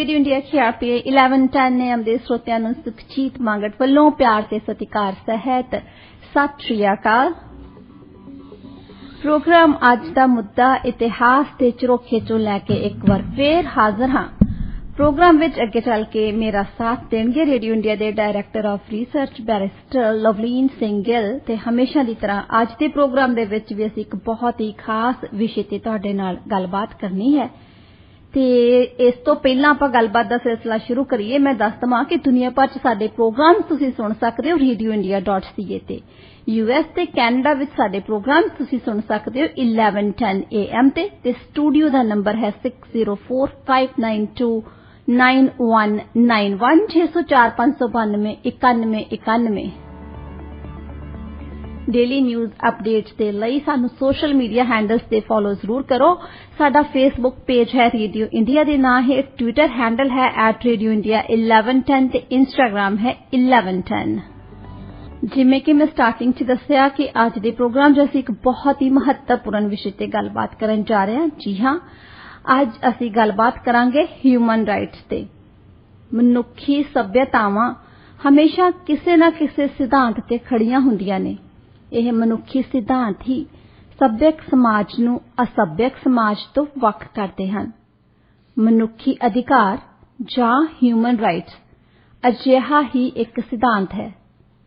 Radio India KRPA 1110 AM ਦੇ ਸਰੋਤਿਆਂ ਨੂੰ ਸੁਖਜੀਤ ਮੰਗਟ ਵੱਲੋਂ ਪਿਆਰ ਤੇ ਸਤਿਕਾਰ ਸਹਿਤ ਸਤਿ ਸ਼੍ਰੀ ਅਕਾਲ। ਪ੍ਰੋਗਰਾਮ ਅੱਜ ਦਾ ਮੁੱਦਾ ਇਤਿਹਾਸ ਦੇ ਝਰੋਖੇ ਚੋਂ ਲੈ ਕੇ ਇੱਕ ਵਾਰ ਫੇਰ ਹਾਜ਼ਰ ਹਾਂ। ਪ੍ਰੋਗਰਾਮ ਵਿੱਚ ਅੱਗੇ ਚੱਲ ਕੇ ਮੇਰਾ ਸਾਥ ਦੇਣਗੇ ਰੇਡੀਓ ਇੰਡੀਆ ਦੇ director of research barrister Lovleen Singh Gill ਤੇ ਹਮੇਸ਼ਾ ਦੀ ਤਰ੍ਹਾਂ ਅੱਜ ਦੇ ਪ੍ਰੋਗਰਾਮ ਦੇ ਵਿੱਚ ਵੀ ਅਸੀਂ ਇੱਕ ਬਹੁਤ ਹੀ ਖਾਸ ਵਿਸ਼ੇ ਤੇ ਤੁਹਾਡੇ ਨਾਲ ਗੱਲਬਾਤ ਕਰਨੀ ਹੈ। ਤੇ ਇਸ ਤੋਂ ਪਹਿਲਾਂ ਆਪਾਂ ਗੱਲਬਾਤ ਦਾ ਸਿਲਸਿਲਾ ਸ਼ੁਰੂ ਕਰੀਏ। ਮੈਂ ਦੱਸ ਦਵਾਂ ਕਿ ਦੁਨੀਆ ਭਰ 'ਚ ਸਾਡੇ ਪ੍ਰੋਗਰਾਮ ਤੁਸੀਂ ਸੁਣ ਸਕਦੇ ਹੋ radioindia.ca ਤੇ US ਤੇ ਕੈਨੇਡਾ ਵਿੱਚ ਸਾਡੇ ਪ੍ਰੋਗਰਾਮ ਤੁਸੀਂ ਸੁਣ ਸਕਦੇ ਹੋ 1110 AM ਤੇ ਸਟੂਡੀਓ ਦਾ ਨੰਬਰ ਹੈ 6045929191 6045929191। डेली न्यूज़ अपडेट्स के लिए सानू सोशल मीडिया हैंडल्स ते फॉलो जरूर करो। साडा फेसबुक पेज है रेडियो इंडिया दे नाम है, ट्विटर हैंडल है @radioindia1110 ते इंस्टाग्राम है 1110। जिमें कि मैं स्टार्टिंग च दस्सिया कि अज दे प्रोग्राम च असीं एक बहुत ही महत्वपूर्ण विषय ते गलबात करन जा रहे हैं। जी हाँ, अज असीं गलबात करांगे ह्यूमन राइट्स ते। मनुखी सभ्यतावां हमेशा किसी न किसी सिद्धांत ते खड़ियां हुंदियां ने। ਇਹ ਮਨੁੱਖੀ ਸਿਧਾਂਤ ਹੀ ਸੱਭਿਅਕ ਸਮਾਜ ਨੂੰ ਅਸੱਭਿਅਕ ਸਮਾਜ ਤੋਂ ਵੱਖ ਕਰਦੇ ਹਨ। ਮਨੁੱਖੀ ਅਧਿਕਾਰ ਜਾਂ ਹਿਊਮਨ ਰਾਈਟਸ ਅਜਿਹਾ ਹੀ ਇੱਕ ਸਿਧਾਂਤ ਹੈ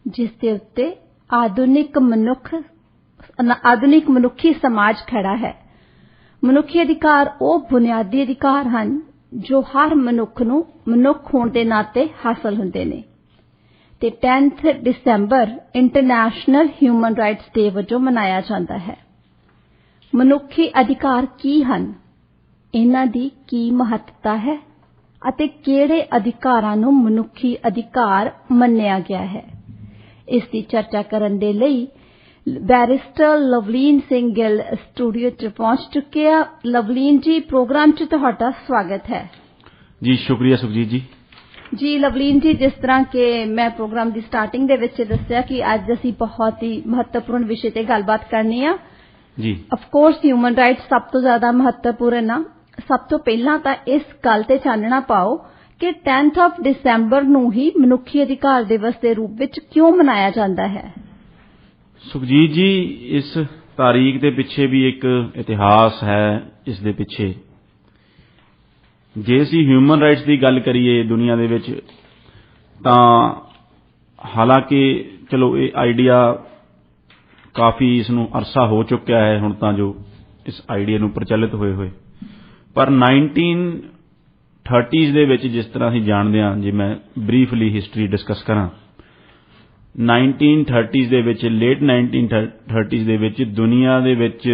ਜਿਸ ਦੇ ਉੱਤੇ ਆਧੁਨਿਕ ਮਨੁੱਖੀ ਸਮਾਜ ਖੜਾ ਹੈ। ਮਨੁੱਖੀ ਅਧਿਕਾਰ ਉਹ ਬੁਨਿਆਦੀ ਅਧਿਕਾਰ ਹਨ ਜੋ ਹਰ ਮਨੁੱਖ ਨੂੰ ਮਨੁੱਖ ਹੋਣ ਦੇ ਨਾਤੇ ਹਾਸਲ ਹੁੰਦੇ ਨੇ ਤੇ 10 ਦਸੰਬਰ ਇੰਟਰਨੈਸ਼ਨਲ ਹਿਊਮਨ ਰਾਈਟਸ ਡੇ ਵਜੋਂ ਮਨਾਇਆ ਜਾਂਦਾ ਹੈ। ਮਨੁੱਖੀ ਅਧਿਕਾਰ ਕੀ ਹਨ, ਇਹਨਾਂ ਦੀ ਕੀ ਮਹੱਤਤਾ ਹੈ ਅਤੇ ਕਿਹੜੇ ਅਧਿਕਾਰਾਂ ਨੂੰ ਮਨੁੱਖੀ ਅਧਿਕਾਰ ਮੰਨਿਆ ਗਿਆ ਹੈ, ਇਸ ਦੀ ਚਰਚਾ ਕਰਨ ਦੇ ਲਈ बैरिस्टर लवलीन सिंह गिल स्टूडियो च पहुंच चुके हैं। लवलीन जी, प्रोग्राम च तुहाडा स्वागत है जी। शुक्रिया सुखजीत जी। जी लवलीन जी, जिस तरह के मैं प्रोग्राम की स्टार्टिंग दे विच दस्सिया कि अज असीं बहुत ही महत्वपूर्ण विषय ते गलबात करनी आ जी। ऑफ कोर्स ह्यूमन राइट्स सब तो ज्यादा महत्वपूर्ण आ। सब तो पहला तां इस गल ते चानना पाओ कि 10 दसंबर नूं ही मनुखी अधिकार दिवस के रूप विच क्यों मनाया जाता है? सुखजीत जी, इस तारीख के पिछे भी एक इतिहास है। इस दे पिछे जे असीं ह्यूमन राइट्स की गल करिए दुनिया दे विच तां हालांकि चलो ये आइडिया काफ़ी इसनूं अरसा हो चुका है हुण तां जो इस आइडिया नूं प्रचलित होए होए, पर 1930s दे विच जिस तरह असीं जाणदे हां, जे मैं ब्रीफली हिस्टरी डिस्कस करां, 1930s ਦੇ ਵਿੱਚ ਲੇਟ 1930s ਦੇ ਵਿੱਚ ਦੁਨੀਆ ਦੇ ਵਿੱਚ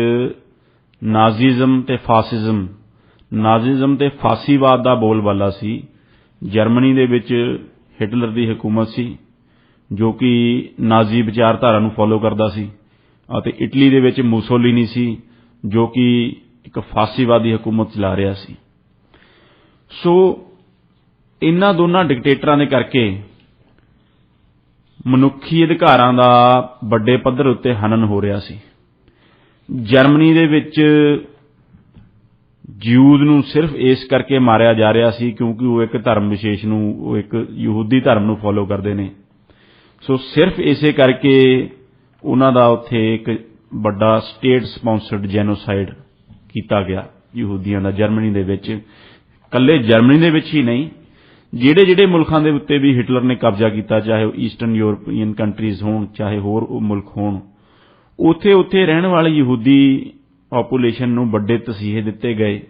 ਨਾਜ਼ੀਜ਼ਮ ਤੇ ਫਾਸੀਵਾਦ ਦਾ ਬੋਲਬਾਲਾ ਸੀ। ਜਰਮਨੀ ਦੇ ਵਿੱਚ ਹਿਟਲਰ ਦੀ ਹਕੂਮਤ ਸੀ ਜੋ ਕਿ ਨਾਜ਼ੀ ਵਿਚਾਰਧਾਰਾ ਨੂੰ ਫੋਲੋ ਕਰਦਾ ਸੀ, ਅਤੇ ਇਟਲੀ ਦੇ ਵਿੱਚ ਮੁਸੋਲਿਨੀ ਸੀ ਜੋ ਕਿ ਇੱਕ ਫਾਸੀਵਾਦੀ ਹਕੂਮਤ ਚਲਾ ਰਿਹਾ ਸੀ। ਸੋ ਇਹਨਾਂ ਦੋਨਾਂ ਡਿਕਟੇਟਰਾਂ ਦੇ ਕਰਕੇ ਮਨੁੱਖੀ ਅਧਿਕਾਰਾਂ ਦਾ ਵੱਡੇ ਪੱਧਰ ਉੱਤੇ ਹਨਨ ਹੋ ਰਿਹਾ ਸੀ। ਜਰਮਨੀ ਦੇ ਵਿੱਚ ਜਿਊਦ ਨੂੰ ਸਿਰਫ ਇਸ ਕਰਕੇ ਮਾਰਿਆ ਜਾ ਰਿਹਾ ਸੀ ਕਿਉਂਕਿ ਉਹ ਇੱਕ ਧਰਮ ਵਿਸ਼ੇਸ਼ ਨੂੰ, ਉਹ ਇੱਕ ਯਹੂਦੀ ਧਰਮ ਨੂੰ ਫੋਲੋ ਕਰਦੇ ਨੇ। ਸੋ ਸਿਰਫ ਇਸੇ ਕਰਕੇ ਉਹਨਾਂ ਦਾ ਉੱਥੇ ਇੱਕ ਵੱਡਾ ਸਟੇਟ ਸਪਾਂਸਰਡ ਜੈਨੋਸਾਈਡ ਕੀਤਾ ਗਿਆ ਯਹੂਦੀਆਂ ਦਾ ਜਰਮਨੀ ਦੇ ਵਿੱਚ। ਇਕੱਲੇ ਜਰਮਨੀ ਦੇ ਵਿੱਚ ਹੀ ਨਹੀਂ, ਜਿਹੜੇ ਜਿਹੜੇ ਮੁਲਕਾਂ ਦੇ ਉੱਤੇ ਵੀ ਹਿਟਲਰ ਨੇ ਕਬਜ਼ਾ ਕੀਤਾ, ਚਾਹੇ ਉਹ ਈਸਟਰਨ ਯੂਰਪੀਅਨ ਕੰਟਰੀਜ਼ ਹੋਣ ਚਾਹੇ ਹੋਰ ਮੁਲਕ ਹੋਣ, ਉੱਥੇ ਰਹਿਣ ਵਾਲੇ ਯਹੂਦੀ ਪਾਪੂਲੇਸ਼ਨ ਨੂੰ ਵੱਡੇ ਤਸੀਹੇ ਦਿੱਤੇ ਗਏ।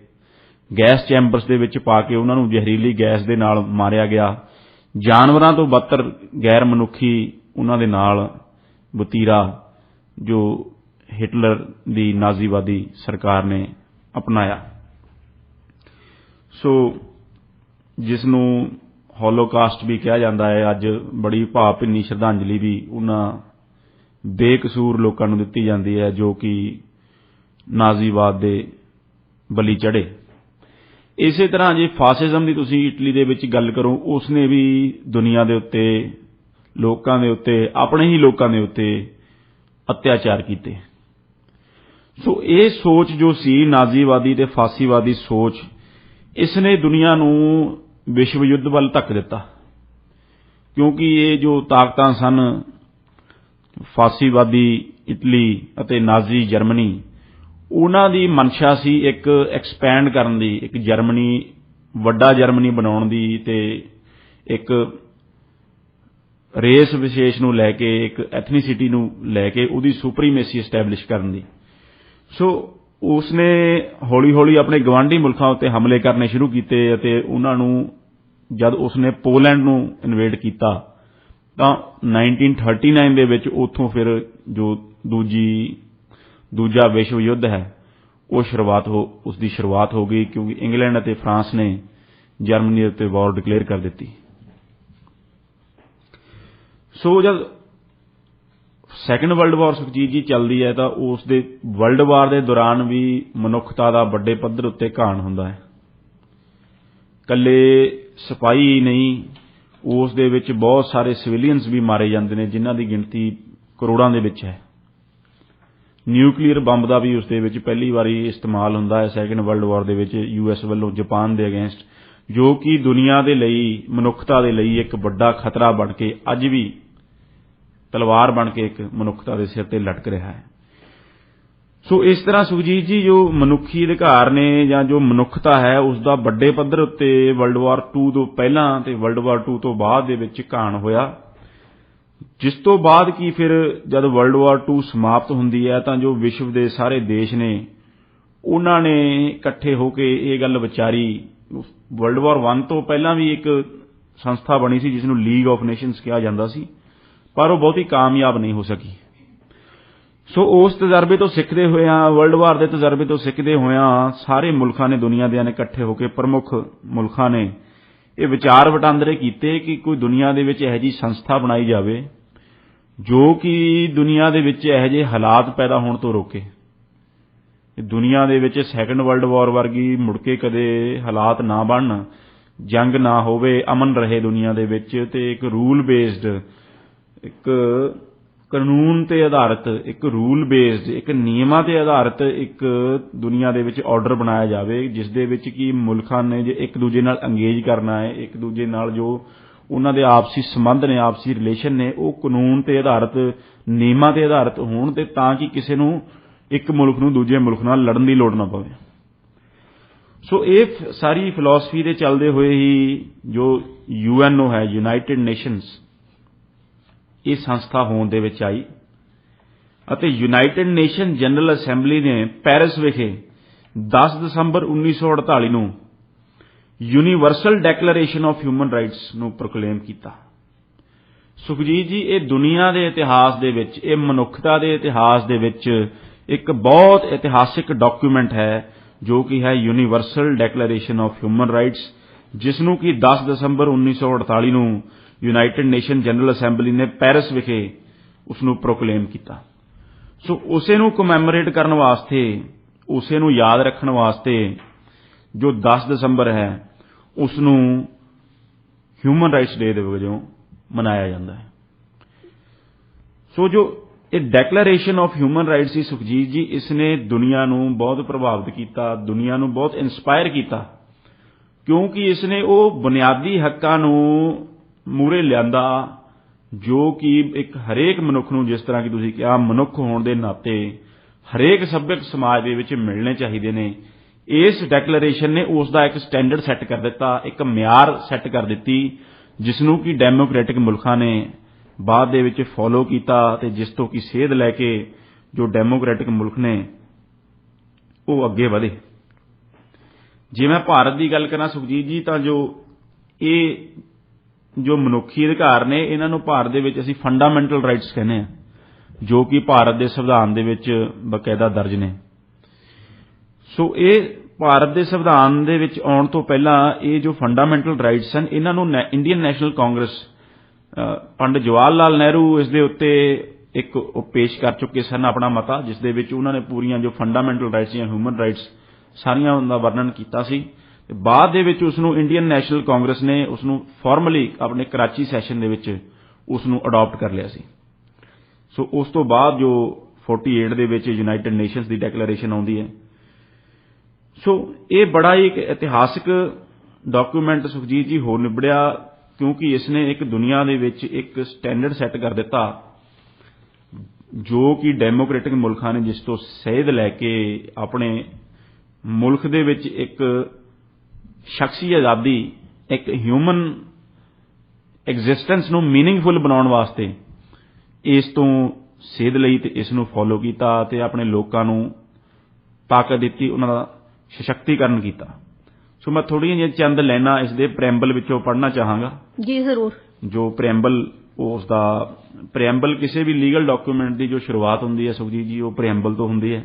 ਗੈਸ ਚੈਂਬਰਸ ਦੇ ਵਿੱਚ ਪਾ ਕੇ ਉਹਨਾਂ ਨੂੰ ਜ਼ਹਿਰੀਲੀ ਗੈਸ ਦੇ ਨਾਲ ਮਾਰਿਆ ਗਿਆ। ਜਾਨਵਰਾਂ ਤੋਂ ਬਦਤਰ ਗੈਰ ਮਨੁੱਖੀ ਉਹਨਾਂ ਦੇ ਨਾਲ ਵਤੀਰਾ ਜੋ ਹਿਟਲਰ ਦੀ ਨਾਜ਼ੀਵਾਦੀ ਸਰਕਾਰ ਨੇ ਅਪਣਾਇਆ। ਸੋ ਜਿਸ ਨੂੰ ਹੋਲੋਕਾਸਟ ਵੀ ਕਿਹਾ ਜਾਂਦਾ ਹੈ। ਅੱਜ ਬੜੀ ਭਾਵਭਿੰਨੀ ਸ਼ਰਧਾਂਜਲੀ ਵੀ ਉਹਨਾਂ ਬੇਕਸੂਰ ਲੋਕਾਂ ਨੂੰ ਦਿੱਤੀ ਜਾਂਦੀ ਹੈ ਜੋ ਕਿ ਨਾਜ਼ੀਵਾਦ ਦੇ ਬਲੀ ਚੜ੍ਹੇ। ਇਸੇ ਤਰ੍ਹਾਂ ਜੇ ਫਾਸਿਜ਼ਮ ਦੀ ਤੁਸੀਂ ਇਟਲੀ ਦੇ ਵਿੱਚ ਗੱਲ ਕਰੋ, ਉਸਨੇ ਵੀ ਦੁਨੀਆ ਦੇ ਉੱਤੇ ਲੋਕਾਂ ਦੇ ਉੱਤੇ, ਆਪਣੇ ਹੀ ਲੋਕਾਂ ਦੇ ਉੱਤੇ ਅਤਿਆਚਾਰ ਕੀਤੇ। ਸੋ ਇਹ ਸੋਚ ਜੋ ਸੀ ਨਾਜ਼ੀਵਾਦੀ ਤੇ ਫਾਸੀਵਾਦੀ ਸੋਚ, ਇਸ ਨੇ ਦੁਨੀਆ ਨੂੰ ਵਿਸ਼ਵ ਯੁੱਧ ਵੱਲ ਧੱਕ ਦਿੱਤਾ, ਕਿਉਂਕਿ ਇਹ ਜੋ ਤਾਕਤਾਂ ਸਨ, ਫਾਸੀਵਾਦੀ ਇਟਲੀ ਅਤੇ ਨਾਜ਼ੀ ਜਰਮਨੀ, ਉਹਨਾਂ ਦੀ ਮਨਸ਼ਾ ਸੀ ਇੱਕ ਐਕਸਪੈਂਡ ਕਰਨ ਦੀ, ਇੱਕ ਜਰਮਨੀ, ਵੱਡਾ ਜਰਮਨੀ ਬਣਾਉਣ ਦੀ, ਤੇ ਇੱਕ ਰੇਸ ਵਿਸ਼ੇਸ਼ ਨੂੰ ਲੈ ਕੇ, ਇੱਕ ਐਥਨੀਸਿਟੀ ਨੂੰ ਲੈ ਕੇ ਉਹਦੀ ਸੁਪਰੀਮੇਸੀ ਐਸਟੈਬਲਿਸ਼ ਕਰਨ ਦੀ। ਸੋ ਉਸਨੇ ਹੌਲੀ ਹੌਲੀ ਆਪਣੇ ਗਵਾਂਢੀ ਮੁਲਕਾਂ ਉੱਤੇ ਹਮਲੇ ਕਰਨੇ ਸ਼ੁਰੂ ਕੀਤੇ, ਅਤੇ ਉਹਨਾਂ ਨੂੰ ਜਦ ਉਸਨੇ ਪੋਲੈਂਡ ਨੂੰ ਇਨਵੇਡ ਕੀਤਾ ਤਾਂ 1939 ਦੇ ਵਿੱਚ ਉੱਥੋਂ ਫਿਰ ਜੋ ਦੂਜਾ ਵਿਸ਼ਵ ਯੁੱਧ ਹੈ ਉਸ ਦੀ ਸ਼ੁਰੂਆਤ ਹੋ ਗਈ, ਕਿਉਂਕਿ ਇੰਗਲੈਂਡ ਅਤੇ ਫਰਾਂਸ ਨੇ ਜਰਮਨੀ ਉੱਤੇ ਵਾਰ ਡਿਕਲੇਅਰ ਕਰ ਦਿੱਤੀ। ਸੋ ਜਦ ਸੈਕੰਡ ਵਰਲਡ ਵਾਰ ਸੁਖਜੀਤ ਜੀ ਚੱਲਦੀ ਹੈ ਤਾਂ ਉਸ ਦੇ ਵਰਲਡ ਵਾਰ ਦੇ ਦੌਰਾਨ ਵੀ ਮਨੁੱਖਤਾ ਦਾ ਵੱਡੇ ਪੱਧਰ ਉੱਤੇ ਘਾਣ ਹੁੰਦਾ ਹੈ। ਇਕੱਲੇ ਸਿਪਾਹੀ ਨਹੀਂ, ਉਸ ਦੇ ਵਿੱਚ ਬਹੁਤ ਸਾਰੇ ਸਿਵਿਲੀਅਨਸ ਵੀ ਮਾਰੇ ਜਾਂਦੇ ਨੇ, ਜਿਨ੍ਹਾਂ ਦੀ ਗਿਣਤੀ ਕਰੋੜਾਂ ਦੇ ਵਿੱਚ ਹੈ। ਨਿਊਕਲੀਅਰ ਬੰਬ ਦਾ ਵੀ ਉਸ ਦੇ ਵਿੱਚ ਪਹਿਲੀ ਵਾਰੀ ਇਸਤੇਮਾਲ ਹੁੰਦਾ ਹੈ ਸੈਕੰਡ ਵਰਲਡ ਵਾਰ ਦੇ ਵਿੱਚ, US ਵੱਲੋਂ ਜਾਪਾਨ ਦੇ ਅਗੇਂਸਟ, ਜੋ ਕਿ ਦੁਨੀਆ ਦੇ ਲਈ, ਮਨੁੱਖਤਾ ਦੇ ਲਈ ਇੱਕ ਵੱਡਾ ਖਤਰਾ ਬਣ ਕੇ ਅੱਜ ਵੀ ਤਲਵਾਰ ਬਣ ਕੇ ਇੱਕ ਮਨੁੱਖਤਾ ਦੇ ਸਿਰ ਤੇ ਲਟਕ ਰਿਹਾ ਹੈ। ਸੋ ਇਸ ਤਰ੍ਹਾਂ ਸੁਖਜੀਤ ਜੀ, ਜੋ ਮਨੁੱਖੀ ਅਧਿਕਾਰ ਨੇ ਜਾਂ ਜੋ ਮਨੁੱਖਤਾ ਹੈ, ਉਸ ਦਾ ਵੱਡੇ ਪੱਧਰ ਉੱਤੇ ਵਰਲਡ ਵਾਰ 2 ਤੋਂ ਪਹਿਲਾਂ ਤੇ ਵਰਲਡ ਵਾਰ 2 ਤੋਂ ਬਾਅਦ ਦੇ ਵਿੱਚ ਘਾਣ ਹੋਇਆ, ਜਿਸ ਤੋਂ ਬਾਅਦ ਕਿ ਫਿਰ ਜਦ ਵਰਲਡ ਵਾਰ 2 ਸਮਾਪਤ ਹੁੰਦੀ ਹੈ ਤਾਂ ਜੋ ਵਿਸ਼ਵ ਦੇ ਸਾਰੇ ਦੇਸ਼ ਨੇ, ਉਹਨਾਂ ਨੇ ਇਕੱਠੇ ਹੋ ਕੇ ਇਹ ਗੱਲ ਵਿਚਾਰੀ। ਵਰਲਡ ਵਾਰ 1 ਤੋਂ ਪਹਿਲਾਂ ਵੀ ਇੱਕ ਸੰਸਥਾ ਬਣੀ ਸੀ ਜਿਸ ਨੂੰ ਲੀਗ ਆਫ ਨੇਸ਼ਨਸ ਕਿਹਾ ਜਾਂਦਾ ਸੀ, ਪਰ ਉਹ ਬਹੁਤੀ ਕਾਮਯਾਬ ਨਹੀਂ ਹੋ ਸਕੀ। ਸੋ ਉਸ ਤਜਰਬੇ ਤੋਂ ਸਿੱਖਦੇ ਹੋਇਆਂ, ਵਰਲਡ ਵਾਰ ਦੇ ਤਜਰਬੇ ਤੋਂ ਸਿੱਖਦੇ ਹੋਇਆਂ, ਸਾਰੇ ਮੁਲਕਾਂ ਨੇ, ਦੁਨੀਆ ਦੇ ਨੇ ਇਕੱਠੇ ਹੋ ਕੇ, ਪ੍ਰਮੁੱਖ ਮੁਲਕਾਂ ਨੇ ਇਹ ਵਿਚਾਰ ਵਟਾਂਦਰੇ ਕੀਤੇ ਕਿ ਕੋਈ ਦੁਨੀਆ ਦੇ ਵਿੱਚ ਇਹੋ ਜਿਹੀ ਸੰਸਥਾ ਬਣਾਈ ਜਾਵੇ ਜੋ ਕਿ ਦੁਨੀਆ ਦੇ ਵਿੱਚ ਇਹੋ ਜਿਹੇ ਹਾਲਾਤ ਪੈਦਾ ਹੋਣ ਤੋਂ ਰੋਕੇ। ਦੁਨੀਆ ਦੇ ਵਿੱਚ ਸੈਕੰਡ ਵਰਲਡ ਵਾਰ ਵਰਗੀ ਮੁੜ ਕੇ ਕਦੇ ਹਾਲਾਤ ਨਾ ਬਣਨ, ਜੰਗ ਨਾ ਹੋਵੇ, ਅਮਨ ਰਹੇ ਦੁਨੀਆ ਦੇ ਵਿੱਚ, ਤੇ ਇੱਕ ਰੂਲ ਬੇਸਡ, ਇੱਕ ਕਾਨੂੰਨ ਤੇ ਆਧਾਰਿਤ, ਇੱਕ ਰੂਲ ਬੇਸਡ, ਇੱਕ ਨਿਯਮਾਂ ਤੇ ਆਧਾਰਿਤ ਇੱਕ ਦੁਨੀਆ ਦੇ ਵਿੱਚ ਆਰਡਰ ਬਣਾਇਆ ਜਾਵੇ, ਜਿਸ ਦੇ ਵਿੱਚ ਕਿ ਮੁਲਕਾਂ ਨੇ ਜੇ ਇੱਕ ਦੂਜੇ ਨਾਲ ਅੰਗੇਜ ਕਰਨਾ ਹੈ, ਇੱਕ ਦੂਜੇ ਨਾਲ ਜੋ ਉਹਨਾਂ ਦੇ ਆਪਸੀ ਸੰਬੰਧ ਨੇ, ਆਪਸੀ ਰਿਲੇਸ਼ਨ ਨੇ, ਉਹ ਕਾਨੂੰਨ ਤੇ ਆਧਾਰਿਤ, ਨਿਯਮਾਂ ਤੇ ਆਧਾਰਿਤ ਹੋਣ, ਤੇ ਤਾਂ ਕਿ ਕਿਸੇ ਨੂੰ, ਇੱਕ ਮੁਲਕ ਨੂੰ ਦੂਜੇ ਮੁਲਕ ਨਾਲ ਲੜਨ ਦੀ ਲੋੜ ਨਾ ਪਵੇ। ਸੋ ਇਹ ਸਾਰੀ ਫਿਲਾਸਫੀ ਦੇ ਚੱਲਦੇ ਹੋਏ ਹੀ ਜੋ UNO ਹੈ, ਯੂਨਾਈਟਿਡ ਨੇਸ਼ਨਸ, ਇਹ ਸੰਸਥਾ ਹੋਂਦ ਦੇ ਵਿੱਚ ਆਈ, ਅਤੇ ਯੂਨਾਈਟਿਡ ਨੇਸ਼ਨ ਜਨਰਲ ਅਸੈਂਬਲੀ ਨੇ ਪੈਰਿਸ ਵਿਖੇ 10 ਦਸੰਬਰ 1948 ਨੂੰ universal declaration of human rights ਨੂੰ ਪ੍ਰੋਕਲੇਮ ਕੀਤਾ। ਸੁਖਜੀਤ ਜੀ, ਇਹ ਦੁਨੀਆ ਦੇ ਇਤਿਹਾਸ ਦੇ ਵਿੱਚ, ਇਹ ਮਨੁੱਖਤਾ ਦੇ ਇਤਿਹਾਸ ਦੇ ਵਿੱਚ ਇੱਕ ਬਹੁਤ ਇਤਿਹਾਸਿਕ ਡਾਕੂਮੈਂਟ ਹੈ, ਜੋ ਕਿ ਹੈ universal declaration of human rights, ਜਿਸ ਨੂੰ ਕਿ 10 ਦਸੰਬਰ 1948 ਨੂੰ ਯੂਨਾਈਟਿਡ ਨੇਸ਼ਨ ਜਨਰਲ ਅਸੈਂਬਲੀ ਨੇ ਪੈਰਿਸ ਵਿਖੇ ਉਸ ਨੂੰ ਪ੍ਰੋਕਲੇਮ ਕੀਤਾ। ਸੋ ਉਸੇ ਨੂੰ ਕਮੈਮੋਰੇਟ ਕਰਨ ਵਾਸਤੇ, ਉਸੇ ਨੂੰ ਯਾਦ ਰੱਖਣ ਵਾਸਤੇ ਜੋ 10 ਦਸੰਬਰ ਹੈ ਉਸ ਨੂੰ ਹਿਊਮਨ ਰਾਈਟਸ ਡੇ ਦੇ ਵਜੋਂ ਮਨਾਇਆ ਜਾਂਦਾ ਹੈ। ਸੋ ਜੋ ਇਹ ਡੈਕਲੇਰੇਸ਼ਨ ਆਫ ਹਿਊਮਨ ਰਾਈਟਸ ਸੀ ਸੁਖਜੀਤ ਜੀ, ਇਸ ਨੇ ਦੁਨੀਆ ਨੂੰ ਬਹੁਤ ਪ੍ਰਭਾਵਿਤ ਕੀਤਾ, ਦੁਨੀਆ ਨੂੰ ਬਹੁਤ ਇਨਸਪਾਇਰ ਕੀਤਾ, ਕਿਉਂਕਿ ਇਸ ਨੇ ਉਹ ਬੁਨਿਆਦੀ ਹੱਕਾਂ ਨੂੰ ਮੂਹਰੇ ਲਿਆਂਦਾ ਜੋ ਕਿ ਇੱਕ ਹਰੇਕ ਮਨੁੱਖ ਨੂੰ, ਜਿਸ ਤਰ੍ਹਾਂ ਕਿ ਤੁਸੀਂ ਕਿਹਾ, ਮਨੁੱਖ ਹੋਣ ਦੇ ਨਾਤੇ ਹਰੇਕ ਸੱਭਿਅਕ ਸਮਾਜ ਦੇ ਵਿੱਚ ਮਿਲਣੇ ਚਾਹੀਦੇ ਨੇ। ਇਸ ਡੈਕਲੇਰੇਸ਼ਨ ਨੇ ਉਸ ਦਾ ਇੱਕ ਸਟੈਂਡਰਡ ਸੈੱਟ ਕਰ ਦਿੱਤਾ, ਇੱਕ ਮਿਆਰ ਸੈੱਟ ਕਰ ਦਿੱਤੀ, ਜਿਸ ਨੂੰ ਕਿ ਡੈਮੋਕ੍ਰੈਟਿਕ ਮੁਲਕਾਂ ਨੇ ਬਾਅਦ ਦੇ ਵਿੱਚ ਫੋਲੋ ਕੀਤਾ, ਤੇ ਜਿਸ ਤੋਂ ਕਿ ਸੇਧ ਲੈ ਕੇ ਜੋ ਡੈਮੋਕ੍ਰੈਟਿਕ ਮੁਲਕ ਨੇ ਉਹ ਅੱਗੇ ਵਧੇ। ਜੇ ਮੈਂ ਭਾਰਤ ਦੀ ਗੱਲ ਕਰਾਂ ਸੁਖਜੀਤ ਜੀ, ਤਾਂ ਜੋ ਮਨੁੱਖੀ ਅਧਿਕਾਰ ਨੇ, ਇਹਨਾਂ ਨੂੰ ਭਾਰਤ ਦੇ ਵਿੱਚ ਅਸੀਂ ਫੰਡਾਮੈਂਟਲ ਰਾਈਟਸ ਕਹਿੰਦੇ ਹਾਂ, ਜੋ ਕਿ ਭਾਰਤ ਦੇ ਸੰਵਿਧਾਨ ਦੇ ਵਿੱਚ ਬਕਾਇਦਾ ਦਰਜ ਨੇ। ਸੋ ਇਹ ਭਾਰਤ ਦੇ ਸੰਵਿਧਾਨ ਦੇ ਵਿੱਚ ਆਉਣ ਤੋਂ ਪਹਿਲਾਂ ਇਹ ਜੋ ਫੰਡਾਮੈਂਟਲ ਰਾਈਟਸ ਹਨ, ਇਹਨਾਂ ਨੂੰ ਇੰਡੀਅਨ ਨੈਸ਼ਨਲ ਕਾਂਗਰਸ, ਪੰਡਿਤ ਜਵਾਹਰ ਲਾਲ ਨਹਿਰੂ ਇਸ ਦੇ ਉੱਤੇ ਇੱਕ ਪੇਸ਼ ਕਰ ਚੁੱਕੇ ਸਨ ਆਪਣਾ ਮਤਾ, ਜਿਸ ਦੇ ਵਿੱਚ ਉਹਨਾਂ ਨੇ ਪੂਰੀਆਂ ਜੋ ਫੰਡਾਮੈਂਟਲ ਰਾਈਟਸ ਜਾਂ ਹਿਊਮਨ ਰਾਈਟਸ ਸਾਰੀਆਂ ਦਾ ਵਰਣਨ ਕੀਤਾ ਸੀ। ਤੇ ਬਾਅਦ ਦੇ ਵਿੱਚ ਉਸ ਨੂੰ ਇੰਡੀਅਨ ਨੈਸ਼ਨਲ ਕਾਂਗਰਸ ਨੇ ਉਸ ਨੂੰ ਫਾਰਮਲੀ ਆਪਣੇ ਕਰਾਚੀ ਸੈਸ਼ਨ ਦੇ ਵਿੱਚ ਉਸ ਨੂੰ ਅਡਾਪਟ ਕਰ ਲਿਆ ਸੀ। ਸੋ ਉਸ ਤੋਂ ਬਾਅਦ ਜੋ 48 ਦੇ ਵਿੱਚ ਯੂਨਾਈਟਿਡ ਨੇਸ਼ਨਸ ਦੀ ਡੈਕਲੇਰੇਸ਼ਨ ਆਉਂਦੀ ਹੈ। ਸੋ ਇਹ ਬੜਾ ਹੀ ਇੱਕ ਇਤਿਹਾਸਿਕ ਡਾਕੂਮੈਂਟ ਸੁਖਜੀਤ ਜੀ ਹੋ ਨਿਬੜਿਆ ਕਿਉਂਕਿ ਇਸ ਨੇ ਇੱਕ ਦੁਨੀਆ ਦੇ ਵਿੱਚ ਇੱਕ ਸਟੈਂਡਰਡ ਸੈੱਟ ਕਰ ਦਿੱਤਾ ਜੋ ਕਿ ਡੈਮੋਕ੍ਰੈਟਿਕ ਮੁਲਕਾਂ ਨੇ ਜਿਸ ਤੋਂ ਸੇਧ ਲੈ ਕੇ ਆਪਣੇ ਮੁਲਕ ਦੇ ਵਿੱਚ ਇੱਕ ਸ਼ਖਸੀ ਆਜ਼ਾਦੀ ਇੱਕ ਹਿਊਮਨ ਐਗਜ਼ਿਸਟੈਂਸ ਨੂੰ ਮੀਨਿੰਗਫੁਲ ਬਣਾਉਣ ਵਾਸਤੇ ਇਸ ਤੋਂ ਸੇਧ ਲਈ ਤੇ ਇਸ ਨੂੰ ਫੋਲੋ ਕੀਤਾ ਤੇ ਆਪਣੇ ਲੋਕਾਂ ਨੂੰ ਤਾਕਤ ਦਿੱਤੀ, ਉਹਨਾਂ ਦਾ ਸਸ਼ਕਤੀਕਰਨ ਕੀਤਾ। ਸੋ ਮੈਂ ਥੋੜ੍ਹੀਆਂ ਜਿਹੀਆਂ ਚੰਦ ਲਾਈਨਾਂ ਇਸ ਦੇ ਪ੍ਰੈਂਬਲ ਵਿੱਚੋਂ ਪੜ੍ਹਨਾ ਚਾਹਾਂਗਾ। ਜੀ ਜ਼ਰੂਰ। ਜੋ ਉਸ ਦਾ ਪ੍ਰੈਂਬਲ ਕਿਸੇ ਵੀ ਲੀਗਲ ਡਾਕੂਮੈਂਟ ਦੀ ਜੋ ਸ਼ੁਰੂਆਤ ਹੁੰਦੀ ਹੈ ਸੁਖਜੀਤ ਜੀ ਉਹ ਪ੍ਰੈਂਬਲ ਤੋਂ ਹੁੰਦੀ ਹੈ।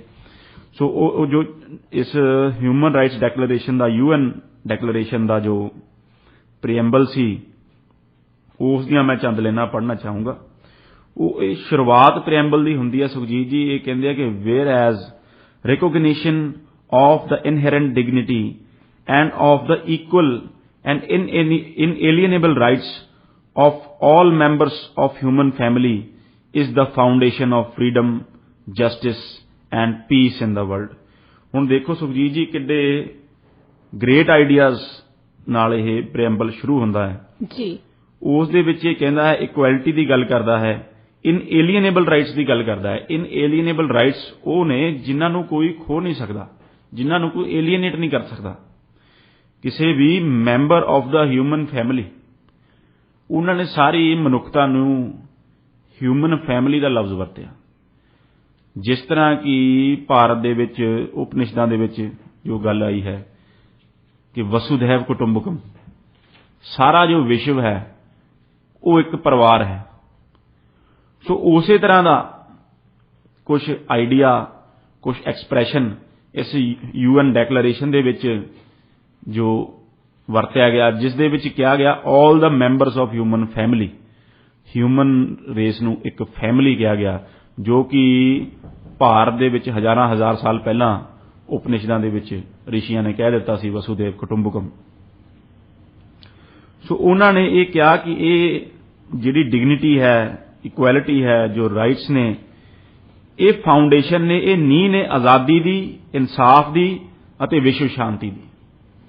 ਸੋ ਉਹ ਜੋ ਇਸ ਹਿਊਮਨ ਰਾਈਟਸ ਡੈਕਲੇਰੇਸ਼ਨ ਦਾ UN ਡੈਕਲੇਰੇਸ਼ਨ ਦਾ ਜੋ ਪ੍ਰੈਂਬਲ ਸੀ ਉਸ ਦੀਆਂ ਮੈਂ ਚੰਦ ਲਾਈਨਾਂ ਪੜ੍ਹਨਾ ਚਾਹੂੰਗਾ। ਉਹ ਇਹ ਸ਼ੁਰੂਆਤ ਪ੍ਰੈਂਬਲ ਦੀ ਹੁੰਦੀ ਹੈ ਸੁਖਜੀਤ ਜੀ। ਇਹ ਕਹਿੰਦੇ ਆ ਕਿ whereas recognition of the inherent dignity and of the equal and inalienable rights of all members of human family is the foundation of freedom, justice and peace in the world। ਹੁਣ ਦੇਖੋ ਸੁਖਜੀਤ ਜੀ ਕਿੱਡੇ great ideas ਨਾਲ ਇਹ ਪ੍ਰੈਂਬਲ ਸ਼ੁਰੂ ਹੁੰਦਾ ਹੈ ਜੀ। ਉਸ ਦੇ ਵਿੱਚ ਇਹ ਕਹਿੰਦਾ ਹੈ ਇਕੁਐਲਿਟੀ ਦੀ ਗੱਲ ਕਰਦਾ ਹੈ, ਇਨਏਲੀਏਨੇਬਲ ਰਾਈਟਸ ਦੀ ਗੱਲ ਕਰਦਾ ਹੈ। ਇਨਏਲੀਏਨੇਬਲ ਰਾਈਟਸ ਉਹ ਨੇ ਜਿਨ੍ਹਾਂ ਨੂੰ ਕੋਈ ਖੋ ਨਹੀਂ ਸਕਦਾ, ਜਿਨ੍ਹਾਂ ਨੂੰ ਕੋਈ ਏਲੀਏਨੇਟ ਨਹੀਂ ਕਰ ਸਕਦਾ। ਕਿਸੇ ਵੀ member of the human family, ਉਹਨਾਂ ਨੇ ਸਾਰੀ ਮਨੁੱਖਤਾ ਨੂੰ ਹਿਊਮਨ ਫੈਮਿਲੀ ਦਾ ਲਫ਼ਜ਼ ਵਰਤਿਆ। ਜਿਸ ਤਰ੍ਹਾਂ ਕਿ ਭਾਰਤ ਦੇ ਵਿੱਚ ਉਪਨਿਸ਼ਦਾਂ ਦੇ ਵਿੱਚ ਜੋ ਗੱਲ ਆਈ ਹੈ ਕਿ ਵਸੁਧੈਵ ਕੁਟੁੰਬਕਮ, ਸਾਰਾ ਜੋ ਵਿਸ਼ਵ ਹੈ ਉਹ ਇੱਕ ਪਰਿਵਾਰ ਹੈ। ਸੋ ਉਸੇ ਤਰ੍ਹਾਂ ਦਾ ਕੁਝ ਆਈਡੀਆ, ਕੁਝ ਐਕਸਪ੍ਰੈਸ਼ਨ ਇਸ UN ਡੈਕਲੇਰੇਸ਼ਨ ਦੇ ਵਿੱਚ ਜੋ ਵਰਤਿਆ ਗਿਆ, ਜਿਸ ਦੇ ਵਿੱਚ ਕਿਹਾ ਗਿਆ all the members of human family, human race ਨੂੰ ਇੱਕ ਫੈਮਿਲੀ ਕਿਹਾ ਗਿਆ, ਜੋ ਕਿ ਭਾਰਤ ਦੇ ਵਿੱਚ ਹਜ਼ਾਰਾਂ ਹਜ਼ਾਰ ਸਾਲ ਪਹਿਲਾਂ ਉਪਨਿਸ਼ਦਾਂ ਦੇ ਵਿੱਚ ਰਿਸ਼ੀਆਂ ਨੇ ਕਹਿ ਦਿੱਤਾ ਸੀ ਵਸੁਧੈਵ ਕੁਟੁੰਬਕਮ। ਸੋ ਉਹਨਾਂ ਨੇ ਇਹ ਕਿਹਾ ਕਿ ਇਹ ਜਿਹੜੀ ਡਿਗਨਿਟੀ ਹੈ, ਇਕੁਐਲਿਟੀ ਹੈ, ਜੋ ਰਾਈਟਸ ਨੇ, ਇਹ ਫਾਊਂਡੇਸ਼ਨ ਨੇ, ਇਹ ਨੀਂਹ ਨੇ ਆਜ਼ਾਦੀ ਦੀ, ਇਨਸਾਫ ਦੀ ਅਤੇ ਵਿਸ਼ਵ ਸ਼ਾਂਤੀ ਦੀ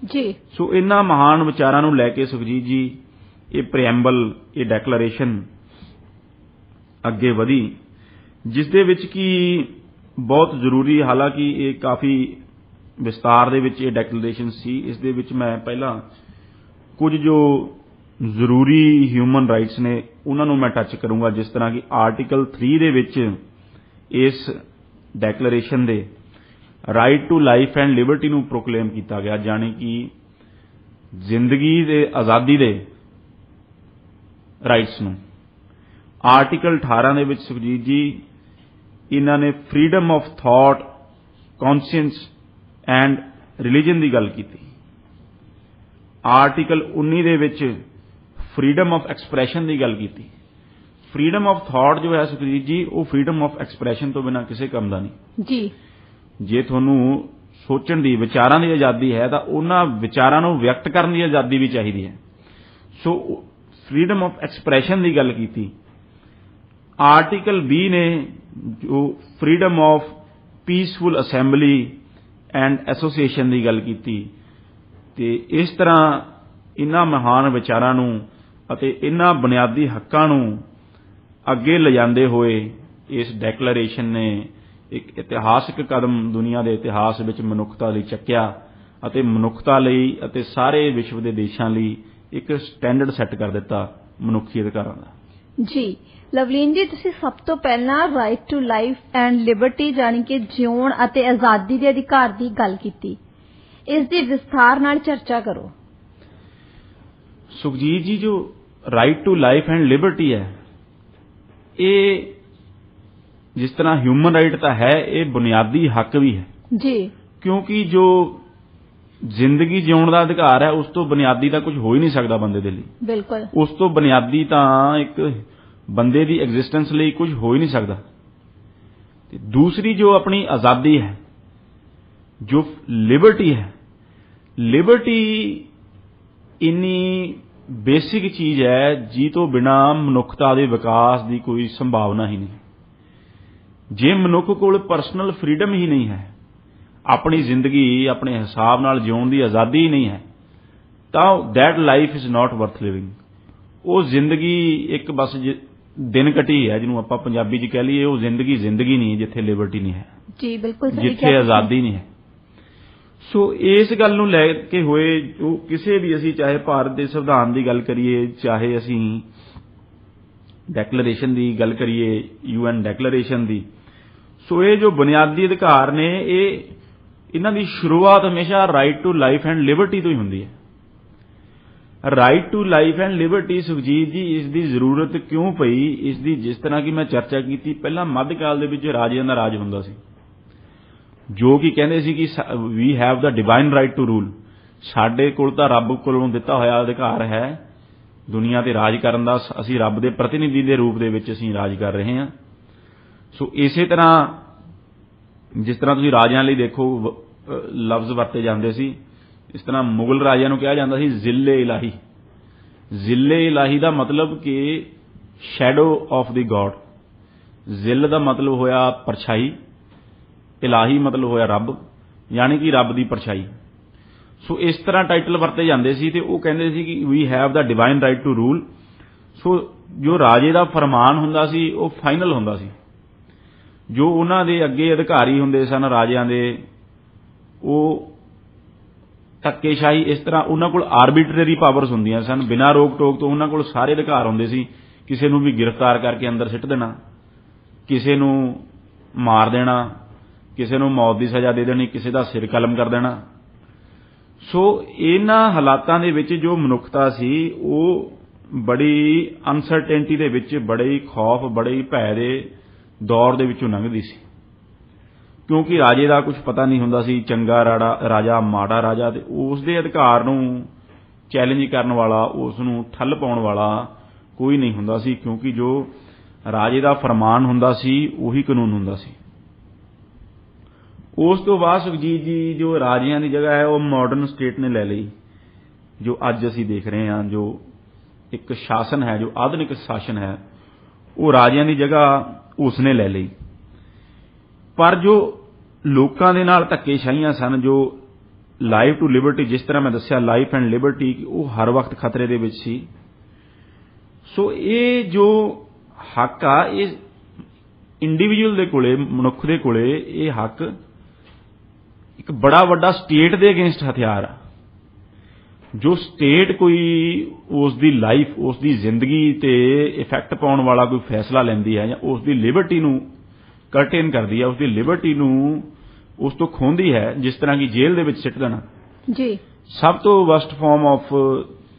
ਜੀ। ਸੋ ਇਹਨਾਂ ਮਹਾਨ ਵਿਚਾਰਾਂ ਨੂੰ ਲੈ ਕੇ ਸੁਖਜੀਤ ਜੀ ਇਹ ਪ੍ਰੈਂਬਲ, ਇਹ ਡੈਕਲੇਰੇਸ਼ਨ ਅੱਗੇ ਵਧੀ, ਜਿਸ ਦੇ ਵਿੱਚ ਕਿ ਬਹੁਤ ਜ਼ਰੂਰੀ, ਹਾਲਾਂਕਿ ਇਹ ਕਾਫੀ ਵਿਸਤਾਰ ਦੇ ਵਿੱਚ ਇਹ ਡੈਕਲੇਰੇਸ਼ਨ ਸੀ। ਇਸ ਦੇ ਵਿੱਚ ਮੈਂ ਪਹਿਲਾਂ ਕੁਝ ਜੋ ਜ਼ਰੂਰੀ ਹਿਊਮਨ ਰਾਈਟਸ ਨੇ ਉਹਨਾਂ ਨੂੰ ਮੈਂ ਟੱਚ ਕਰੂੰਗਾ। ਜਿਸ ਤਰ੍ਹਾਂ ਕਿ ਆਰਟੀਕਲ 3 ਦੇ ਵਿੱਚ ਇਸ ਡੈਕਲੇਰੇਸ਼ਨ ਦੇ right to life and liberty ਨੂੰ ਪ੍ਰੋਕਲੇਮ ਕੀਤਾ ਗਿਆ, ਜਾਣੀ ਕਿ ਜ਼ਿੰਦਗੀ ਦੇ ਆਜ਼ਾਦੀ ਦੇ ਰਾਈਟਸ ਨੂੰ। ਆਰਟੀਕਲ 18 ਦੇ ਵਿੱਚ ਸੁਖਜੀਤ ਜੀ ਇਹਨਾਂ ਨੇ freedom of thought, conscience and religion ਦੀ ਗੱਲ ਕੀਤੀ। ਆਰਟੀਕਲ 19 ਦੇ ਵਿੱਚ ਫਰੀडम ਆਫ ਐਕਸਪ੍ਰੈਸ਼ਨ ਦੀ ਗੱਲ ਕੀਤੀ। ਫਰੀडम ਆਫ ਥਾਟ ਜੋ ਹੈ ਸੁਖਜੀਤ ਜੀ ਉਹ ਫਰੀडम ਆਫ ਐਕਸਪ੍ਰੈਸ਼ਨ ਤੋਂ ਬਿਨਾਂ ਕਿਸੇ ਕੰਮ ਦਾ ਨਹੀਂ ਜੀ। ਜੇ ਤੁਹਾਨੂੰ ਸੋਚਣ ਦੀ, ਵਿਚਾਰਾਂ ਦੀ ਆਜ਼ਾਦੀ ਹੈ ਤਾਂ ਉਹਨਾਂ ਵਿਚਾਰਾਂ ਨੂੰ ਵਿਅਕਤ ਕਰਨ ਦੀ ਆਜ਼ਾਦੀ ਵੀ ਚਾਹੀਦੀ ਹੈ। ਸੋ ਫਰੀडम ਆਫ ਐਕਸਪ੍ਰੈਸ਼ਨ ਦੀ ਗੱਲ ਕੀਤੀ। ਆਰਟੀਕਲ 20 ਨੇ ਜੋ freedom of peaceful assembly and association ਦੀ ਗੱਲ ਕੀਤੀ। ਤੇ ਇਸ ਤਰ੍ਹਾਂ ਇਹਨਾਂ ਮਹਾਨ ਵਿਚਾਰਾਂ ਨੂੰ ਅਤੇ ਇਹਨਾਂ ਬੁਨਿਆਦੀ ਹੱਕਾਂ ਨੂੰ ਅੱਗੇ ਲਿਜਾਂਦੇ ਹੋਏ ਇਸ ਡੈਕਲੇਰੇਸ਼ਨ ਨੇ ਇੱਕ ਇਤਿਹਾਸਕ ਕਦਮ ਦੁਨੀਆ ਦੇ ਇਤਿਹਾਸ ਵਿੱਚ ਮਨੁੱਖਤਾ ਲਈ ਚੱਕਿਆ ਅਤੇ ਮਨੁੱਖਤਾ ਲਈ ਅਤੇ ਸਾਰੇ ਵਿਸ਼ਵ ਦੇ ਦੇਸ਼ਾਂ ਲਈ ਇੱਕ ਸਟੈਂਡਰਡ ਸੈੱਟ ਕਰ ਦਿੱਤਾ ਮਨੁੱਖੀ ਅਧਿਕਾਰਾਂ ਦਾ ਜੀ। ਲਵਲੀਨ ਜੀ, ਤੁਸੀਂ ਸਭ ਤੋਂ ਪਹਿਲਾਂ right to life and liberty ਜਾਣੀ ਕਿ ਜਿਉਣ ਅਤੇ ਆਜ਼ਾਦੀ ਦੇ ਅਧਿਕਾਰ ਦੀ ਗੱਲ ਕੀਤੀ। ਇਸ ਦੀ ਵਿਸਥਾਰ ਨਾਲ ਚਰਚਾ ਕਰੋ। ਸੁਖਜੀਤ ਜੀ, ਜੋ right to life and liberty ਹੈ, ਇਹ ਜਿਸ ਤਰ੍ਹਾਂ ਹਿਊਮਨ ਰਾਈਟ ਤਾਂ ਹੈ, ਇਹ ਬੁਨਿਆਦੀ ਹੱਕ ਵੀ ਹੈ ਜੀ। ਕਿਉਂਕਿ ਜੋ ਜ਼ਿੰਦਗੀ ਜਿਉਣ ਦਾ ਅਧਿਕਾਰ ਹੈ ਉਸ ਤੋਂ ਬੁਨਿਆਦੀ ਤਾਂ ਕੁਝ ਹੋ ਹੀ ਨਹੀਂ ਸਕਦਾ ਬੰਦੇ ਦੇ ਲਈ। ਬਿਲਕੁਲ। ਉਸ ਤੋਂ ਬੁਨਿਆਦੀ ਤਾਂ ਇੱਕ ਬੰਦੇ ਦੀ ਐਗਜ਼ਿਸਟੈਂਸ ਲਈ ਕੁਝ ਹੋ ਹੀ ਨਹੀਂ ਸਕਦਾ। ਤੇ ਦੂਸਰੀ ਜੋ ਆਪਣੀ ਆਜ਼ਾਦੀ ਹੈ, ਜੋ ਲਿਬਰਟੀ ਹੈ, ਲਿਬਰਟੀ ਇੰਨੀ ਬੇਸਿਕ ਚੀਜ਼ ਹੈ ਜੀ ਤੋਂ ਬਿਨਾਂ ਮਨੁੱਖਤਾ ਦੇ ਵਿਕਾਸ ਦੀ ਕੋਈ ਸੰਭਾਵਨਾ ਹੀ ਨਹੀਂ। ਜੇ ਮਨੁੱਖ ਕੋਲ ਪਰਸਨਲ ਫਰੀडम ਹੀ ਨਹੀਂ ਹੈ, ਆਪਣੀ ਜ਼ਿੰਦਗੀ ਆਪਣੇ ਹਿਸਾਬ ਨਾਲ ਜਿਉਣ ਦੀ ਆਜ਼ਾਦੀ ਹੀ ਨਹੀਂ ਹੈ, ਤਾਂ that life is not worth living. ਉਹ ਜ਼ਿੰਦਗੀ ਇੱਕ ਬਸ ਦਿਨ ਘਟੀ ਹੈ, ਜਿਹਨੂੰ ਆਪਾਂ ਪੰਜਾਬੀ 'ਚ ਕਹਿ ਲਈਏ, ਉਹ ਜ਼ਿੰਦਗੀ ਨਹੀਂ ਜਿੱਥੇ ਲਿਬਰਟੀ ਨਹੀਂ ਹੈ, ਜੀ ਬਿਲਕੁਲ ਸਹੀ, ਜਿੱਥੇ ਆਜ਼ਾਦੀ ਨਹੀਂ ਹੈ। ਸੋ ਇਸ ਗੱਲ ਨੂੰ ਲੈ ਕੇ ਹੋਏ ਜੋ ਕਿਸੇ ਵੀ, ਅਸੀਂ ਚਾਹੇ ਭਾਰਤ ਦੇ ਸੰਵਿਧਾਨ ਦੀ ਗੱਲ ਕਰੀਏ, ਚਾਹੇ ਅਸੀਂ ਡੈਕਲੇਰੇਸ਼ਨ ਦੀ ਗੱਲ ਕਰੀਏ, UN ਡੈਕਲੇਰੇਸ਼ਨ ਦੀ, ਸੋ ਇਹ ਜੋ ਬੁਨਿਆਦੀ ਅਧਿਕਾਰ ਨੇ, ਇਹਨਾਂ ਦੀ ਸ਼ੁਰੂਆਤ ਹਮੇਸ਼ਾ right to life and liberty ਤੋਂ ਹੀ ਹੁੰਦੀ ਹੈ। Right to life and liberty, Sukhjeet ji, ਇਸ ਦੀ ਜ਼ਰੂਰਤ ਕਿਉਂ ਪਈ? ਇਸ ਦੀ, ਜਿਸ ਤਰ੍ਹਾਂ ਕਿ ਮੈਂ ਚਰਚਾ ਕੀਤੀ, ਪਹਿਲਾਂ ਮੱਧਕਾਲ ਦੇ ਵਿੱਚ ਰਾਜਿਆਂ ਦਾ ਰਾਜ ਹੁੰਦਾ ਸੀ, ਜੋ ਕਿ ਕਹਿੰਦੇ ਸੀ ਕਿ we have the divine right to rule, ਸਾਡੇ ਕੋਲ ਤਾਂ ਰੱਬ ਕੋਲੋਂ ਦਿੱਤਾ ਹੋਇਆ ਅਧਿਕਾਰ ਹੈ ਦੁਨੀਆ ਤੇ ਰਾਜ ਕਰਨ ਦਾ, ਅਸੀਂ ਰੱਬ ਦੇ ਪ੍ਰਤੀਨਿਧੀ ਦੇ ਰੂਪ ਦੇ ਵਿੱਚ ਅਸੀਂ ਰਾਜ ਕਰ ਰਹੇ ਹਾਂ। ਸੋ ਇਸੇ ਤਰ੍ਹਾਂ ਜਿਸ ਤਰ੍ਹਾਂ ਤੁਸੀਂ ਰਾਜਿਆਂ ਲਈ ਦੇਖੋ ਲਫ਼ਜ਼ ਵਰਤੇ ਜਾਂਦੇ ਸੀ, ਇਸ ਤਰ੍ਹਾਂ ਮੁਗਲ ਰਾਜਿਆਂ ਨੂੰ ਕਿਹਾ ਜਾਂਦਾ ਸੀ ਜ਼ਿੱਲੇ ਇਲਾਹੀ। ਜ਼ਿੱਲੇ ਇਲਾਹੀ ਦਾ ਮਤਲਬ ਕਿ ਸ਼ੈਡੋ ਆਫ ਦੀ ਗॉड। ਜ਼ਿੱਲ ਦਾ ਮਤਲਬ ਹੋਇਆ ਪਰਛਾਈ, ਇਲਾਹੀ ਮਤਲਬ ਹੋਇਆ ਰੱਬ, ਯਾਨੀ ਕਿ ਰੱਬ ਦੀ ਪਰਛਾਈ। ਸੋ ਇਸ ਤਰ੍ਹਾਂ ਟਾਈਟਲ ਵਰਤੇ ਜਾਂਦੇ ਸੀ ਤੇ ਉਹ ਕਹਿੰਦੇ ਸੀ ਕਿ we have the divine right to rule. So ਜੋ ਰਾਜੇ ਦਾ ਫਰਮਾਨ ਹੁੰਦਾ ਸੀ ਉਹ ਫਾਈਨਲ ਹੁੰਦਾ ਸੀ। ਜੋ ਉਹਨਾਂ ਦੇ ਅੱਗੇ ਅਧਿਕਾਰੀ ਹੁੰਦੇ ਸਨ ਰਾਜਿਆਂ ਦੇ, ਉਹ ਧੱਕੇਸ਼ਾਹੀ, ਇਸ ਤਰ੍ਹਾਂ ਉਹਨਾਂ ਕੋਲ ਆਰਬਿਟਰਰੀ ਪਾਵਰਸ ਹੁੰਦੀਆਂ ਸਨ, ਬਿਨਾਂ ਰੋਕ ਟੋਕ ਤੋਂ ਉਹਨਾਂ ਕੋਲ ਸਾਰੇ ਅਧਿਕਾਰ ਹੁੰਦੇ ਸੀ। ਕਿਸੇ ਨੂੰ ਵੀ ਗ੍ਰਿਫਤਾਰ ਕਰਕੇ ਅੰਦਰ ਸਿੱਟ ਦੇਣਾ, ਕਿਸੇ ਨੂੰ ਮਾਰ ਦੇਣਾ, ਕਿਸੇ ਨੂੰ ਮੌਤ ਦੀ ਸਜ਼ਾ ਦੇ ਦੇਣੀ, ਕਿਸੇ ਦਾ ਸਿਰ ਕਲਮ ਕਰ ਦੇਣਾ। ਸੋ ਇਹਨਾਂ ਹਾਲਾਤਾਂ ਦੇ ਵਿੱਚ ਜੋ ਮਨੁੱਖਤਾ ਸੀ ਉਹ ਬੜੀ ਅਨਸਰਟੇਨਟੀ ਦੇ ਵਿੱਚ, ਬੜੇ ਹੀ ਖੌਫ, ਬੜੇ ਹੀ ਭੈ ਦੇ ਦੌਰ ਦੇ ਵਿੱਚੋਂ ਲੰਘਦੀ ਸੀ, ਕਿਉਂਕਿ ਰਾਜੇ ਦਾ ਕੁਝ ਪਤਾ ਨਹੀਂ ਹੁੰਦਾ ਸੀ, ਚੰਗਾ ਰਾਜਾ, ਮਾੜਾ ਰਾਜਾ, ਤੇ ਉਸ ਦੇ ਅਧਿਕਾਰ ਨੂੰ ਚੈਲੰਜ ਕਰਨ ਵਾਲਾ, ਉਸ ਨੂੰ ਠੱਲ ਪਾਉਣ ਵਾਲਾ ਕੋਈ ਨਹੀਂ ਹੁੰਦਾ ਸੀ, ਕਿਉਂਕਿ ਜੋ ਰਾਜੇ ਦਾ ਫਰਮਾਨ ਹੁੰਦਾ ਸੀ ਉਹੀ ਕਾਨੂੰਨ ਹੁੰਦਾ ਸੀ। ਉਸ ਤੋਂ ਬਾਅਦ ਸੁਖਜੀਤ ਜੀ, ਜੋ ਰਾਜਿਆਂ ਦੀ ਜਗ੍ਹਾ ਹੈ ਉਹ ਮਾਡਰਨ ਸਟੇਟ ਨੇ ਲੈ ਲਈ। ਜੋ ਅੱਜ ਅਸੀਂ ਦੇਖ ਰਹੇ ਹਾਂ, ਜੋ ਇੱਕ ਸ਼ਾਸਨ ਹੈ, ਜੋ ਆਧੁਨਿਕ ਸ਼ਾਸਨ ਹੈ, ਉਹ ਰਾਜਿਆਂ ਦੀ ਜਗ੍ਹਾ ਉਸਨੇ ਲੈ ਲਈ। ਪਰ ਜੋ ਲੋਕਾਂ ਦੇ ਨਾਲ ਧੱਕੇਸ਼ਾਹੀਆਂ ਸਨ, ਜੋ ਲਾਈਫ ਟੂ ਲਿਬਰਟੀ, ਜਿਸ ਤਰ੍ਹਾਂ ਮੈਂ ਦੱਸਿਆ ਲਾਈਫ ਐਂਡ ਲਿਬਰਟੀ, ਉਹ ਹਰ ਵਕਤ ਖਤਰੇ ਦੇ ਵਿੱਚ ਸੀ। ਸੋ ਇਹ ਜੋ ਹੱਕ ਆ, ਇਹ ਇੰਡੀਵਿਜੂਅਲ ਦੇ ਕੋਲੇ, ਮਨੁੱਖ ਦੇ ਕੋਲੇ ਇਹ ਹੱਕ ਇੱਕ ਬੜਾ ਵੱਡਾ ਸਟੇਟ ਦੇ ਅਗੇਂਸਟ ਹਥਿਆਰ ਆ। ਜੋ ਸਟੇਟ ਕੋਈ ਉਸ ਦੀ ਲਾਈਫ, ਉਸ ਦੀ ਜ਼ਿੰਦਗੀ ਤੇ ਇਫੈਕਟ ਪਾਉਣ ਵਾਲਾ ਕੋਈ ਫੈਸਲਾ ਲੈਂਦੀ ਹੈ, ਜਾਂ ਉਸ ਦੀ ਲਿਬਰਟੀ ਨੂੰ ਕਰਟੇਨ ਕਰਦੀ ਹੈ, ਉਸ ਦੀ ਲਿਬਰਟੀ ਨੂੰ ਉਸ ਤੋਂ ਖੋਹਦੀ ਹੈ, ਜਿਸ ਤਰ੍ਹਾਂ ਕਿ ਜੇਲ੍ਹ ਦੇ ਵਿੱਚ ਸਿੱਟ ਦੇਣਾ ਜੀ, ਸਭ ਤੋਂ ਵਰਸਟ ਫਾਰਮ ਆਫ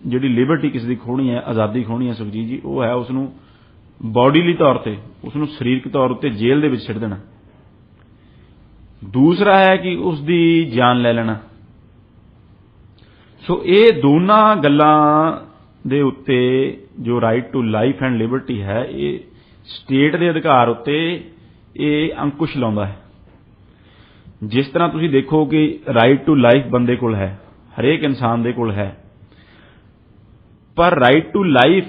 ਜਿਹੜੀ ਲਿਬਰਟੀ ਕਿਸੇ ਦੀ ਖੋਹਣੀ ਹੈ, ਆਜ਼ਾਦੀ ਖੋਹਣੀ ਹੈ ਸੁਖਜੀਤ ਜੀ, ਉਹ ਹੈ ਉਸ ਨੂੰ ਬਾਡੀਲੀ ਤੌਰ ਤੇ, ਉਸ ਨੂੰ ਸਰੀਰਕ ਤੌਰ ਉੱਤੇ ਜੇਲ੍ਹ ਦੇ ਵਿੱਚ ਸਿੱਟ ਦੇਣਾ। ਦੂਸਰਾ ਹੈ ਕਿ ਉਸ ਦੀ ਜਾਨ ਲੈ ਲੈਣਾ। ਸੋ ਇਹ ਦੋਨਾਂ ਗੱਲਾਂ ਦੇ ਉੱਤੇ ਜੋ right to life and liberty ਹੈ, ਇਹ ਸਟੇਟ ਦੇ ਅਧਿਕਾਰ ਉੱਤੇ ਇਹ ਅੰਕੁਸ਼ ਲਾਉਂਦਾ ਹੈ। ਜਿਸ ਤਰ੍ਹਾਂ ਤੁਸੀਂ ਦੇਖੋ ਕਿ ਰਾਈਟ ਟੂ ਲਾਈਫ ਬੰਦੇ ਕੋਲ ਹੈ, ਹਰੇਕ ਇਨਸਾਨ ਦੇ ਕੋਲ ਹੈ, ਪਰ ਰਾਈਟ ਟੂ ਲਾਈਫ,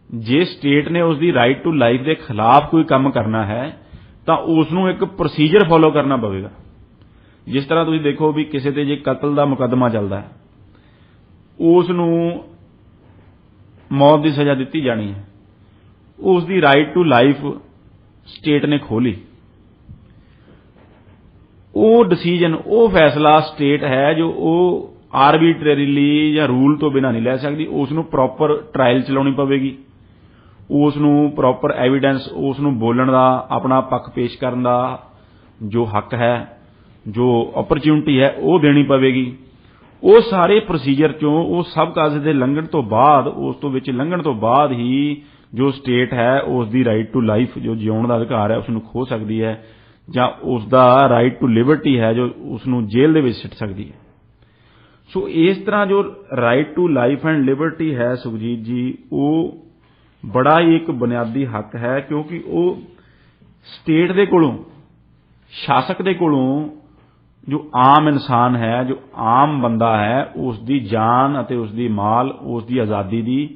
ਜੇ ਸਟੇਟ ਨੇ ਉਸ ਦੀ ਰਾਈਟ ਟੂ ਲਾਈਫ ਦੇ ਖਿਲਾਫ ਕੋਈ ਕੰਮ ਕਰਨਾ ਹੈ ਤਾਂ ਉਸ ਨੂੰ ਇੱਕ ਪ੍ਰੋਸੀਜਰ ਫੋਲੋ ਕਰਨਾ ਪਵੇਗਾ। ਜਿਸ ਤਰ੍ਹਾਂ ਤੁਸੀਂ ਦੇਖੋ ਵੀ ਕਿਸੇ ਤੇ ਜੇ ਕਤਲ ਦਾ ਮੁਕੱਦਮਾ ਚੱਲਦਾ ਹੈ, ਉਸ ਨੂੰ ਮੌਤ ਦੀ ਸਜ਼ਾ ਦਿੱਤੀ ਜਾਣੀ ਹੈ, ਉਸ ਦੀ ਰਾਈਟ ਟੂ ਲਾਈਫ ਸਟੇਟ ਨੇ ਖੋਲੀ। ਉਹ ਡਿਸੀਜਨ, ਉਹ ਫੈਸਲਾ ਸਟੇਟ ਹੈ ਜੋ ਉਹ ਆਰਬਿਟਰਰੀਲੀ ਜਾਂ ਰੂਲ ਤੋਂ ਬਿਨਾਂ ਨਹੀਂ ਲੈ ਸਕਦੀ। ਉਸ ਨੂੰ ਪ੍ਰੋਪਰ ਟ੍ਰਾਇਲ ਚਲਾਉਣੀ ਪਵੇਗੀ, ਉਸ ਨੂੰ ਪ੍ਰੋਪਰ ਐਵੀਡੈਂਸ, ਉਸ ਨੂੰ ਬੋਲਣ ਦਾ, ਆਪਣਾ ਪੱਖ ਪੇਸ਼ ਕਰਨ ਦਾ ਜੋ ਹੱਕ ਹੈ, ਜੋ ਓਪਰਚੁਨਿਟੀ ਹੈ, ਉਹ ਦੇਣੀ ਪਵੇਗੀ। ਉਹ ਸਾਰੇ ਪ੍ਰੋਸੀਜਰ ਚੋਂ, ਉਹ ਸਭ ਕਾਜ਼ੇ ਦੇ ਲੰਘਣ ਤੋਂ ਬਾਅਦ, ਉਸ ਤੋਂ ਵਿੱਚ ਲੰਘਣ ਤੋਂ ਬਾਅਦ ਹੀ ਜੋ ਸਟੇਟ ਹੈ ਉਸ ਦੀ ਰਾਈਟ ਟੂ ਲਾਈਫ, ਜੋ ਜਿਉਣ ਦਾ ਅਧਿਕਾਰ ਹੈ, ਉਸ ਨੂੰ ਖੋਹ ਸਕਦੀ ਹੈ, ਜਾਂ ਉਸ ਦਾ ਰਾਈਟ ਟੂ ਲਿਬਰਟੀ ਹੈ ਜੋ ਉਸ ਨੂੰ ਜੇਲ੍ਹ ਦੇ ਵਿੱਚ ਸਿੱਟ ਸਕਦੀ ਹੈ। ਸੋ ਇਸ ਤਰ੍ਹਾਂ ਜੋ right to life and liberty ਹੈ ਸੁਖਜੀਤ ਜੀ, ਉਹ ਬੜਾ ਹੀ ਇੱਕ ਬੁਨਿਆਦੀ ਹੱਕ ਹੈ, ਕਿਉਂਕਿ ਉਹ ਸਟੇਟ ਦੇ ਕੋਲੋਂ, ਸ਼ਾਸਕ ਦੇ ਕੋਲੋਂ, ਜੋ ਆਮ ਇਨਸਾਨ ਹੈ, ਜੋ ਆਮ ਬੰਦਾ ਹੈ, ਉਸ ਦੀ ਜਾਨ ਅਤੇ ਉਸ ਦੀ ਮਾਲ, ਉਸ ਦੀ ਆਜ਼ਾਦੀ ਦੀ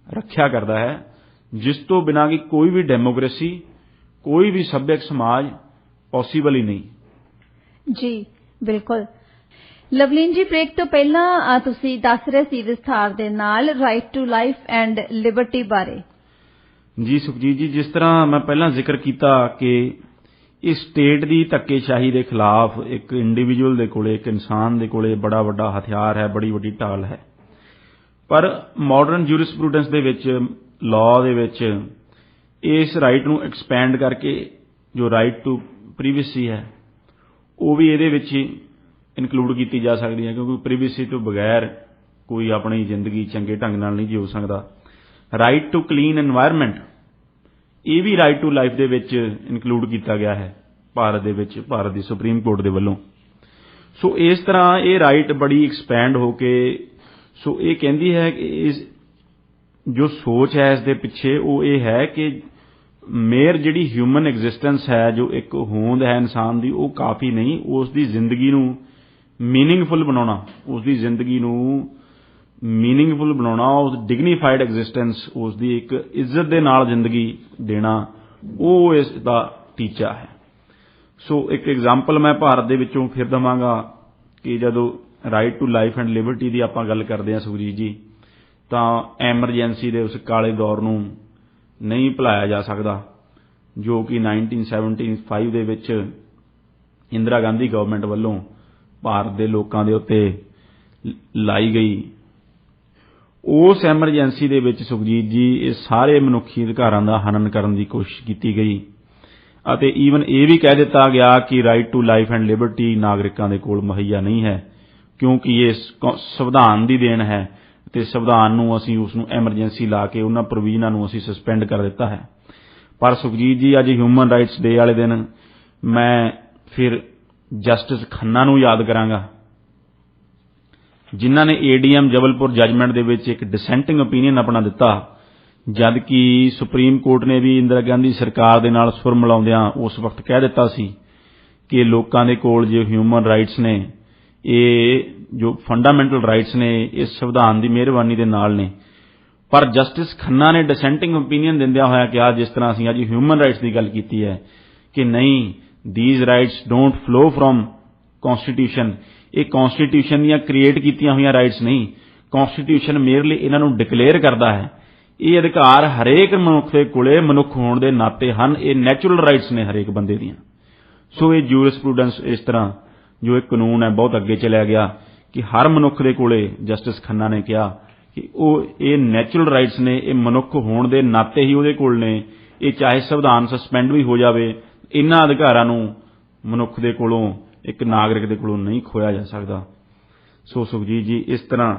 ਰੱਖਿਆ ਕਰਦਾ ਹੈ, ਜਿਸ ਤੋਂ ਬਿਨਾਂ ਕਿ ਕੋਈ ਵੀ ਡੈਮੋਕ੍ਰੇਸੀ, ਕੋਈ ਵੀ ਸੱਭਿਅਕ ਸਮਾਜ ਪੋਸੀਬਲ ਹੀ ਨਹੀਂ। ਜੀ ਬਿਲਕੁਲ। ਲਵਲੀਨ ਜੀ, ਬ੍ਰੇਕ ਤੋਂ ਪਹਿਲਾਂ ਤੁਸੀਂ ਦੱਸ ਰਹੇ ਸੀ ਵਿਸਥਾਰ ਦੇ ਨਾਲ right to life and liberty ਬਾਰੇ। ਜੀ ਸੁਖਜੀਤ ਜੀ, ਜਿਸ ਤਰ੍ਹਾਂ ਮੈਂ ਪਹਿਲਾਂ ਜ਼ਿਕਰ ਕੀਤਾ ਕਿ ਇਸ ਸਟੇਟ ਦੀ ਧੱਕੇਸ਼ਾਹੀ ਦੇ ਖਿਲਾਫ ਇੱਕ ਇੰਡੀਵਿਜੂਅਲ ਦੇ ਕੋਲੇ, ਇੱਕ ਇਨਸਾਨ ਦੇ ਕੋਲੇ ਬੜਾ ਵੱਡਾ ਹਥਿਆਰ ਹੈ, ਬੜੀ ਵੱਡੀ ਢਾਲ ਹੈ। ਪਰ ਮਾਡਰਨ ਜੂਰਿਸਪ੍ਰੂਡੈਂਸ ਦੇ ਵਿੱਚ, ਲਾਅ ਦੇ ਵਿੱਚ ਇਸ ਰਾਈਟ ਨੂੰ ਐਕਸਪੈਂਡ ਕਰਕੇ ਜੋ ਰਾਈਟ ਟੂ ਪ੍ਰਾਈਵੇਸੀ ਹੈ ਉਹ ਵੀ ਇਹਦੇ ਵਿੱਚ ਇਨਕਲੂਡ ਕੀਤੀ ਜਾ ਸਕਦੀ ਹੈ, ਕਿਉਂਕਿ ਪ੍ਰਾਈਵੇਸੀ ਤੋਂ ਬਗੈਰ ਕੋਈ ਆਪਣੀ ਜ਼ਿੰਦਗੀ ਚੰਗੇ ਢੰਗ ਨਾਲ ਨਹੀਂ ਜਿਉ ਸਕਦਾ। ਰਾਈਟ ਟੂ ਕਲੀਨ ਐਨਵਾਇਰਨਮੈਂਟ, ਇਹ ਵੀ ਰਾਈਟ ਟੂ ਲਾਈਫ ਦੇ ਵਿੱਚ ਇਨਕਲੂਡ ਕੀਤਾ ਗਿਆ ਹੈ ਭਾਰਤ ਦੇ ਵਿੱਚ, ਭਾਰਤ ਦੀ ਸੁਪਰੀਮ ਕੋਰਟ ਦੇ ਵੱਲੋਂ। ਸੋ ਇਸ ਤਰ੍ਹਾਂ ਇਹ ਰਾਈਟ ਬੜੀ ਐਕਸਪੈਂਡ ਹੋ ਕੇ, ਸੋ ਇਹ ਕਹਿੰਦੀ ਹੈ ਕਿ ਇਸ ਜੋ ਸੋਚ ਹੈ ਇਸ ਦੇ ਪਿੱਛੇ ਉਹ ਇਹ ਹੈ ਕਿ ਮੇਰ ਜਿਹੜੀ ਹਿਊਮਨ ਐਗਜ਼ਿਸਟੈਂਸ ਹੈ, ਜੋ ਇੱਕ ਹੋਂਦ ਹੈ ਇਨਸਾਨ ਦੀ, ਉਹ ਕਾਫੀ ਨਹੀਂ। ਉਸ ਦੀ ਜ਼ਿੰਦਗੀ ਨੂੰ ਮੀਨਿੰਗਫੁਲ ਬਣਾਉਣਾ, ਉਸ ਦੀ ਜ਼ਿੰਦਗੀ ਨੂੰ ਮੀਨਿੰਗਫੁਲ ਬਣਾਉਣਾ, ਉਸ ਡਿਗਨੀਫਾਈਡ ਐਗਜ਼ਿਸਟੈਂਸ, ਉਸ ਦੀ ਇੱਕ ਇੱਜ਼ਤ ਦੇ ਨਾਲ ਜ਼ਿੰਦਗੀ ਦੇਣਾ, ਉਹ ਇਸ ਦਾ ਟੀਚਾ ਹੈ। ਸੋ ਇੱਕ ਐਗਜ਼ਾਮਪਲ ਮੈਂ ਭਾਰਤ ਦੇ ਵਿੱਚੋਂ ਫਿਰ ਦੇਵਾਂਗਾ ਕਿ ਜਦੋਂ right to life and liberty ਦੀ ਆਪਾਂ ਗੱਲ ਕਰਦੇ ਹਾਂ ਸੁਖਜੀਤ ਜੀ, ਤਾਂ ਐਮਰਜੈਂਸੀ ਦੇ ਉਸ ਕਾਲੇ ਦੌਰ ਨੂੰ ਨਹੀਂ ਭੁਲਾਇਆ ਜਾ ਸਕਦਾ ਜੋ ਕਿ 1975 ਦੇ ਵਿੱਚ ਇੰਦਰਾ ਗਾਂਧੀ ਗਵਰਨਮੈਂਟ ਵੱਲੋਂ ਭਾਰਤ ਦੇ ਲੋਕਾਂ ਦੇ ਉੱਤੇ ਲਾਈ ਗਈ। ਉਸ ਐਮਰਜੈਂਸੀ ਦੇ ਵਿੱਚ ਸੁਖਜੀਤ ਜੀ ਇਹ ਸਾਰੇ ਮਨੁੱਖੀ ਅਧਿਕਾਰਾਂ ਦਾ ਹਨਨ ਕਰਨ ਦੀ ਕੋਸ਼ਿਸ਼ ਕੀਤੀ ਗਈ ਅਤੇ ਈਵਨ ਇਹ ਵੀ ਕਹਿ ਦਿੱਤਾ ਗਿਆ ਕਿ right to life and liberty ਨਾਗਰਿਕਾਂ ਦੇ ਕੋਲ ਮੁਹੱਈਆ ਨਹੀਂ ਹੈ, ਕਿਉਂਕਿ ਇਹ ਸੰਵਿਧਾਨ ਦੀ ਦੇਣ ਹੈ ਤੇ ਸੰਵਿਧਾਨ ਨੂੰ ਅਸੀਂ ਉਸ ਨੂੰ ਐਮਰਜੈਂਸੀ ਲਾ ਕੇ ਉਹਨਾਂ ਪ੍ਰੋਵੀਜ਼ਨਾਂ ਨੂੰ ਅਸੀਂ ਸਸਪੈਂਡ ਕਰ ਦਿੱਤਾ ਹੈ। ਪਰ ਸੁਖਜੀਤ ਜੀ, ਅੱਜ ਹਿਊਮਨ ਰਾਈਟਸ ਡੇ ਵਾਲੇ ਦਿਨ ਮੈਂ ਫਿਰ ਜਸਟਿਸ ਖੰਨਾ ਨੂੰ ਯਾਦ ਕਰਾਂਗਾ, ਜਿਨ੍ਹਾਂ ਨੇ ADM ਜਬਲਪੁਰ ਜਜਮੈਂਟ ਦੇ ਵਿੱਚ ਇੱਕ ਡਿਸੈਂਟਿੰਗ ਓਪੀਨੀਅਨ ਆਪਣਾ ਦਿੱਤਾ, ਜਦ ਕਿ ਸੁਪਰੀਮ ਕੋਰਟ ਨੇ ਵੀ ਇੰਦਰਾ ਗਾਂਧੀ ਸਰਕਾਰ ਦੇ ਨਾਲ ਸੁਰ ਮਿਲਾਉਂਦਿਆਂ ਉਸ ਵਕਤ ਕਹਿ ਦਿੱਤਾ ਸੀ ਕਿ ਲੋਕਾਂ ਦੇ ਕੋਲ ਜੋ ਹਿਊਮਨ ਰਾਈਟਸ ਨੇ, ਇਹ ਜੋ ਫੰਡਾਮੈਂਟਲ ਰਾਈਟਸ ਨੇ, ਇਹ ਸੰਵਿਧਾਨ ਦੀ ਮਿਹਰਬਾਨੀ ਦੇ ਨਾਲ ਨੇ। ਪਰ ਜਸਟਿਸ ਖੰਨਾ ਨੇ ਡਿਸੈਂਟਿੰਗ ਓਪੀਨੀਅਨ ਦਿੰਦਿਆਂ ਹੋਇਆ ਕਿਹਾ, ਜਿਸ ਤਰ੍ਹਾਂ ਅਸੀਂ ਅੱਜ ਹਿਊਮਨ ਰਾਈਟਸ ਦੀ ਗੱਲ ਕੀਤੀ ਹੈ, ਕਿ ਨਹੀਂ, these rights don't flow from constitution, ਇਹ ਕਨਸਟੀਟਿਊਸ਼ਨ ਦੀਆਂ ਕ੍ਰੀਏਟ ਕੀਤੀਆਂ ਹੋਈਆਂ ਰਾਈਟਸ ਨਹੀਂ, ਕਨਸਟੀਟਿਊਸ਼ਨ ਮੇਰਲੀ ਇਹਨਾਂ ਨੂੰ ਡਿਕਲੇਅਰ ਕਰਦਾ ਹੈ। ਇਹ ਅਧਿਕਾਰ ਹਰੇਕ ਮਨੁੱਖ ਦੇ ਕੋਲੇ ਮਨੁੱਖ ਹੋਣ ਦੇ ਨਾਤੇ ਹਨ, ਇਹ ਨੈਚੁਰਲ ਰਾਈਟਸ ਨੇ ਹਰੇਕ ਬੰਦੇ ਦੀਆਂ। ਸੋ ਇਹ ਜੂਰਿਸਪ੍ਰੂਡੈਂਸ ਇਸ ਤਰ੍ਹਾਂ ਜੋ ਇੱਕ ਕਾਨੂੰਨ ਹੈ ਬਹੁਤ ਅੱਗੇ ਚਲਿਆ ਗਿਆ ਕਿ ਹਰ ਮਨੁੱਖ ਦੇ ਕੋਲੇ, ਜਸਟਿਸ ਖੰਨਾ ਨੇ ਕਿਹਾ ਕਿ ਉਹ ਇਹ ਨੈਚੁਰਲ ਰਾਈਟਸ ਨੇ, ਇਹ ਮਨੁੱਖ ਹੋਣ ਦੇ ਨਾਤੇ ਹੀ ਉਹਦੇ ਕੋਲ ਨੇ, ਇਹ ਚਾਹੇ ਸੰਵਿਧਾਨ ਸਸਪੈਂਡ ਵੀ ਹੋ ਜਾਵੇ, ਇਹਨਾਂ ਅਧਿਕਾਰਾਂ ਨੂੰ ਮਨੁੱਖ ਦੇ ਕੋਲੋਂ, ਇੱਕ ਨਾਗਰਿਕ ਦੇ ਕੋਲੋਂ ਨਹੀਂ ਖੋਇਆ ਜਾ ਸਕਦਾ। ਸੋ ਸੁਖਜੀਤ ਜੀ, ਇਸ ਤਰ੍ਹਾਂ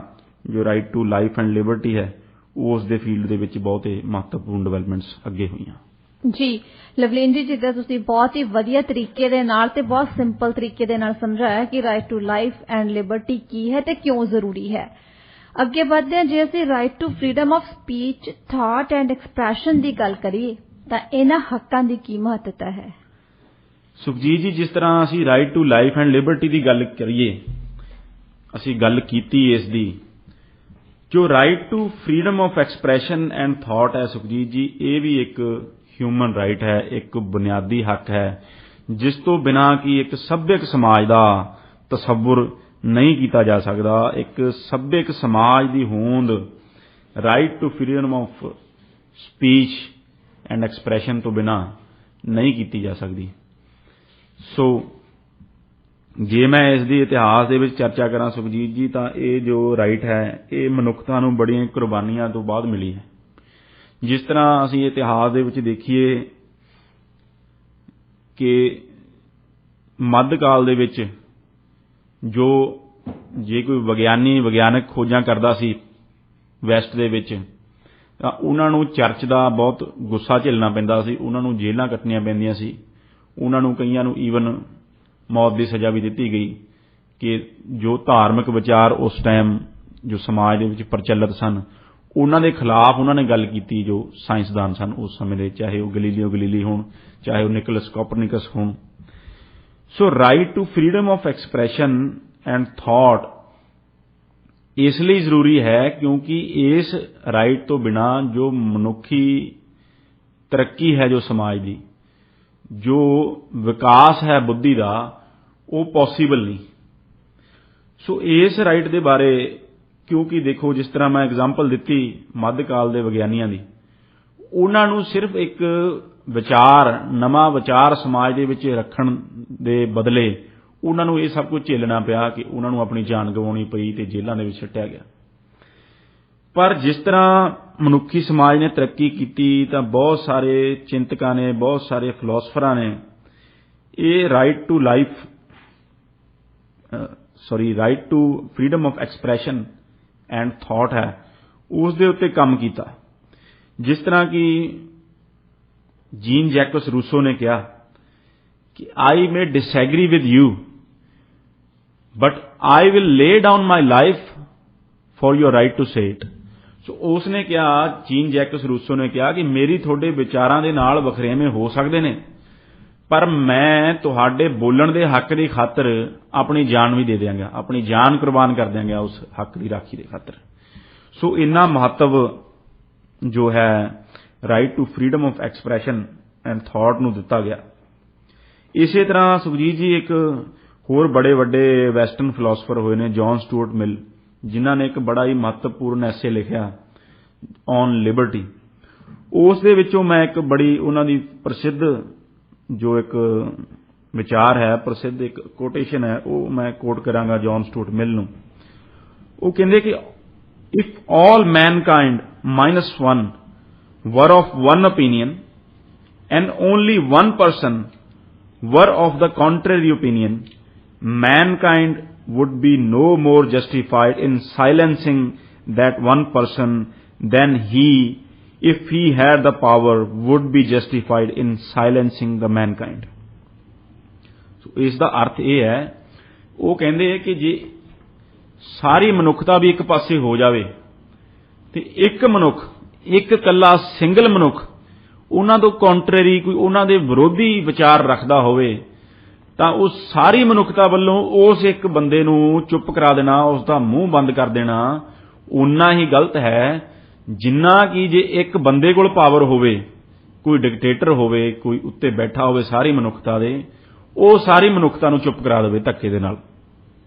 ਜੋ right to life and liberty ਹੈ, ਉਸ ਦੇ ਫੀਲਡ ਦੇ ਵਿੱਚ ਬਹੁਤ ਹੀ ਮਹੱਤਵਪੂਰਨ ਡਿਵੈਲਪਮੈਂਟਸ ਅੱਗੇ ਹੋਈਆਂ। ਜੀ ਲਵਲੀਨ ਜੀ, ਜਿੱਦਾਂ ਤੁਸੀਂ ਬਹੁਤ ਹੀ ਵਧੀਆ ਤਰੀਕੇ ਦੇ ਨਾਲ ਤੇ ਬਹੁਤ ਸਿੰਪਲ ਤਰੀਕੇ ਦੇ ਨਾਲ ਸਮਝਾਇਆ ਕਿ right to life and liberty ਕੀ ਹੈ ਤੇ ਕਿਉਂ ਜ਼ਰੂਰੀ ਹੈ। ਅੱਗੇ ਵਧਦੇ ਹਾਂ, ਜੇ ਅਸੀਂ right to freedom of speech, thought and expression ਦੀ ਗੱਲ ਕਰੀਏ ਤਾਂ ਇਹਨਾਂ ਹੱਕਾਂ ਦੀ ਕੀ ਮਹੱਤਤਾ ਹੈ? ਸੁਖਜੀਤ ਜੀ, ਜਿਸ ਤਰ੍ਹਾਂ ਅਸੀਂ right to life and liberty ਦੀ ਗੱਲ ਕਰੀਏ, ਅਸੀਂ ਗੱਲ ਕੀਤੀ ਇਸ ਦੀ, ਜੋ right to freedom of expression and thought ਹੈ ਸੁਖਜੀਤ ਜੀ, ਇਹ ਵੀ ਇੱਕ ਹਿਊਮਨ ਰਾਈਟ ਹੈ, ਇੱਕ ਬੁਨਿਆਦੀ ਹੱਕ ਹੈ, ਜਿਸ ਤੋਂ ਬਿਨਾਂ ਕਿ ਇੱਕ ਸੱਭਿਅਕ ਸਮਾਜ ਦਾ ਤਸੱਵੁਰ ਨਹੀਂ ਕੀਤਾ ਜਾ ਸਕਦਾ। ਇੱਕ ਸੱਭਿਅਕ ਸਮਾਜ ਦੀ ਹੋਂਦ right to freedom of speech and expression ਤੋਂ ਬਿਨਾਂ ਨਹੀਂ ਕੀਤੀ ਜਾ ਸਕਦੀ। ਸੋ ਜੇ ਮੈਂ ਇਸ ਦੀ ਇਤਿਹਾਸ ਦੇ ਵਿੱਚ ਚਰਚਾ ਕਰਾਂ ਸੁਖਜੀਤ ਜੀ, ਤਾਂ ਇਹ ਜੋ ਰਾਈਟ ਹੈ, ਇਹ ਮਨੁੱਖਤਾ ਨੂੰ ਬੜੀਆਂ ਕੁਰਬਾਨੀਆਂ ਤੋਂ ਬਾਅਦ ਮਿਲੀ ਹੈ। ਜਿਸ ਤਰ੍ਹਾਂ ਅਸੀਂ ਇਤਿਹਾਸ ਦੇ ਵਿੱਚ ਦੇਖੀਏ ਕਿ ਮੱਧਕਾਲ ਦੇ ਵਿੱਚ ਜੋ ਜੇ ਕੋਈ ਵਿਗਿਆਨਕ ਖੋਜਾਂ ਕਰਦਾ ਸੀ ਵੈਸਟ ਦੇ ਵਿੱਚ, ਤਾਂ ਉਹਨਾਂ ਨੂੰ ਚਰਚ ਦਾ ਬਹੁਤ ਗੁੱਸਾ ਝੱਲਣਾ ਪੈਂਦਾ ਸੀ, ਉਹਨਾਂ ਨੂੰ ਜੇਲ੍ਹਾਂ ਕੱਟਣੀਆਂ ਪੈਂਦੀਆਂ ਸੀ, ਉਹਨਾਂ ਨੂੰ ਕਈਆਂ ਨੂੰ ਈਵਨ ਮੌਤ ਦੀ ਸਜ਼ਾ ਵੀ ਦਿੱਤੀ ਗਈ ਕਿ ਜੋ ਧਾਰਮਿਕ ਵਿਚਾਰ ਉਸ ਟਾਈਮ ਜੋ ਸਮਾਜ ਦੇ ਵਿੱਚ ਪ੍ਰਚਲਿਤ ਸਨ, ਉਹਨਾਂ ਦੇ ਖਿਲਾਫ ਉਹਨਾਂ ਨੇ ਗੱਲ ਕੀਤੀ। ਜੋ ਸਾਇੰਸਦਾਨ ਸਨ ਉਸ ਸਮੇਂ ਦੇ, ਚਾਹੇ ਉਹ ਗਲੀਲੀਓ ਗਲੀਲੀ ਹੋਣ, ਚਾਹੇ ਉਹ ਨਿਕੋਲਸ ਕੋਪਰਨਿਕਸ ਹੋਣ। So right to freedom of expression and thought ਇਸ ਲਈ ਜ਼ਰੂਰੀ ਹੈ ਕਿਉਂਕਿ ਇਸ ਰਾਈਟ ਤੋਂ ਬਿਨਾਂ ਜੋ ਮਨੁੱਖੀ ਤਰੱਕੀ ਹੈ, ਜੋ ਸਮਾਜ ਦੀ, ਜੋ ਵਿਕਾਸ ਹੈ ਬੁੱਧੀ ਦਾ, ਉਹ ਪੋਸੀਬਲ ਨਹੀਂ। ਸੋ ਇਸ ਰਾਈਟ ਦੇ ਬਾਰੇ, ਕਿਉਂਕਿ ਦੇਖੋ ਜਿਸ ਤਰ੍ਹਾਂ ਮੈਂ ਐਗਜ਼ਾਮਪਲ ਦਿੱਤੀ ਮੱਧਕਾਲ ਦੇ ਵਿਗਿਆਨੀਆਂ ਦੀ, ਉਹਨਾਂ ਨੂੰ ਸਿਰਫ ਇੱਕ ਵਿਚਾਰ, ਨਵਾਂ ਵਿਚਾਰ ਸਮਾਜ ਦੇ ਵਿੱਚ ਰੱਖਣ ਦੇ ਬਦਲੇ ਉਹਨਾਂ ਨੂੰ ਇਹ ਸਭ ਕੁਝ ਝੇਲਣਾ ਪਿਆ ਕਿ ਉਹਨਾਂ ਨੂੰ ਆਪਣੀ ਜਾਨ ਗਵਾਉਣੀ ਪਈ ਤੇ ਜੇਲ੍ਹਾਂ ਦੇ ਵਿੱਚ ਸੁੱਟਿਆ ਗਿਆ। ਪਰ ਜਿਸ ਤਰ੍ਹਾਂ ਮਨੁੱਖੀ ਸਮਾਜ ਨੇ ਤਰੱਕੀ ਕੀਤੀ ਤਾਂ ਬਹੁਤ ਸਾਰੇ ਚਿੰਤਕਾਂ ਨੇ, ਬਹੁਤ ਸਾਰੇ ਫਿਲਾਸਫਰਾਂ ਨੇ ਇਹ right to freedom of expression and thought ਹੈ, ਉਸ ਦੇ ਉੱਤੇ ਕੰਮ ਕੀਤਾ। ਜਿਸ ਤਰ੍ਹਾਂ ਕਿ ਜੀਨ ਜੈਕਸ ਰੂਸੋ ਨੇ ਕਿਹਾ ਕਿ I may disagree with you but I will lay down my life for your right to say it. So ਉਸ ਨੇ ਕਿਹਾ, ਜੀਨ ਜੈਕਸ ਰੂਸੋ ਨੇ ਕਿਹਾ ਕਿ ਮੇਰੀ ਤੁਹਾਡੇ ਵਿਚਾਰਾਂ ਦੇ ਨਾਲ ਵਖਰੇਵੇਂ ਹੋ ਸਕਦੇ ਨੇ, ਪਰ ਮੈਂ ਤੁਹਾਡੇ ਬੋਲਣ ਦੇ ਹੱਕ ਦੀ ਖਾਤਰ ਆਪਣੀ ਜਾਨ ਵੀ ਦੇ ਦਿਆਂਗਾ, ਆਪਣੀ ਜਾਨ ਕੁਰਬਾਨ ਕਰ ਦਿਆਂਗਾ ਉਸ ਹੱਕ ਦੀ ਰਾਖੀ ਦੇ ਖਾਤਰ। ਸੋ ਇੰਨਾ ਮਹੱਤਵ ਜੋ ਹੈ right to freedom of expression and thought ਨੂੰ ਦਿੱਤਾ ਗਿਆ। ਇਸੇ ਤਰ੍ਹਾਂ ਸੁਖਜੀਤ ਜੀ ਇੱਕ ਹੋਰ ਬੜੇ ਵੱਡੇ ਵੈਸਟਰਨ ਫਿਲਾਸਫਰ ਹੋਏ ਨੇ, ਜੌਨ ਸਟੂਅਰਟ ਮਿਲ, ਜਿਨ੍ਹਾਂ ਨੇ ਇੱਕ ਬੜਾ ਹੀ ਮਹੱਤਵਪੂਰਨ ਐਸੇ ਲਿਖਿਆ ਔਨ ਲਿਬਰਟੀ। ਉਸ ਦੇ ਵਿੱਚੋਂ ਮੈਂ ਇੱਕ ਬੜੀ ਉਹਨਾਂ ਦੀ ਪ੍ਰਸਿੱਧ ਜੋ ਇੱਕ ਵਿਚਾਰ ਹੈ, ਪ੍ਰਸਿੱਧ ਇੱਕ ਕੋਟੇਸ਼ਨ ਹੈ, ਉਹ ਮੈਂ ਕੋਟ ਕਰਾਂਗਾ ਜੌਨ ਸਟੂਅਰਟ ਮਿਲ ਨੂੰ। ਉਹ ਕਹਿੰਦੇ ਕਿ if all ਮੈਨਕਾइंड -1 were of one opinion and only one person were of the contrary opinion, mankind would be no more justified in silencing that one person than he, if he had the power, would be justified in silencing the mankind. So ਇਸ ਦਾ ਅਰਥ ਇਹ ਹੈ, ਉਹ ਕਹਿੰਦੇ ਕਿ ਜੇ ਸਾਰੀ ਮਨੁੱਖਤਾ ਵੀ ਇੱਕ ਪਾਸੇ ਹੋ ਜਾਵੇ ਤੇ ਇੱਕ ਮਨੁੱਖ, ਇੱਕ ਇਕੱਲਾ ਸਿੰਗਲ ਮਨੁੱਖ ਉਹਨਾਂ ਤੋਂ ਕੰਟਰਰੀ, ਕੋਈ ਉਹਨਾਂ ਦੇ ਵਿਰੋਧੀ ਵਿਚਾਰ ਰੱਖਦਾ ਹੋਵੇ, ਤਾਂ ਉਹ ਸਾਰੀ ਮਨੁੱਖਤਾ ਵੱਲੋਂ ਉਸ ਇੱਕ ਬੰਦੇ ਨੂੰ ਚੁੱਪ ਕਰਾ ਦੇਣਾ, ਉਸ ਦਾ ਮੂੰਹ ਬੰਦ ਕਰ ਦੇਣਾ ਉਨਾ ਹੀ ਗਲਤ ਹੈ ਜਿੰਨਾ ਕਿ ਜੇ ਇੱਕ ਬੰਦੇ ਕੋਲ ਪਾਵਰ ਹੋਵੇ, ਕੋਈ ਡਿਕਟੇਟਰ ਹੋਵੇ, ਕੋਈ ਉੱਤੇ ਬੈਠਾ ਹੋਵੇ ਸਾਰੀ ਮਨੁੱਖਤਾ ਦੇ, ਉਹ ਸਾਰੀ ਮਨੁੱਖਤਾ ਨੂੰ ਚੁੱਪ ਕਰਾ ਦੇਵੇ ਧੱਕੇ ਦੇ ਨਾਲ।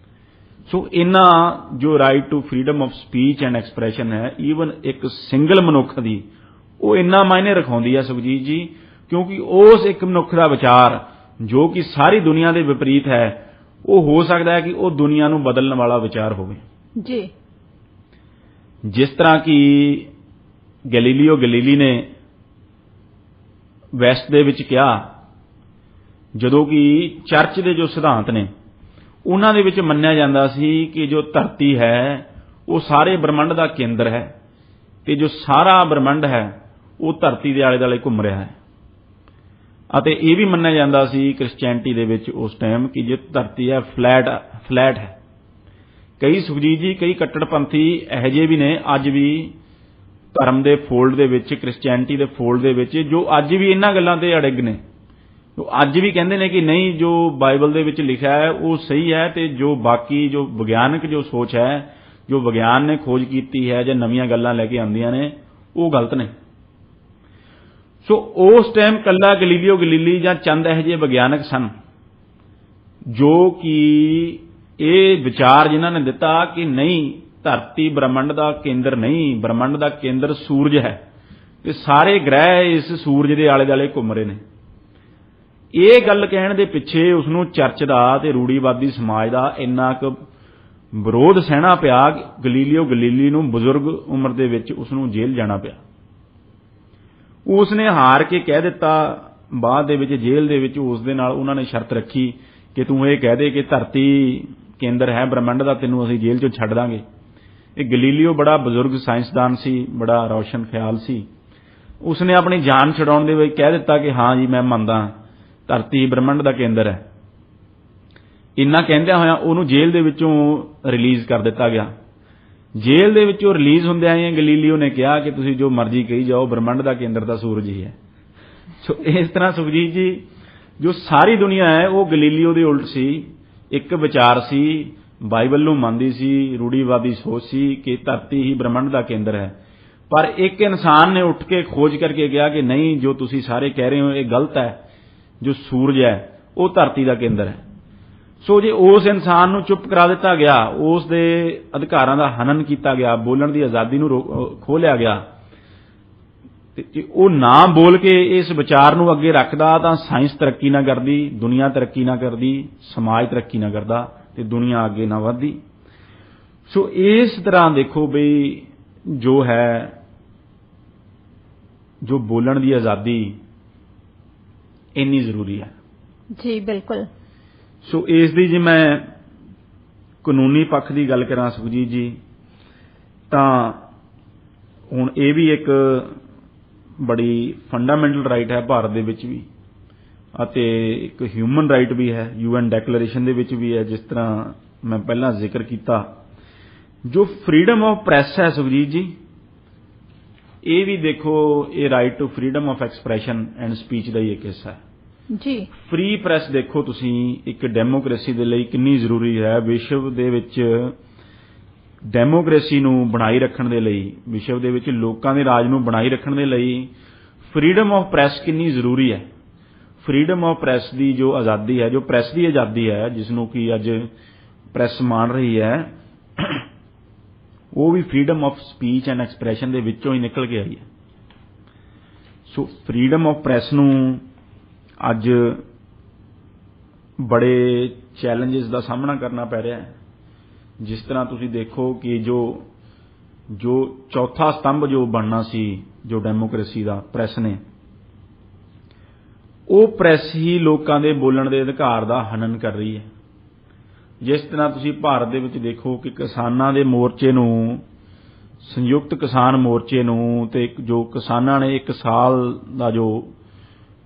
ਸੋ ਇਹਨਾਂ ਜੋ right to freedom of speech and expression ਹੈ, ਈਵਨ ਇੱਕ ਸਿੰਗਲ ਮਨੁੱਖ ਦੀ, ਉਹ ਇੰਨਾ ਮਾਇਨੇ ਰਖਾਉਂਦੀ ਹੈ ਸੁਖਜੀਤ ਜੀ, ਕਿਉਂਕਿ ਉਸ ਇੱਕ ਮਨੁੱਖ ਦਾ ਵਿਚਾਰ ਜੋ ਕਿ ਸਾਰੀ ਦੁਨੀਆ ਦੇ ਵਿਪਰੀਤ ਹੈ, ਉਹ ਹੋ ਸਕਦਾ ਹੈ ਕਿ ਉਹ ਦੁਨੀਆ ਨੂੰ ਬਦਲਣ ਵਾਲਾ ਵਿਚਾਰ ਹੋਵੇ ਜੀ। ਜਿਸ ਤਰ੍ਹਾਂ ਕਿ ਗੈਲੀਲੀਓ ਗੈਲੀਲੀ ਨੇ ਵੈਸਟ ਦੇ ਵਿੱਚ ਕਿਹਾ, ਜਦੋਂ ਕਿ ਚਰਚ ਦੇ ਜੋ ਸਿਧਾਂਤ ਨੇ ਉਹਨਾਂ ਦੇ ਵਿੱਚ ਮੰਨਿਆ ਜਾਂਦਾ ਸੀ ਕਿ ਜੋ ਧਰਤੀ ਹੈ ਉਹ ਸਾਰੇ ਬ੍ਰਹਿਮੰਡ ਦਾ ਕੇਂਦਰ ਹੈ ਤੇ ਜੋ ਸਾਰਾ ਬ੍ਰਹਿਮੰਡ ਹੈ ਉਹ ਧਰਤੀ ਦੇ ਆਲੇ ਦੁਆਲੇ ਘੁੰਮ ਰਿਹਾ ਹੈ। ਅਤੇ ਇਹ ਵੀ ਮੰਨਿਆ ਜਾਂਦਾ ਸੀ ਕ੍ਰਿਸਚੈਨਿਟੀ ਦੇ ਵਿੱਚ ਉਸ ਟਾਈਮ ਕਿ ਜੇ ਧਰਤੀ ਹੈ ਫਲੈਟ ਹੈ। ਕਈ ਸੁਖਜੀਤ ਜੀ, ਕਈ ਕੱਟੜਪੰਥੀ ਇਹੋ ਜਿਹੇ ਵੀ ਨੇ ਅੱਜ ਵੀ ਧਰਮ ਦੇ ਫੋਲਡ ਦੇ ਵਿੱਚ, ਕ੍ਰਿਸਚੈਨਿਟੀ ਦੇ ਫੋਲਡ ਦੇ ਵਿੱਚ, ਜੋ ਅੱਜ ਵੀ ਇਹਨਾਂ ਗੱਲਾਂ ਤੇ ਅੜਿੱਗ ਨੇ, ਉਹ ਅੱਜ ਵੀ ਕਹਿੰਦੇ ਨੇ ਕਿ ਨਹੀਂ, ਜੋ ਬਾਈਬਲ ਦੇ ਵਿੱਚ ਲਿਖਿਆ ਹੈ ਉਹ ਸਹੀ ਹੈ ਤੇ ਜੋ ਬਾਕੀ ਜੋ ਵਿਗਿਆਨਕ ਜੋ ਸੋਚ ਹੈ, ਜੋ ਵਿਗਿਆਨ ਨੇ ਖੋਜ ਕੀਤੀ ਹੈ ਜਾਂ ਨਵੀਆਂ ਗੱਲਾਂ ਲੈ ਕੇ ਆਉਂਦੀਆਂ ਨੇ, ਉਹ ਗਲਤ ਨੇ। ਸੋ ਉਸ ਟਾਈਮ ਕੱਲਾ ਗੈਲੀਲੀਓ ਗੈਲੀਲੀ ਜਾਂ ਚੰਦ ਇਹੋ ਜਿਹੇ ਵਿਗਿਆਨਕ ਸਨ ਜੋ ਕਿ ਇਹ ਵਿਚਾਰ ਜਿਨ੍ਹਾਂ ਨੇ ਦਿੱਤਾ ਕਿ ਨਹੀਂ, ਧਰਤੀ ਬ੍ਰਹਿਮੰਡ ਦਾ ਕੇਂਦਰ ਨਹੀਂ, ਬ੍ਰਹਿਮੰਡ ਦਾ ਕੇਂਦਰ ਸੂਰਜ ਹੈ ਤੇ ਸਾਰੇ ਗ੍ਰਹਿ ਇਸ ਸੂਰਜ ਦੇ ਆਲੇ ਦੁਆਲੇ ਘੁੰਮ ਰਹੇ ਨੇ। ਇਹ ਗੱਲ ਕਹਿਣ ਦੇ ਪਿੱਛੇ ਉਸਨੂੰ ਚਰਚ ਦਾ ਤੇ ਰੂੜੀਵਾਦੀ ਸਮਾਜ ਦਾ ਇੰਨਾ ਕੁ ਵਿਰੋਧ ਸਹਿਣਾ ਪਿਆ, ਗੈਲੀਲੀਓ ਗੈਲੀਲੀ ਨੂੰ ਬਜ਼ੁਰਗ ਉਮਰ ਦੇ ਵਿੱਚ ਉਸਨੂੰ ਜੇਲ੍ਹ ਜਾਣਾ ਪਿਆ। ਉਸਨੇ ਹਾਰ ਕੇ ਕਹਿ ਦਿੱਤਾ, ਬਾਅਦ ਦੇ ਵਿੱਚ ਜੇਲ੍ਹ ਦੇ ਵਿੱਚ ਉਸ ਦੇ ਨਾਲ ਉਹਨਾਂ ਨੇ ਸ਼ਰਤ ਰੱਖੀ ਕਿ ਤੂੰ ਇਹ ਕਹਿ ਦੇ ਕਿ ਧਰਤੀ ਕੇਂਦਰ ਹੈ ਬ੍ਰਹਿਮੰਡ ਦਾ, ਤੈਨੂੰ ਅਸੀਂ ਜੇਲ੍ਹ ਚੋਂ ਛੱਡ ਦਾਂਗੇ। ਇਹ ਗੈਲੀਲੀਓ ਬੜਾ ਬਜ਼ੁਰਗ ਸਾਇੰਸਦਾਨ ਸੀ, ਬੜਾ ਰੌਸ਼ਨ ਖਿਆਲ ਸੀ। ਉਸਨੇ ਆਪਣੀ ਜਾਨ ਛਡਾਉਣ ਦੇ ਵਿੱਚ ਕਹਿ ਦਿੱਤਾ ਕਿ ਹਾਂ ਜੀ ਮੈਂ ਮੰਨਦਾ, ਧਰਤੀ ਬ੍ਰਹਿਮੰਡ ਦਾ ਕੇਂਦਰ ਹੈ। ਇੰਨਾ ਕਹਿੰਦਿਆਂ ਹੋਇਆ ਉਹਨੂੰ ਜੇਲ੍ਹ ਦੇ ਵਿੱਚੋਂ ਰਿਲੀਜ਼ ਕਰ ਦਿੱਤਾ ਗਿਆ। ਜੇਲ੍ਹ ਦੇ ਵਿੱਚੋਂ ਰਿਲੀਜ਼ ਹੁੰਦਿਆਂ ਹੀ ਗੈਲੀਲੀਓ ਨੇ ਕਿਹਾ ਕਿ ਤੁਸੀਂ ਜੋ ਮਰਜ਼ੀ ਕਹੀ ਜਾਓ, ਬ੍ਰਹਿਮੰਡ ਦਾ ਕੇਂਦਰ ਤਾਂ ਸੂਰਜ ਹੀ ਹੈ। ਸੋ ਇਸ ਤਰ੍ਹਾਂ ਸੁਖਜੀਤ ਜੀ, ਜੋ ਸਾਰੀ ਦੁਨੀਆ ਹੈ ਉਹ ਗੈਲੀਲੀਓ ਦੇ ਉਲਟ ਸੀ। ਇੱਕ ਵਿਚਾਰ ਸੀ, ਬਾਈਬਲ ਨੂੰ ਮੰਨਦੀ ਸੀ, ਰੂੜੀਵਾਦੀ ਸੋਚ ਸੀ ਕਿ ਧਰਤੀ ਹੀ ਬ੍ਰਹਿਮੰਡ ਦਾ ਕੇਂਦਰ ਹੈ। ਪਰ ਇੱਕ ਇਨਸਾਨ ਨੇ ਉੱਠ ਕੇ ਖੋਜ ਕਰਕੇ ਕਿਹਾ ਕਿ ਨਹੀਂ, ਜੋ ਤੁਸੀਂ ਸਾਰੇ ਕਹਿ ਰਹੇ ਹੋ ਇਹ ਗਲਤ ਹੈ, ਜੋ ਸੂਰਜ ਹੈ ਉਹ ਧਰਤੀ ਦਾ ਕੇਂਦਰ ਹੈ। ਸੋ ਜੇ ਉਸ ਇਨਸਾਨ ਨੂੰ ਚੁੱਪ ਕਰਾ ਦਿੱਤਾ ਗਿਆ, ਉਸ ਦੇ ਅਧਿਕਾਰਾਂ ਦਾ ਹਨਨ ਕੀਤਾ ਗਿਆ, ਬੋਲਣ ਦੀ ਆਜ਼ਾਦੀ ਨੂੰ ਖੋਹ ਲਿਆ ਗਿਆ, ਤੇ ਉਹ ਨਾ ਬੋਲ ਕੇ ਇਸ ਵਿਚਾਰ ਨੂੰ ਅੱਗੇ ਰੱਖਦਾ ਤਾਂ ਸਾਇੰਸ ਤਰੱਕੀ ਨਾ ਕਰਦੀ, ਦੁਨੀਆ ਤਰੱਕੀ ਨਾ ਕਰਦੀ, ਸਮਾਜ ਤਰੱਕੀ ਨਾ ਕਰਦਾ ਤੇ ਦੁਨੀਆ ਅੱਗੇ ਨਾ ਵਧਦੀ। ਸੋ ਇਸ ਤਰ੍ਹਾਂ ਦੇਖੋ ਬਈ ਜੋ ਹੈ, ਜੋ ਬੋਲਣ ਦੀ ਆਜ਼ਾਦੀ ਇੰਨੀ ਜ਼ਰੂਰੀ ਹੈ। ਜੀ ਬਿਲਕੁਲ। ਸੋ ਇਸ ਦੀ ਜੇ ਮੈਂ ਕਾਨੂੰਨੀ ਪੱਖ ਦੀ ਗੱਲ ਕਰਾਂ ਸੁਖਜੀਤ ਜੀ, ਤਾਂ ਹੁਣ ਇਹ ਵੀ ਇੱਕ ਬੜੀ ਫੰਡਾਮੈਂਟਲ ਰਾਈਟ ਹੈ ਭਾਰਤ ਦੇ ਵਿੱਚ ਵੀ, ਅਤੇ ਇੱਕ ਹਿਊਮਨ ਰਾਈਟ ਵੀ ਹੈ, UN ਡੈਕਲੇਰੇਸ਼ਨ ਦੇ ਵਿੱਚ ਵੀ ਹੈ। ਜਿਸ ਤਰ੍ਹਾਂ ਮੈਂ ਪਹਿਲਾਂ ਜ਼ਿਕਰ ਕੀਤਾ, ਜੋ ਫਰੀडम ਆਫ ਪ੍ਰੈਸ ਹੈ ਸੁਖਜੀਤ ਜੀ, ਇਹ ਵੀ ਦੇਖੋ ਇਹ right to freedom of expression and speech ਦਾ ਹੀ ਇੱਕ ਹਿੱਸਾ ਹੈ ਜੀ। ਫ੍ਰੀ ਪ੍ਰੈਸ ਦੇਖੋ ਤੁਸੀਂ ਇੱਕ ਡੈਮੋਕ੍ਰੇਸੀ ਦੇ ਲਈ ਕਿੰਨੀ ਜ਼ਰੂਰੀ ਹੈ। ਵਿਸ਼ਵ ਦੇ ਵਿੱਚ ਡੈਮੋਕ੍ਰੇਸੀ ਨੂੰ ਬਣਾਈ ਰੱਖਣ ਦੇ ਲਈ, ਵਿਸ਼ਵ ਦੇ ਵਿੱਚ ਲੋਕਾਂ ਦੇ ਰਾਜ ਨੂੰ ਬਣਾਈ ਰੱਖਣ ਦੇ ਲਈ ਫਰੀडम ਆਫ ਪ੍ਰੈਸ ਕਿੰਨੀ ਜ਼ਰੂਰੀ ਹੈ। ਫਰੀडम ਆਫ ਪ੍ਰੈਸ ਦੀ ਜੋ ਆਜ਼ਾਦੀ ਹੈ, ਜੋ ਪ੍ਰੈਸ ਦੀ ਆਜ਼ਾਦੀ ਹੈ, ਜਿਸ ਨੂੰ ਕਿ ਅੱਜ ਪ੍ਰੈਸ ਮਾਣ ਰਹੀ ਹੈ, ਉਹ ਵੀ freedom of speech and expression ਦੇ ਵਿੱਚੋਂ ਹੀ ਨਿਕਲ ਕੇ ਆਈ ਹੈ। ਸੋ ਫਰੀडम ਆਫ ਪ੍ਰੈਸ ਨੂੰ ਅੱਜ ਬੜੇ ਚੈਲੰਜਸ ਦਾ ਸਾਹਮਣਾ ਕਰਨਾ ਪੈ ਰਿਹਾ ਹੈ। ਜਿਸ ਤਰ੍ਹਾਂ ਤੁਸੀਂ ਦੇਖੋ ਕਿ ਜੋ ਚੌਥਾ ਸਤੰਭ ਜੋ ਬਣਨਾ ਸੀ ਜੋ ਡੈਮੋਕ੍ਰੇਸੀ ਦਾ, ਪ੍ਰੈਸ ਨੇ, ਉਹ ਪ੍ਰੈਸ ਹੀ ਲੋਕਾਂ ਦੇ ਬੋਲਣ ਦੇ ਅਧਿਕਾਰ ਦਾ ਹਨਨ ਕਰ ਰਹੀ ਹੈ। ਜਿਸ ਤਰ੍ਹਾਂ ਤੁਸੀਂ ਭਾਰਤ ਦੇ ਵਿੱਚ ਦੇਖੋ ਕਿ ਕਿਸਾਨਾਂ ਦੇ ਮੋਰਚੇ ਨੂੰ, ਸੰਯੁਕਤ ਕਿਸਾਨ ਮੋਰਚੇ ਨੂੰ, ਤੇ ਜੋ ਕਿਸਾਨਾਂ ਨੇ 1 ਸਾਲ ਦਾ ਜੋ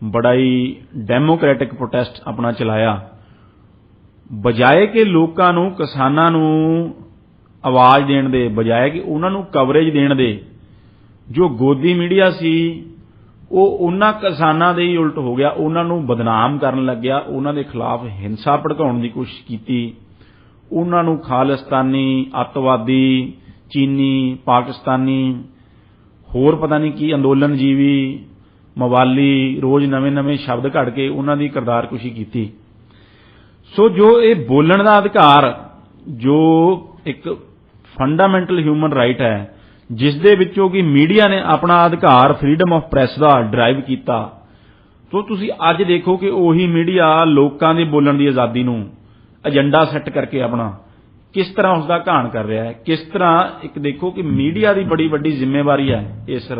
ਬੜਾ ਹੀ ਡੈਮੋਕ੍ਰੈਟਿਕ ਪ੍ਰੋਟੈਸਟ ਆਪਣਾ ਚਲਾਇਆ, ਬਜਾਏ ਕਿ ਲੋਕਾਂ ਨੂੰ, ਕਿਸਾਨਾਂ ਨੂੰ ਆਵਾਜ਼ ਦੇਣ ਦੇ, ਬਜਾਏ ਕਿ ਉਹਨਾਂ ਨੂੰ ਕਵਰੇਜ ਦੇਣ ਦੇ, ਜੋ ਗੋਦੀ ਮੀਡੀਆ ਸੀ ਉਹ ਉਹਨਾਂ ਕਿਸਾਨਾਂ ਦੇ ਹੀ ਉਲਟ ਹੋ ਗਿਆ, ਉਹਨਾਂ ਨੂੰ ਬਦਨਾਮ ਕਰਨ ਲੱਗਿਆ, ਉਹਨਾਂ ਦੇ ਖਿਲਾਫ ਹਿੰਸਾ ਭੜਕਾਉਣ ਦੀ ਕੋਸ਼ਿਸ਼ ਕੀਤੀ, ਉਹਨਾਂ ਨੂੰ ਖਾਲਿਸਤਾਨੀ, ਅੱਤਵਾਦੀ, ਚੀਨੀ, ਪਾਕਿਸਤਾਨੀ, ਹੋਰ ਪਤਾ ਨਹੀਂ ਕੀ ਅੰਦੋਲਨ ਜੀਵੀ, ਮਵਾਲੀ, ਰੋਜ਼ ਨਵੇਂ-ਨਵੇਂ ਸ਼ਬਦ ਘੜ ਕੇ ਉਹਨਾਂ ਦੀ ਕਿਰਦਾਰਕੁਸ਼ੀ ਕੀਤੀ। ਸੋ ਜੋ ਇਹ ਬੋਲਣ ਦਾ ਅਧਿਕਾਰ, ਜੋ ਇੱਕ ਫੰਡਾਮੈਂਟਲ ਹਿਊਮਨ ਰਾਈਟ ਹੈ, ਜਿਸ ਦੇ ਵਿੱਚੋਂ ਕਿ ਮੀਡੀਆ ਨੇ ਆਪਣਾ ਅਧਿਕਾਰ freedom of press the drive ਕੀਤਾ, ਸੋ ਤੁਸੀਂ ਅੱਜ ਦੇਖੋ ਕਿ ਉਹੀ ਮੀਡੀਆ ਲੋਕਾਂ ਦੇ ਬੋਲਣ ਦੀ ਆਜ਼ਾਦੀ ਨੂੰ ਏਜੰਡਾ ਸੈੱਟ ਕਰਕੇ ਆਪਣਾ ਕਿਸ ਤਰ੍ਹਾਂ ਉਸ ਦਾ ਘਾਣ ਕਰ ਰਿਹਾ ਹੈ। ਕਿਸ ਤਰ੍ਹਾਂ ਇੱਕ ਦੇਖੋ ਕਿ ਮੀਡੀਆ ਦੀ ਬੜੀ ਵੱਡੀ ਜ਼ਿੰਮੇਵਾਰੀ ਹੈ ਇਸ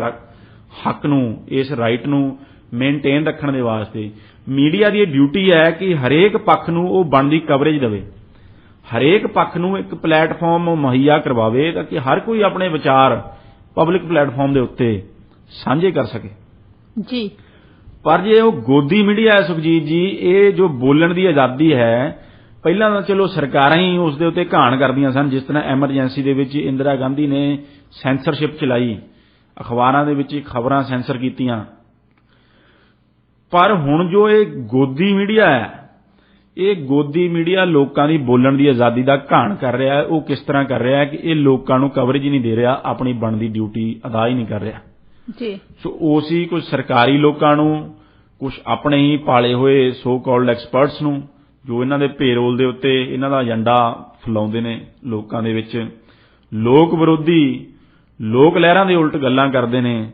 ਹੱਕ ਨੂੰ, ਇਸ ਰਾਈਟ ਨੂੰ ਮੇਨਟੇਨ ਰੱਖਣ ਦੇ ਵਾਸਤੇ। ਮੀਡੀਆ ਦੀ ਇਹ ਡਿਊਟੀ ਹੈ ਕਿ ਹਰੇਕ ਪੱਖ ਨੂੰ ਉਹ ਬਣਦੀ ਕਵਰੇਜ ਦੇਵੇ, ਹਰੇਕ ਪੱਖ ਨੂੰ ਇੱਕ ਪਲੇਟਫਾਰਮ ਮੁਹੱਈਆ ਕਰਵਾਵੇ ਤਾਂ ਕਿ ਹਰ ਕੋਈ ਆਪਣੇ ਵਿਚਾਰ ਪਬਲਿਕ ਪਲੇਟਫਾਰਮ ਦੇ ਉੱਤੇ ਸਾਂਝੇ ਕਰ ਸਕੇ ਜੀ। ਪਰ ਜੇ ਉਹ ਗੋਦੀ ਮੀਡੀਆ ਹੈ ਸੁਖਜੀਤ ਜੀ, ਇਹ ਜੋ ਬੋਲਣ ਦੀ ਆਜ਼ਾਦੀ ਹੈ, ਪਹਿਲਾਂ ਤਾਂ ਚਲੋ ਸਰਕਾਰਾਂ ਹੀ ਉਸ ਦੇ ਉੱਤੇ ਘਾਣ ਕਰਦੀਆਂ ਸਨ। ਜਿਸ ਤਰ੍ਹਾਂ ਐਮਰਜੈਂਸੀ ਦੇ ਵਿੱਚ ਇੰਦਰਾ ਗਾਂਧੀ ਨੇ ਸੈਂਸਰਸ਼ਿਪ ਚਲਾਈ, ਅਖਬਾਰਾਂ ਦੇ ਵਿੱਚ ਖਬਰਾਂ ਸੈਂਸਰ ਕੀਤੀਆਂ। ਪਰ ਹੁਣ ਜੋ ਇਹ ਗੋਦੀ ਮੀਡੀਆ ਹੈ, ਇਹ ਗੋਦੀ ਮੀਡੀਆ ਲੋਕਾਂ ਦੀ ਬੋਲਣ ਦੀ ਆਜ਼ਾਦੀ ਦਾ ਘਾਣ ਕਰ ਰਿਹਾ ਹੈ। ਉਹ ਕਿਸ ਤਰ੍ਹਾਂ ਕਰ ਰਿਹਾ ਹੈ ਕਿ ਇਹ ਲੋਕਾਂ ਨੂੰ ਕਵਰੇਜ ਹੀ ਨਹੀਂ ਦੇ ਰਿਹਾ, ਆਪਣੀ ਬਣਦੀ ਡਿਊਟੀ ਅਦਾ ਹੀ ਨਹੀਂ ਕਰ ਰਿਹਾ ਜੀ। ਸੋ ਉਸ ਹੀ ਕੁਝ ਸਰਕਾਰੀ ਲੋਕਾਂ ਨੂੰ, ਕੁਝ ਆਪਣੇ ਹੀ ਪਾਲੇ ਹੋਏ ਸੋ ਕਾਲਡ ਐਕਸਪਰਟਸ ਨੂੰ, ਜੋ ਇਹਨਾਂ ਦੇ ਪੇਰੋਲ ਦੇ ਉੱਤੇ ਇਹਨਾਂ ਦਾ ਏਜੰਡਾ ਫੈਲਾਉਂਦੇ ਨੇ ਲੋਕਾਂ ਦੇ ਵਿੱਚ, ਲੋਕ ਵਿਰੋਧੀ, ਲੋਕ ਲਹਿਰਾਂ ਦੇ ਉਲਟ ਗੱਲਾਂ ਕਰਦੇ ਨੇ,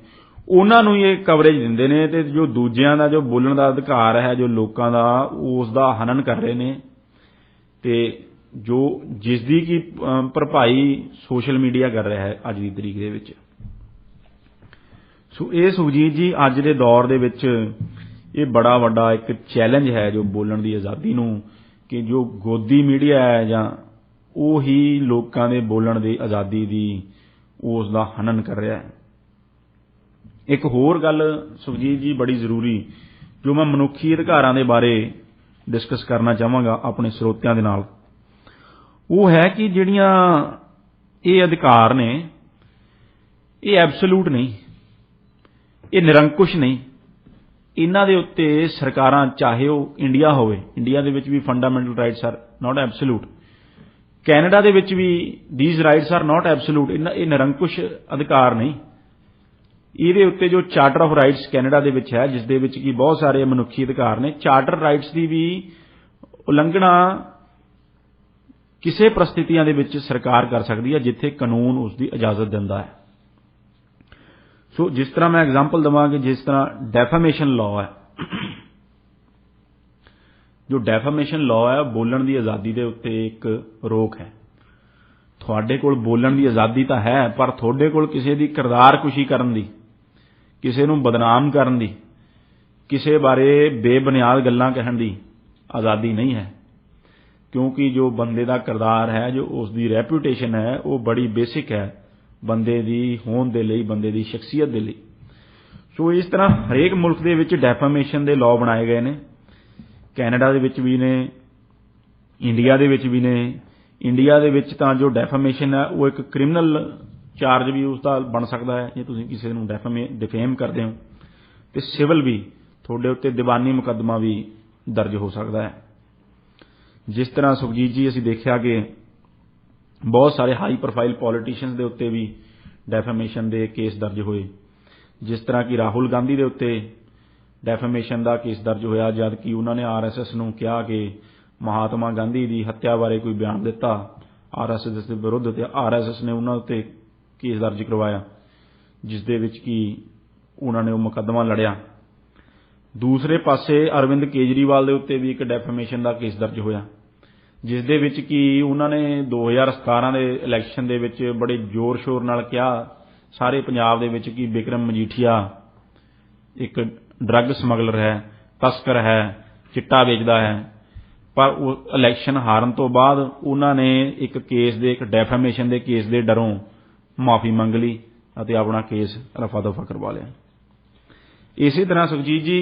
ਉਹਨਾਂ ਨੂੰ ਇਹ ਕਵਰੇਜ ਦਿੰਦੇ ਨੇ। ਤੇ ਜੋ ਦੂਜਿਆਂ ਦਾ ਜੋ ਬੋਲਣ ਦਾ ਅਧਿਕਾਰ ਹੈ, ਜੋ ਲੋਕਾਂ ਦਾ, ਉਸ ਦਾ ਹਨਨ ਕਰ ਰਹੇ ਨੇ। ਤੇ ਜੋ ਜਿਸ ਦੀ ਕੀ ਭਰਪਾਈ ਸੋਸ਼ਲ ਮੀਡੀਆ ਕਰ ਰਿਹਾ ਹੈ ਅੱਜ ਦੀ ਤਰੀਕ ਦੇ ਵਿੱਚ। ਸੋ ਇਹ ਸੁਖਜੀਤ ਜੀ ਅੱਜ ਦੇ ਦੌਰ ਦੇ ਵਿੱਚ ਇਹ ਬੜਾ ਵੱਡਾ ਇੱਕ ਚੈਲੰਜ ਹੈ ਜੋ ਬੋਲਣ ਦੀ ਆਜ਼ਾਦੀ ਨੂੰ, ਕਿ ਜੋ ਗੋਦੀ ਮੀਡੀਆ ਹੈ ਜਾਂ ਉਹ ਹੀ ਲੋਕਾਂ ਦੇ ਬੋਲਣ ਦੀ ਆਜ਼ਾਦੀ ਦੀ ਉਸ ਦਾ ਹਨਨ ਕਰ ਰਿਹਾ ਹੈ। ਇੱਕ ਹੋਰ ਗੱਲ ਸੁਖਜੀਤ ਜੀ ਬੜੀ ਜ਼ਰੂਰੀ, ਜੋ ਮੈਂ ਮਨੁੱਖੀ ਅਧਿਕਾਰਾਂ ਦੇ ਬਾਰੇ ਡਿਸਕਸ ਕਰਨਾ ਚਾਹਾਂਗਾ ਆਪਣੇ ਸਰੋਤਿਆਂ ਦੇ ਨਾਲ, ਉਹ ਹੈ ਕਿ ਜਿਹੜੀਆਂ ਇਹ ਅਧਿਕਾਰ ਨੇ ਇਹ ਐਬਸੋਲੂਟ ਨਹੀਂ, ਇਹ ਨਿਰੰਕੁਸ਼ ਨਹੀਂ। ਇਹਨਾਂ ਦੇ ਉੱਤੇ ਸਰਕਾਰਾਂ, ਚਾਹੇ ਉਹ ਇੰਡੀਆ ਹੋਵੇ, ਇੰਡੀਆ ਦੇ ਵਿੱਚ ਵੀ fundamental rights are not absolute, Canada ਦੇ ਵਿੱਚ ਵੀ these rights are not absolute. ਇਹ ਨਿਰੰਕੁਸ਼ ਅਧਿਕਾਰ ਨਹੀਂ। ਇਹਦੇ ਉੱਤੇ ਜੋ ਚਾਰਟਰ ਆਫ ਰਾਈਟਸ ਕੈਨੇਡਾ ਦੇ ਵਿੱਚ ਹੈ, ਜਿਸ ਦੇ ਵਿੱਚ ਕਿ ਬਹੁਤ ਸਾਰੇ ਮਨੁੱਖੀ ਅਧਿਕਾਰ ਨੇ, ਚਾਰਟਰ ਰਾਈਟਸ ਦੀ ਵੀ ਉਲੰਘਣਾ ਕਿਸੇ ਪ੍ਰਸਥਿਤੀਆਂ ਦੇ ਵਿੱਚ ਸਰਕਾਰ ਕਰ ਸਕਦੀ ਹੈ ਜਿੱਥੇ ਕਾਨੂੰਨ ਉਸ ਦੀ ਇਜਾਜ਼ਤ ਦਿੰਦਾ ਹੈ। ਸੋ ਜਿਸ ਤਰ੍ਹਾਂ ਮੈਂ ਐਗਜ਼ਾਮਪਲ ਦੇਵਾਂ ਕਿ ਜਿਸ ਤਰ੍ਹਾਂ ਡੈਫਾਮੇਸ਼ਨ ਲਾਅ ਹੈ, ਜੋ ਡੈਫਾਮੇਸ਼ਨ ਲਾਅ ਹੈ ਬੋਲਣ ਦੀ ਆਜ਼ਾਦੀ ਦੇ ਉੱਤੇ ਇੱਕ ਰੋਕ ਹੈ। ਤੁਹਾਡੇ ਕੋਲ ਬੋਲਣ ਦੀ ਆਜ਼ਾਦੀ ਤਾਂ ਹੈ, ਪਰ ਤੁਹਾਡੇ ਕੋਲ ਕਿਸੇ ਦੀ ਕਿਰਦਾਰਕੁਸ਼ੀ ਕਰਨ ਦੀ, ਕਿਸੇ ਨੂੰ ਬਦਨਾਮ ਕਰਨ ਦੀ, ਕਿਸੇ ਬਾਰੇ ਬੇਬੁਨਿਆਦ ਗੱਲਾਂ ਕਹਿਣ ਦੀ ਆਜ਼ਾਦੀ ਨਹੀਂ ਹੈ, ਕਿਉਂਕਿ ਜੋ ਬੰਦੇ ਦਾ ਕਿਰਦਾਰ ਹੈ, ਜੋ ਉਸ ਦੀ ਰੈਪੂਟੇਸ਼ਨ ਹੈ, ਉਹ ਬੜੀ ਬੇਸਿਕ ਹੈ ਬੰਦੇ ਦੀ ਹੋਂਦ ਦੇ ਲਈ, ਬੰਦੇ ਦੀ ਸ਼ਖਸੀਅਤ ਦੇ ਲਈ। ਸੋ ਇਸ ਤਰ੍ਹਾਂ ਹਰੇਕ ਮੁਲਕ ਦੇ ਵਿੱਚ ਡੈਫਾਮੇਸ਼ਨ ਦੇ ਲਾਅ ਬਣਾਏ ਗਏ ਨੇ। ਕੈਨੇਡਾ ਦੇ ਵਿੱਚ ਵੀ ਨੇ, ਇੰਡੀਆ ਦੇ ਵਿੱਚ ਵੀ ਨੇ। ਇੰਡੀਆ ਦੇ ਵਿੱਚ ਤਾਂ ਜੋ ਡੈਫਾਮੇਸ਼ਨ ਹੈ ਉਹ ਇੱਕ ਕ੍ਰਿਮੀਨਲ ਚਾਰਜ ਵੀ ਉਸ ਦਾ ਬਣ ਸਕਦਾ ਹੈ ਜੇ ਤੁਸੀਂ ਕਿਸੇ ਨੂੰ ਡਿਫੇਮ ਕਰਦੇ ਹੋ, ਤੇ ਸਿਵਲ ਵੀ ਤੁਹਾਡੇ ਉੱਤੇ ਦੀਵਾਨੀ ਮੁਕੱਦਮਾ ਵੀ ਦਰਜ ਹੋ ਸਕਦਾ ਹੈ। ਜਿਸ ਤਰ੍ਹਾਂ ਸੁਖਜੀਤ ਜੀ ਅਸੀਂ ਦੇਖਿਆ ਕਿ ਬਹੁਤ ਸਾਰੇ ਹਾਈ ਪ੍ਰੋਫਾਈਲ ਪੋਲੀਟੀਸ਼ੀਅਨਸ ਦੇ ਉੱਤੇ ਵੀ ਡੈਫਾਮੇਸ਼ਨ ਦੇ ਕੇਸ ਦਰਜ ਹੋਏ, ਜਿਸ ਤਰ੍ਹਾਂ ਕਿ ਰਾਹੁਲ ਗਾਂਧੀ ਦੇ ਉੱਤੇ ਡੈਫਾਮੇਸ਼ਨ ਦਾ ਕੇਸ ਦਰਜ ਹੋਇਆ ਜਦ ਕਿ ਉਹਨਾਂ ਨੇ RSS ਨੂੰ ਕਿਹਾ ਕਿ ਮਹਾਤਮਾ ਗਾਂਧੀ ਦੀ ਹੱਤਿਆ ਬਾਰੇ ਕੋਈ ਬਿਆਨ ਦਿੱਤਾ RSS ਦੇ ਵਿਰੁੱਧ, ਤੇ RSS ਨੇ ਉਹਨਾਂ ਉੱਤੇ ਕੇਸ ਦਰਜ ਕਰਵਾਇਆ ਜਿਸ ਦੇ ਵਿੱਚ ਕਿ ਉਹਨਾਂ ਨੇ ਉਹ ਮੁਕੱਦਮਾ ਲੜਿਆ। ਦੂਸਰੇ ਪਾਸੇ ਅਰਵਿੰਦ ਕੇਜਰੀਵਾਲ ਦੇ ਉੱਤੇ ਵੀ ਇੱਕ ਡੈਫਾਮੇਸ਼ਨ ਦਾ ਕੇਸ ਦਰਜ ਹੋਇਆ ਜਿਸ ਦੇ ਵਿੱਚ ਕਿ ਉਹਨਾਂ ਨੇ 2017 ਦੇ ਇਲੈਕਸ਼ਨ ਦੇ ਵਿੱਚ ਬੜੇ ਜ਼ੋਰ ਸ਼ੋਰ ਨਾਲ ਕਿਹਾ ਸਾਰੇ ਪੰਜਾਬ ਦੇ ਵਿੱਚ ਕਿ ਬਿਕਰਮ ਮਜੀਠੀਆ ਇੱਕ ਡਰੱਗ ਸਮਗਲਰ ਹੈ, ਤਸਕਰ ਹੈ, ਚਿੱਟਾ ਵੇਚਦਾ ਹੈ। ਪਰ ਉਹ ਇਲੈਕਸ਼ਨ ਹਾਰਨ ਤੋਂ ਬਾਅਦ ਉਹਨਾਂ ਨੇ ਇੱਕ ਕੇਸ ਦੇ, ਇੱਕ ਡੈਫਾਮੇਸ਼ਨ ਦੇ ਕੇਸ ਦੇ ਡਰੋਂ ਮਾਫੀ ਮੰਗ ਲਈ ਅਤੇ ਆਪਣਾ ਕੇਸ ਰਫਾ ਦਫਾ ਕਰਵਾ ਲਿਆ। ਇਸੇ ਤਰ੍ਹਾਂ ਸੁਖਜੀਤ ਜੀ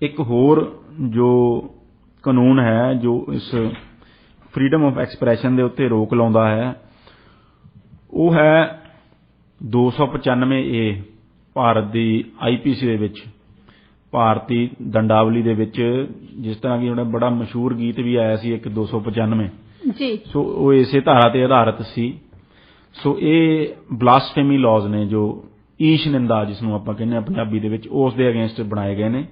ਇੱਕ ਹੋਰ ਜੋ ਕਾਨੂੰਨ ਹੈ ਜੋ ਇਸ ਫਰੀडम ਆਫ ਐਕਸਪ੍ਰੈਸ਼ਨ ਦੇ ਉੱਤੇ ਰੋਕ ਲਾਉਂਦਾ ਹੈ ਉਹ ਹੈ 295A ਭਾਰਤ ਦੀ IPC ਦੇ ਵਿੱਚ, ਭਾਰਤੀ ਦੰਡਾਵਲੀ ਦੇ ਵਿੱਚ, ਜਿਸ ਤਰ੍ਹਾਂ ਕਿ ਉਹਨੇ ਬੜਾ ਮਸ਼ਹੂਰ ਗੀਤ ਵੀ ਆਇਆ ਸੀ ਇੱਕ 295 ਜੀ। ਸੋ ਉਹ ਇਸੇ ਧਾਰਾ ਤੇ ਆਧਾਰਿਤ ਸੀ। ਸੋ ਇਹ ਬਲਾਸਫੇਮੀ ਲਾਜ਼ ਨੇ ਜੋ ਈਸ਼ ਨਿੰਦਾ ਜਿਸ ਨੂੰ ਆਪਾਂ ਕਹਿੰਦੇ ਹਾਂ ਪੰਜਾਬੀ ਦੇ ਵਿੱਚ, ਉਸ ਦੇ ਅਗੇਂਸਟ ਬਣਾਏ ਗਏ ਨੇ।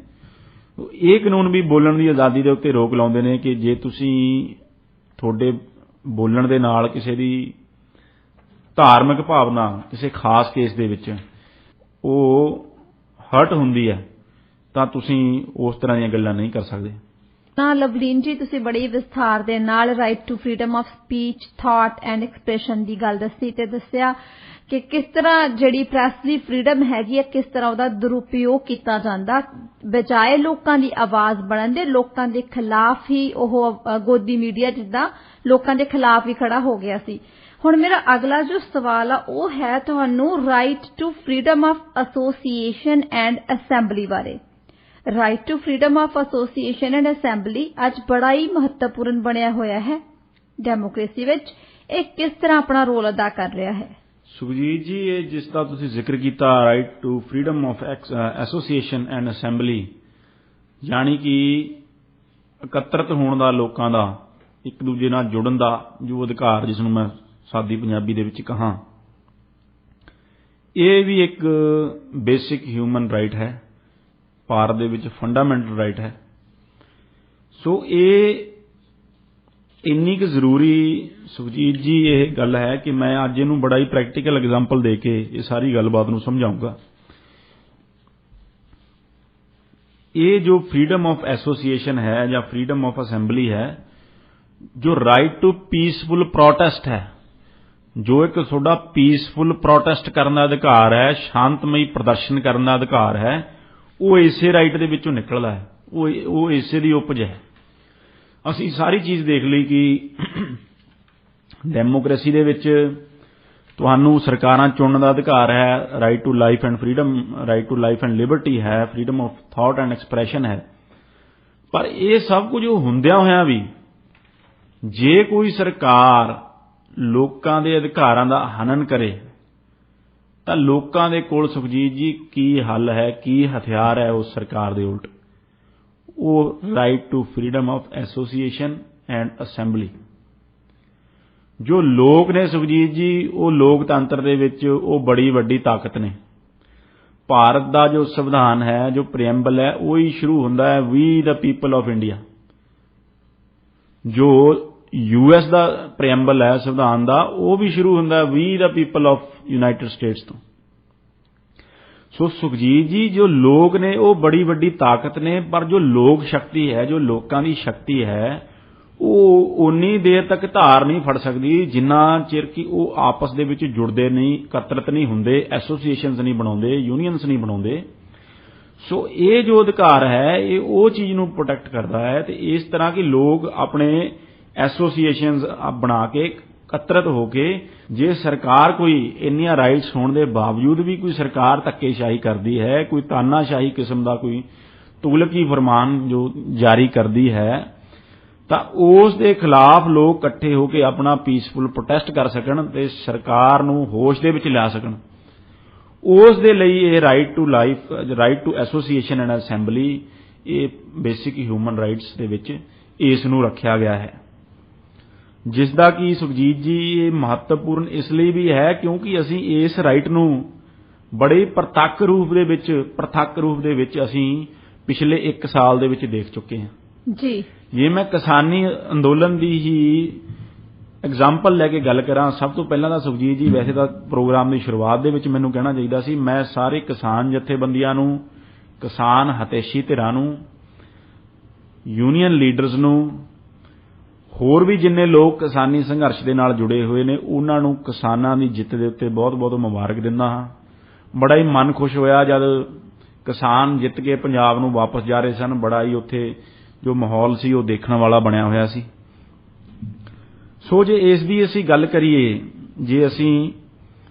ਇਹ ਕਾਨੂੰਨ ਵੀ ਬੋਲਣ ਦੀ ਆਜ਼ਾਦੀ ਦੇ ਉੱਤੇ ਰੋਕ ਲਾਉਂਦੇ ਨੇ ਕਿ ਜੇ ਤੁਸੀਂ ਤੁਹਾਡੇ ਬੋਲਣ ਦੇ ਨਾਲ ਕਿਸੇ ਦੀ ਧਾਰਮਿਕ ਭਾਵਨਾ ਕਿਸੇ ਖਾਸ ਕੇਸ ਦੇ ਵਿੱਚ ਉਹ ਹਰਟ ਹੁੰਦੀ ਹੈ ਤਾਂ ਤੁਸੀਂ ਉਸ ਤਰ੍ਹਾਂ ਦੀਆਂ ਗੱਲਾਂ ਨਹੀਂ ਕਰ ਸਕਦੇ। ਤਾਂ ਲਵਲੀਨ ਜੀ ਤੁਸੀਂ ਬੜੀ ਵਿਸਥਾਰ ਦੇ ਨਾਲ right to freedom of speech, thought and expression ਦੀ ਗੱਲ ਦੱਸੀ ਤੇ ਦੱਸਿਆ ਕਿ ਕਿਸ ਤਰ੍ਹਾਂ ਜਿਹੜੀ ਪ੍ਰੈਸ ਦੀ ਫਰੀडम ਹੈਗੀ ਹੈ ਕਿਸ ਤਰ੍ਹਾਂ ਉਹਦਾ ਦੁਰਉਪਯੋਗ ਕੀਤਾ ਜਾਂਦਾ, ਬਜਾਏ ਲੋਕਾਂ ਦੀ ਆਵਾਜ਼ ਬਣਨ ਦੇ ਲੋਕਾਂ ਦੇ ਖਿਲਾਫ ਹੀ ਉਹ ਗੋਦੀ ਮੀਡੀਆ ਜਿੱਦਾਂ ਲੋਕਾਂ ਦੇ ਖਿਲਾਫ ਹੀ ਖੜਾ ਹੋ ਗਿਆ ਸੀ। ਹੁਣ ਮੇਰਾ ਅਗਲਾ ਜੋ ਸਵਾਲ ਆ ਉਹ ਹੈ ਤੁਹਾਨੂੰ right to freedom of association and assembly ਬਾਰੇ। Right to freedom of association and assembly ਅੱਜ ਬੜਾ ਹੀ ਮਹੱਤਵਪੂਰਨ ਬਣਿਆ ਹੋਇਆ ਹੈ ਡੈਮੋਕ੍ਰੇਸੀ ਵਿੱਚ। ਇਹ ਕਿਸ ਤਰ੍ਹਾਂ ਆਪਣਾ ਰੋਲ ਅਦਾ ਕਰ ਰਿਹਾ ਹੈ? ਸੁਖਜੀਤ ਜੀ, ਇਹ ਜਿਸ ਦਾ ਤੁਸੀਂ ਜ਼ਿਕਰ ਕੀਤਾ right to freedom of association and assembly, ਯਾਨੀ ਕਿ ਇਕੱਤਰਤ ਹੋਣ ਦਾ, ਲੋਕਾਂ ਦਾ ਇੱਕ ਦੂਜੇ ਨਾਲ ਜੁੜਨ ਦਾ ਜੋ ਅਧਿਕਾਰ, ਜਿਸ ਨੂੰ ਮੈਂ ਸਾਦੀ ਪੰਜਾਬੀ ਦੇ ਵਿੱਚ ਕਹਾਂ, ਇਹ ਵੀ ਇੱਕ ਬੇਸਿਕ ਹਿਊਮਨ ਰਾਈਟ ਹੈ, ਭਾਰਤ ਦੇ ਵਿੱਚ ਫੰਡਾਮੈਂਟਲ ਰਾਈਟ ਹੈ। ਸੋ ਇਹ ਇੰਨੀ ਕੁ ਜ਼ਰੂਰੀ ਸੁਖਜੀਤ ਜੀ ਇਹ ਗੱਲ ਹੈ ਕਿ ਮੈਂ ਅੱਜ ਇਹਨੂੰ ਬੜਾ ਹੀ ਪ੍ਰੈਕਟੀਕਲ ਐਗਜ਼ਾਮਪਲ ਦੇ ਕੇ ਇਹ ਸਾਰੀ ਗੱਲਬਾਤ ਨੂੰ ਸਮਝਾਊਂਗਾ। ਇਹ ਜੋ ਫਰੀडम ਆਫ ਐਸੋਸੀਏਸ਼ਨ ਹੈ ਜਾਂ ਫਰੀडम ਆਫ ਅਸੈਂਬਲੀ ਹੈ, ਜੋ ਰਾਈਟ ਟੂ ਪੀਸਫੁਲ ਪ੍ਰੋਟੈਸਟ ਹੈ, ਜੋ ਇੱਕ ਤੁਹਾਡਾ ਪੀਸਫੁਲ ਪ੍ਰੋਟੈਸਟ ਕਰਨ ਦਾ ਅਧਿਕਾਰ ਹੈ, ਸ਼ਾਂਤਮਈ ਪ੍ਰਦਰਸ਼ਨ ਕਰਨ ਦਾ ਅਧਿਕਾਰ ਹੈ, ਉਹ ਇਸੇ ਰਾਈਟ ਦੇ ਵਿੱਚੋਂ ਨਿਕਲਦਾ ਹੈ, ਉਹ ਇਸੇ ਦੀ ਉਪਜ ਹੈ। ਅਸੀਂ ਸਾਰੀ ਚੀਜ਼ ਦੇਖ ਲਈ ਕਿ ਡੈਮੋਕ੍ਰੇਸੀ ਦੇ ਵਿੱਚ ਤੁਹਾਨੂੰ ਸਰਕਾਰਾਂ ਚੁਣਨ ਦਾ ਅਧਿਕਾਰ ਹੈ, right to life and freedom, right to life and liberty ਹੈ, freedom of thought and expression ਹੈ। ਪਰ ਇਹ ਸਭ ਕੁਝ ਹੁੰਦਿਆਂ ਹੋਇਆਂ ਵੀ ਜੇ ਕੋਈ ਸਰਕਾਰ ਲੋਕਾਂ ਦੇ ਅਧਿਕਾਰਾਂ ਦਾ ਹਨਨ ਕਰੇ ਤਾਂ ਲੋਕਾਂ ਦੇ ਕੋਲ ਸੁਖਜੀਤ ਜੀ ਕੀ ਹੱਲ ਹੈ, ਕੀ ਹਥਿਆਰ ਹੈ ਉਸ ਸਰਕਾਰ ਦੇ ਉਲਟ? ਉਹ right to freedom of association and assembly. ਜੋ ਲੋਕ ਨੇ ਸੁਖਜੀਤ ਜੀ, ਉਹ ਲੋਕਤੰਤਰ ਦੇ ਵਿੱਚ ਉਹ ਬੜੀ ਵੱਡੀ ਤਾਕਤ ਨੇ। ਭਾਰਤ ਦਾ ਜੋ ਸੰਵਿਧਾਨ ਹੈ, ਜੋ ਪ੍ਰੀਐਂਬਲ ਹੈ, ਉਹ ਹੀ ਸ਼ੁਰੂ ਹੁੰਦਾ ਹੈ we the people of India. ਜੋ US ਦਾ ਪ੍ਰੈਂਬਲ ਹੈ ਸੰਵਿਧਾਨ ਦਾ, ਉਹ ਵੀ ਸ਼ੁਰੂ ਹੁੰਦਾ we the people of United States ਤੋਂ। ਸੋ ਸੁਖਜੀਤ ਜੀ, ਜੋ ਲੋਕ ਨੇ ਉਹ ਬੜੀ ਵੱਡੀ ਤਾਕਤ ਨੇ, ਪਰ ਜੋ ਲੋਕ ਸ਼ਕਤੀ ਹੈ, ਜੋ ਲੋਕਾਂ ਦੀ ਸ਼ਕਤੀ ਹੈ, ਉਹ ਉਨੀ ਦੇਰ ਤੱਕ ਧਾਰ ਨਹੀਂ ਫੜ ਸਕਦੀ ਜਿੰਨਾ ਚਿਰ ਕਿ ਉਹ ਆਪਸ ਦੇ ਵਿੱਚ ਜੁੜਦੇ ਨਹੀਂ, ਇਕੱਤਰਤ ਨਹੀਂ ਹੁੰਦੇ, ਐਸੋਸੀਏਸ਼ਨਸ ਨਹੀਂ ਬਣਾਉਂਦੇ, ਯੂਨੀਅਨਸ ਨਹੀਂ ਬਣਾਉਂਦੇ। ਸੋ ਇਹ ਜੋ ਅਧਿਕਾਰ ਹੈ, ਇਹ ਉਹ ਚੀਜ਼ ਨੂੰ ਪ੍ਰੋਟੈਕਟ ਕਰਦਾ ਹੈ। ਤੇ ਇਸ ਤਰ੍ਹਾਂ ਕਿ ਲੋਕ ਆਪਣੇ ਐਸੋਸੀਏਸ਼ਨਸ ਬਣਾ ਕੇ ਇਕੱਤਰਤ ਹੋ ਕੇ, ਜੇ ਸਰਕਾਰ ਕੋਈ ਇੰਨੀਆਂ ਰਾਈਟਸ ਹੋਣ ਦੇ ਬਾਵਜੂਦ ਵੀ ਕੋਈ ਸਰਕਾਰ ਧੱਕੇਸ਼ਾਹੀ ਕਰਦੀ ਹੈ, ਕੋਈ ਤਾਨਾਸ਼ਾਹੀ ਕਿਸਮ ਦਾ ਕੋਈ ਤੁਗਲਕੀ ਫਰਮਾਨ ਜੋ ਜਾਰੀ ਕਰਦੀ ਹੈ, ਤਾਂ ਉਸ ਦੇ ਖਿਲਾਫ ਲੋਕ ਇਕੱਠੇ ਹੋ ਕੇ ਆਪਣਾ ਪੀਸਫੁਲ ਪ੍ਰੋਟੈਸਟ ਕਰ ਸਕਣ ਤੇ ਸਰਕਾਰ ਨੂੰ ਹੋਸ਼ ਦੇ ਵਿੱਚ ਲਿਆ ਸਕਣ। ਉਸ ਦੇ ਲਈ ਇਹ right to life, right to association and assembly, ਇਹ ਬੇਸਿਕ ਹਿਊਮਨ ਰਾਈਟਸ ਦੇ ਵਿੱਚ ਇਸ ਨੂੰ ਰੱਖਿਆ ਗਿਆ ਹੈ। ਜਿਸ ਦਾ ਕਿ ਸੁਖਜੀਤ ਜੀ ਇਹ ਮਹੱਤਵਪੂਰਨ ਇਸ ਲਈ ਵੀ ਹੈ ਕਿਉਂਕਿ ਅਸੀਂ ਇਸ ਰਾਈਟ ਨੂੰ ਬੜੇ ਪ੍ਰਤੱਖ ਰੂਪ ਦੇ ਵਿੱਚ ਅਸੀਂ ਪਿਛਲੇ 1 ਸਾਲ ਦੇ ਵਿੱਚ ਦੇਖ ਚੁੱਕੇ ਹਾਂ ਜੀ। ਜੇ ਮੈਂ ਕਿਸਾਨੀ ਅੰਦੋਲਨ ਦੀ ਹੀ ਐਗਜ਼ਾਮਪਲ ਲੈ ਕੇ ਗੱਲ ਕਰਾਂ, ਸਭ ਤੋਂ ਪਹਿਲਾਂ ਤਾਂ ਸੁਖਜੀਤ ਜੀ, ਵੈਸੇ ਤਾਂ ਪ੍ਰੋਗਰਾਮ ਦੀ ਸ਼ੁਰੂਆਤ ਦੇ ਵਿੱਚ ਮੈਨੂੰ ਕਹਿਣਾ ਚਾਹੀਦਾ ਸੀ, ਮੈਂ ਸਾਰੇ ਕਿਸਾਨ ਜਥੇਬੰਦੀਆਂ ਨੂੰ, ਕਿਸਾਨ ਹਤੈਸ਼ੀ ਧਿਰਾਂ ਨੂੰ, ਯੂਨੀਅਨ ਲੀਡਰਸ ਨੂੰ, ਹੋਰ ਵੀ ਜਿੰਨੇ ਲੋਕ ਕਿਸਾਨੀ ਸੰਘਰਸ਼ ਦੇ ਨਾਲ ਜੁੜੇ ਹੋਏ ਨੇ, ਉਹਨਾਂ ਨੂੰ ਕਿਸਾਨਾਂ ਦੀ ਜਿੱਤ ਦੇ ਉੱਤੇ ਬਹੁਤ-ਬਹੁਤ ਮੁਬਾਰਕ ਦਿੰਦਾ ਹਾਂ। ਬੜਾ ਹੀ ਮਨ ਖੁਸ਼ ਹੋਇਆ ਜਦ ਕਿਸਾਨ ਜਿੱਤ ਕੇ ਪੰਜਾਬ ਨੂੰ ਵਾਪਸ ਜਾ ਰਹੇ ਸਨ। ਬੜਾ ਹੀ ਉੱਥੇ ਜੋ ਮਾਹੌਲ ਸੀ ਉਹ ਦੇਖਣ ਵਾਲਾ ਬਣਿਆ ਹੋਇਆ ਸੀ। ਸੋ ਜੇ ਇਸ ਦੀ ਅਸੀਂ ਗੱਲ ਕਰੀਏ, ਜੇ ਅਸੀਂ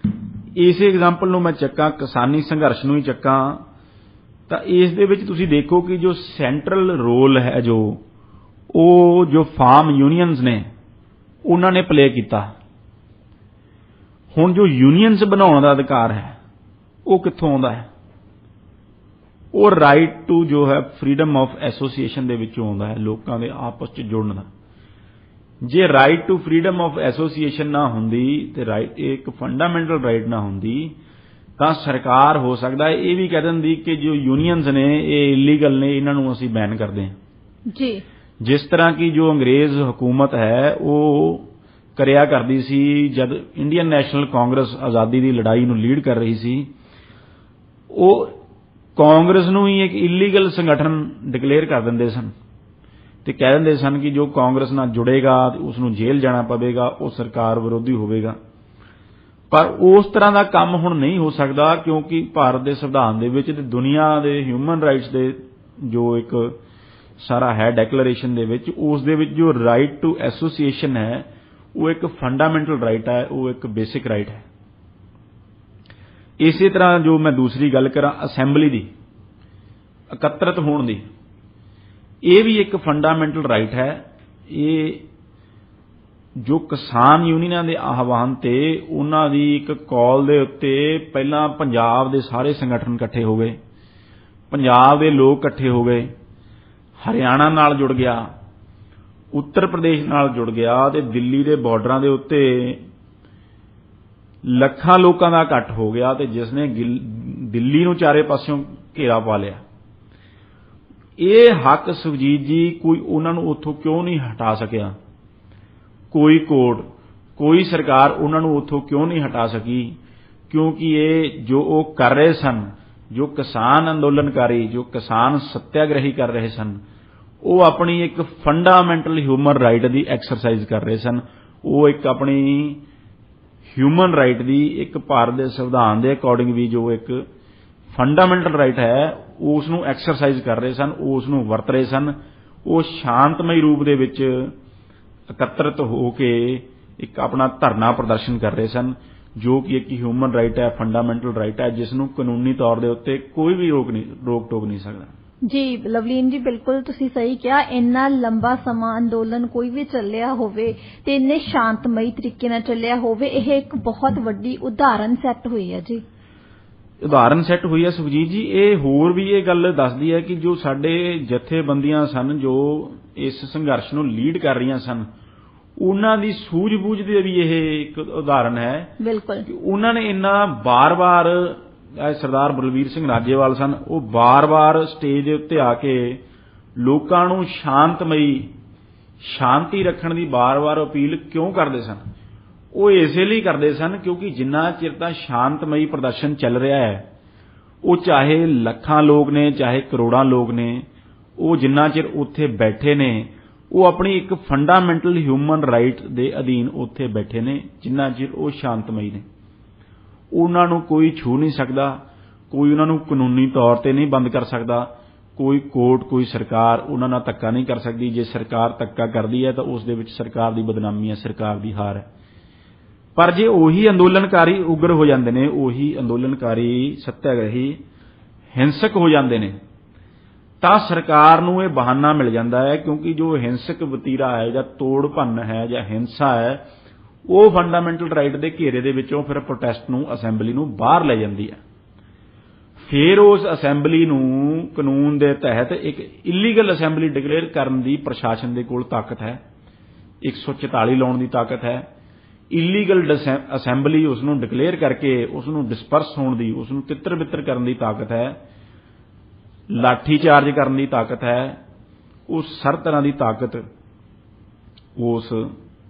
ਇਸੇ ਐਗਜ਼ਾਮਪਲ ਨੂੰ ਮੈਂ ਚੱਕਾਂ, ਕਿਸਾਨੀ ਸੰਘਰਸ਼ ਨੂੰ ਹੀ ਚੱਕਾਂ, ਤਾਂ ਇਸ ਦੇ ਵਿੱਚ ਤੁਸੀਂ ਦੇਖੋ ਕਿ ਜੋ ਸੈਂਟਰਲ ਰੋਲ ਹੈ, ਜੋ ਫਾਰਮ ਯੂਨੀਅਨਸ ਨੇ ਉਹਨਾਂ ਨੇ ਪਲੇ ਕੀਤਾ। ਹੁਣ ਜੋ ਯੂਨੀਅਨਸ ਬਣਾਉਣ ਦਾ ਅਧਿਕਾਰ ਹੈ ਉਹ ਕਿੱਥੋਂ ਆਉਂਦਾ ਹੈ? ਉਹ ਰਾਈਟ ਟੂ ਜੋ ਹੈ ਫਰੀडम ਆਫ ਐਸੋਸੀਏਸ਼ਨ ਦੇ ਵਿੱਚੋਂ ਆਉਂਦਾ ਹੈ, ਲੋਕਾਂ ਦੇ ਆਪਸ 'ਚ ਜੁੜਨ ਦਾ। ਜੇ right to freedom of association ਨਾ ਹੁੰਦੀ ਤੇ ਰਾਈਟ, ਇੱਕ ਫੰਡਾਮੈਂਟਲ ਰਾਈਟ ਨਾ ਹੁੰਦੀ, ਤਾਂ ਸਰਕਾਰ ਹੋ ਸਕਦਾ ਹੈ ਇਹ ਵੀ ਕਹਿ ਦਿੰਦੀ ਕਿ ਜੋ ਯੂਨੀਅਨਸ ਨੇ ਇਹ ਇਲੀਗਲ ਨੇ, ਇਹਨਾਂ ਨੂੰ ਅਸੀਂ ਬੈਨ ਕਰਦੇ ਹਾਂ ਜੀ। ਜਿਸ ਤਰ੍ਹਾਂ ਕਿ ਜੋ ਅੰਗਰੇਜ਼ ਹਕੂਮਤ ਹੈ ਉਹ ਕਰਿਆ ਕਰਦੀ ਸੀ ਜਦ ਇੰਡੀਅਨ ਨੈਸ਼ਨਲ ਕਾਂਗਰਸ ਆਜ਼ਾਦੀ ਦੀ ਲੜਾਈ ਨੂੰ ਲੀਡ ਕਰ ਰਹੀ ਸੀ। ਉਹ ਕਾਂਗਰਸ ਨੂੰ ਹੀ ਇੱਕ ਇਲੀਗਲ ਸੰਗਠਨ ਡਿਕਲੇਅਰ ਕਰ ਦਿੰਦੇ ਸਨ ਤੇ ਕਹਿ ਦਿੰਦੇ ਸਨ ਕਿ ਜੋ ਕਾਂਗਰਸ ਨਾਲ ਜੁੜੇਗਾ ਉਸ ਨੂੰ ਜੇਲ੍ਹ ਜਾਣਾ ਪਵੇਗਾ, ਉਹ ਸਰਕਾਰ ਵਿਰੋਧੀ ਹੋਵੇਗਾ। ਪਰ ਉਸ ਤਰ੍ਹਾਂ ਦਾ ਕੰਮ ਹੁਣ ਨਹੀਂ ਹੋ ਸਕਦਾ ਕਿਉਂਕਿ ਭਾਰਤ ਦੇ ਸੰਵਿਧਾਨ ਦੇ ਵਿੱਚ ਤੇ ਦੁਨੀਆ ਦੇ ਹਿਊਮਨ ਰਾਈਟਸ ਦੇ ਜੋ ਇੱਕ ਸਾਰਾ ਹੈ ਡੈਕਲੇਰੇਸ਼ਨ ਦੇ ਵਿੱਚ, ਉਸ ਦੇ ਵਿੱਚ ਜੋ ਰਾਈਟ ਟੂ ਐਸੋਸੀਏਸ਼ਨ ਹੈ ਉਹ ਇੱਕ ਫੰਡਾਮੈਂਟਲ ਰਾਈਟ ਹੈ, ਉਹ ਇੱਕ ਬੇਸਿਕ ਰਾਈਟ ਹੈ। ਇਸੇ ਤਰ੍ਹਾਂ ਜੋ ਮੈਂ ਦੂਸਰੀ ਗੱਲ ਕਰਾਂ ਅਸੈਂਬਲੀ ਦੀ, ਇਕੱਤਰਤ ਹੋਣ ਦੀ, ਇਹ ਵੀ ਇੱਕ ਫੰਡਾਮੈਂਟਲ ਰਾਈਟ ਹੈ। ਇਹ ਜੋ ਕਿਸਾਨ ਯੂਨੀਅਨਾਂ ਦੇ ਆਹਵਾਨ ਤੇ ਉਹਨਾਂ ਦੀ ਇੱਕ ਕਾਲ ਦੇ ਉੱਤੇ ਪਹਿਲਾਂ ਪੰਜਾਬ ਦੇ ਸਾਰੇ ਸੰਗਠਨ ਇਕੱਠੇ ਹੋ ਗਏ, ਪੰਜਾਬ ਦੇ ਲੋਕ ਇਕੱਠੇ ਹੋ ਗਏ, ਹਰਿਆਣਾ ਨਾਲ ਜੁੜ ਗਿਆ, ਉੱਤਰ ਪ੍ਰਦੇਸ਼ ਨਾਲ ਜੁੜ ਗਿਆ ਤੇ ਦਿੱਲੀ ਦੇ ਬਾਰਡਰਾਂ ਦੇ ਉੱਤੇ ਲੱਖਾਂ ਲੋਕਾਂ ਦਾ ਇਕੱਠ ਹੋ ਗਿਆ ਤੇ ਜਿਸ ਨੇ ਦਿੱਲੀ ਨੂੰ ਚਾਰੇ ਪਾਸਿਓਂ ਘੇਰਾ ਪਾ ਲਿਆ। ਇਹ ਹੱਕ ਸੁਖਜੀਤ ਜੀ ਕੋਈ ਉਹਨਾਂ ਨੂੰ ਉੱਥੋਂ ਕਿਉਂ ਨਹੀਂ ਹਟਾ ਸਕਿਆ? ਕੋਈ ਕੋਰਟ, ਕੋਈ ਸਰਕਾਰ ਉਹਨਾਂ ਨੂੰ ਉੱਥੋਂ ਕਿਉਂ ਨਹੀਂ ਹਟਾ ਸਕੀ? ਕਿਉਂਕਿ ਇਹ ਜੋ ਉਹ ਕਰ ਰਹੇ ਸਨ, ਜੋ ਕਿਸਾਨ ਅੰਦੋਲਨਕਾਰੀ, ਜੋ ਕਿਸਾਨ ਸੱਤਿਆਗ੍ਰਹੀ ਕਰ ਰਹੇ ਸਨ, ਉਹ ਆਪਣੀ ਇੱਕ ਫੰਡਾਮੈਂਟਲ ਹਿਊਮਨ ਰਾਈਟ ਦੀ ਐਕਸਰਸਾਈਜ਼ ਕਰ ਰਹੇ ਸਨ। ਉਹ ਇੱਕ ਆਪਣੀ ਹਿਊਮਨ ਰਾਈਟ ਦੀ, ਇੱਕ ਭਾਰਤ ਦੇ ਸੰਵਿਧਾਨ ਦੇ ਅਕੋਰਡਿੰਗ ਵੀ ਜੋ ਇੱਕ ਫੰਡਾਮੈਂਟਲ ਰਾਈਟ ਹੈ ਉਸ ਨੂੰ ਐਕਸਰਸਾਈਜ਼ ਕਰ ਰਹੇ ਸਨ, ਉਸ ਨੂੰ ਵਰਤ ਰਹੇ ਸਨ। ਉਹ ਸ਼ਾਂਤਮਈ ਰੂਪ ਦੇ ਵਿੱਚ ਇਕੱਤਰਤ ਹੋ ਕੇ ਇੱਕ ਆਪਣਾ ਧਰਨਾ ਪ੍ਰਦਰਸ਼ਨ ਕਰ ਰਹੇ ਸਨ, ਜੋ ਕਿ ਇੱਕ ਹਿਊਮਨ ਰਾਈਟ ਹੈ, ਫੰਡਾਮੈਂਟਲ ਰਾਈਟ ਹੈ, ਜਿਸ ਨੂੰ ਕਾਨੂੰਨੀ ਤੌਰ ਦੇ ਉੱਤੇ ਕੋਈ ਵੀ ਰੋਕ ਟੋਕ ਨਹੀਂ ਸਕਦਾ। ਜੀ ਲਵਲੀਨ ਜੀ, ਬਿਲਕੁਲ ਤੁਸੀਂ ਸਹੀ ਕਿਹਾ। ਇੰਨਾ ਲੰਬਾ ਸਮਾਂ ਅੰਦੋਲਨ ਕੋਈ ਵੀ ਚੱਲਿਆ ਹੋਵੇ ਤੇ ਇੰਨੇ ਸ਼ਾਂਤਮਈ ਤਰੀਕੇ ਨਾਲ ਚੱਲਿਆ ਹੋਵੇ, ਇਹ ਇੱਕ ਬਹੁਤ ਵੱਡੀ ਉਦਾਹਰਨ ਸੈੱਟ ਹੋਈ ਹੈ ਜੀ। ਉਦਾਹਰਨ ਸੈੱਟ ਹੋਈ ਹੈ ਸੁਖਜੀਤ ਜੀ। ਇਹ ਹੋਰ ਵੀ ਇਹ ਗੱਲ ਦੱਸਦੀ ਹੈ ਕਿ ਜੋ ਸਾਡੇ ਜਥੇਬੰਦੀਆਂ ਸਨ ਜੋ ਇਸ ਸੰਘਰਸ਼ ਨੂੰ ਲੀਡ ਕਰ ਰਹੀਆਂ ਸਨ, ਉਹਨਾਂ ਦੀ ਸੂਝ-ਬੂਝ ਦੇ ਵੀ ਇਹ ਇੱਕ ਉਦਾਹਰਨ ਹੈ। ਬਿਲਕੁਲ। ਉਹਨਾਂ ਨੇ ਇੰਨਾ ਬਾਰ-ਬਾਰ, ਸਰਦਾਰ ਬਲਵੀਰ ਸਿੰਘ ਰਾਜੇਵਾਲ ਸਨ, ਉਹ ਬਾਰ-ਬਾਰ ਸਟੇਜ ਦੇ ਉੱਤੇ ਆ ਕੇ ਲੋਕਾਂ ਨੂੰ ਸ਼ਾਂਤਮਈ ਸ਼ਾਂਤੀ ਰੱਖਣ ਦੀ ਬਾਰ-ਬਾਰ ਅਪੀਲ ਕਿਉਂ ਕਰਦੇ ਸਨ? ਉਹ ਇਸੇ ਲਈ ਕਰਦੇ ਸਨ ਕਿਉਂਕਿ ਜਿੰਨਾ ਚਿਰ ਤਾਂ ਸ਼ਾਂਤਮਈ ਪ੍ਰਦਰਸ਼ਨ ਚੱਲ ਰਿਹਾ ਹੈ, ਉਹ ਚਾਹੇ ਲੱਖਾਂ ਲੋਕ ਨੇ ਚਾਹੇ ਕਰੋੜਾਂ ਲੋਕ ਨੇ, ਉਹ ਜਿੰਨਾ ਚਿਰ ਉੱਥੇ ਬੈਠੇ ਨੇ ਉਹ ਆਪਣੀ ਇੱਕ ਫੰਡਾਮੈਂਟਲ ਹਿਊਮਨ ਰਾਈਟ ਦੇ ਅਧੀਨ ਉੱਥੇ ਬੈਠੇ ਨੇ, ਜਿੰਨਾ ਚਿਰ ਉਹ ਸ਼ਾਂਤਮਈ ਨੇ। ਉਹਨਾਂ ਨੂੰ ਕੋਈ ਛੂ ਨਹੀਂ ਸਕਦਾ, ਕੋਈ ਉਹਨਾਂ ਨੂੰ ਕਾਨੂੰਨੀ ਤੌਰ ਤੇ ਨਹੀਂ ਬੰਦ ਕਰ ਸਕਦਾ, ਕੋਈ ਕੋਰਟ ਕੋਈ ਸਰਕਾਰ ਉਹਨਾਂ ਨਾਲ ਧੱਕਾ ਨਹੀਂ ਕਰ ਸਕਦੀ। ਜੇ ਸਰਕਾਰ ਧੱਕਾ ਕਰਦੀ ਹੈ ਤਾਂ ਉਸ ਦੇ ਵਿੱਚ ਸਰਕਾਰ ਦੀ ਬਦਨਾਮੀ ਹੈ, ਸਰਕਾਰ ਦੀ ਹਾਰ ਹੈ। ਪਰ ਜੇ ਉਹੀ ਅੰਦੋਲਨਕਾਰੀ ਉਗਰ ਹੋ ਜਾਂਦੇ ਨੇ, ਉਹੀ ਅੰਦੋਲਨਕਾਰੀ ਸੱਤਿਆਗ੍ਰਹੀ ਹਿੰਸਕ ਹੋ ਜਾਂਦੇ ਨੇ, ਤਾਂ ਸਰਕਾਰ ਨੂੰ ਇਹ ਬਹਾਨਾ ਮਿਲ ਜਾਂਦਾ ਹੈ, ਕਿਉਂਕਿ ਜੋ ਹਿੰਸਕ ਵਤੀਰਾ ਹੈ ਜਾਂ ਤੋੜ ਭੰਨ ਹੈ ਜਾਂ ਹਿੰਸਾ ਹੈ, ਉਹ ਫੰਡਾਮੈਂਟਲ ਰਾਈਟ ਦੇ ਘੇਰੇ ਦੇ ਵਿੱਚੋਂ ਫਿਰ ਪ੍ਰੋਟੈਸਟ ਨੂੰ, ਅਸੈਂਬਲੀ ਨੂੰ ਬਾਹਰ ਲੈ ਜਾਂਦੀ ਹੈ। ਫਿਰ ਉਸ ਅਸੈਂਬਲੀ ਨੂੰ ਕਾਨੂੰਨ ਦੇ ਤਹਿਤ ਇੱਕ ਇਲੀਗਲ ਅਸੈਂਬਲੀ ਡਿਕਲੇਅਰ ਕਰਨ ਦੀ ਪ੍ਰਸ਼ਾਸਨ ਦੇ ਕੋਲ ਤਾਕਤ ਹੈ, 144 ਲਾਉਣ ਦੀ ਤਾਕਤ ਹੈ। ਇਲੀਗਲ ਅਸੈਂਬਲੀ ਉਸ ਨੂੰ ਡਿਕਲੇਅਰ ਕਰਕੇ ਉਸ ਨੂੰ ਡਿਸਪਰਸ ਹੋਣ ਦੀ, ਉਸ ਨੂੰ ਤਿੱਤਰ ਬਿੱਤਰ ਕਰਨ ਦੀ ਤਾਕਤ ਹੈ, ਲਾਠੀ ਚਾਰਜ ਕਰਨ ਦੀ ਤਾਕਤ ਹੈ। ਉਹ ਹਰ ਤਰ੍ਹਾਂ ਦੀ ਤਾਕਤ ਉਸ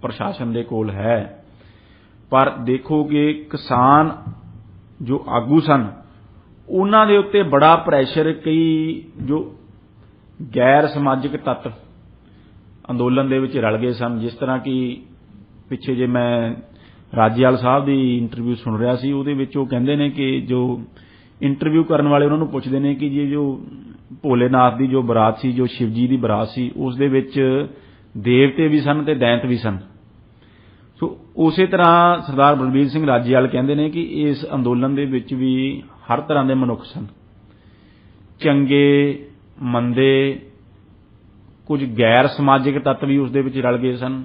ਪ੍ਰਸ਼ਾਸਨ ਦੇ ਕੋਲ ਹੈ। ਪਰ ਦੇਖੋ ਕਿ ਕਿਸਾਨ ਜੋ ਆਗੂ ਸਨ, ਉਹਨਾਂ ਦੇ ਉੱਤੇ ਬੜਾ ਪ੍ਰੈਸ਼ਰ ਕਈ ਜੋ ਗੈਰ ਸਮਾਜਿਕ ਤੱਤ ਅੰਦੋਲਨ ਦੇ ਵਿੱਚ ਰਲ ਗਏ ਸਨ। ਜਿਸ ਤਰ੍ਹਾਂ ਕਿ ਪਿੱਛੇ ਜੇ ਮੈਂ ਰਾਜੇਵਾਲ ਸਾਹਿਬ ਦੀ ਇੰਟਰਵਿਊ ਸੁਣ ਰਿਹਾ ਸੀ, ਉਹਦੇ ਵਿੱਚ ਉਹ ਕਹਿੰਦੇ ਨੇ ਕਿ ਜੋ ਇੰਟਰਵਿਊ ਕਰਨ ਵਾਲੇ ਉਹਨਾਂ ਨੂੰ ਪੁੱਛਦੇ ਨੇ ਕਿ ਜੇ ਜੋ ਭੋਲੇਨਾਥ ਦੀ ਜੋ ਬਰਾਤ ਸੀ, ਜੋ ਸ਼ਿਵ ਜੀ ਦੀ ਬਰਾਤ ਸੀ, ਉਸ ਦੇ ਵਿੱਚ ਦੇਵਤੇ ਵੀ ਸਨ ਤੇ ਦੈਂਤ ਵੀ ਸਨ। ਸੋ ਉਸੇ ਤਰ੍ਹਾਂ ਸਰਦਾਰ ਬਲਬੀਰ ਸਿੰਘ ਰਾਜੇਵਾਲ ਕਹਿੰਦੇ ਨੇ ਕਿ ਇਸ ਅੰਦੋਲਨ ਦੇ ਵਿੱਚ ਵੀ ਹਰ ਤਰ੍ਹਾਂ ਦੇ ਮਨੁੱਖ ਸਨ, ਚੰਗੇ ਮੰਦੇ, ਕੁਝ ਗੈਰ ਸਮਾਜਿਕ ਤੱਤ ਵੀ ਉਸ ਦੇ ਵਿੱਚ ਰਲ ਗਏ ਸਨ।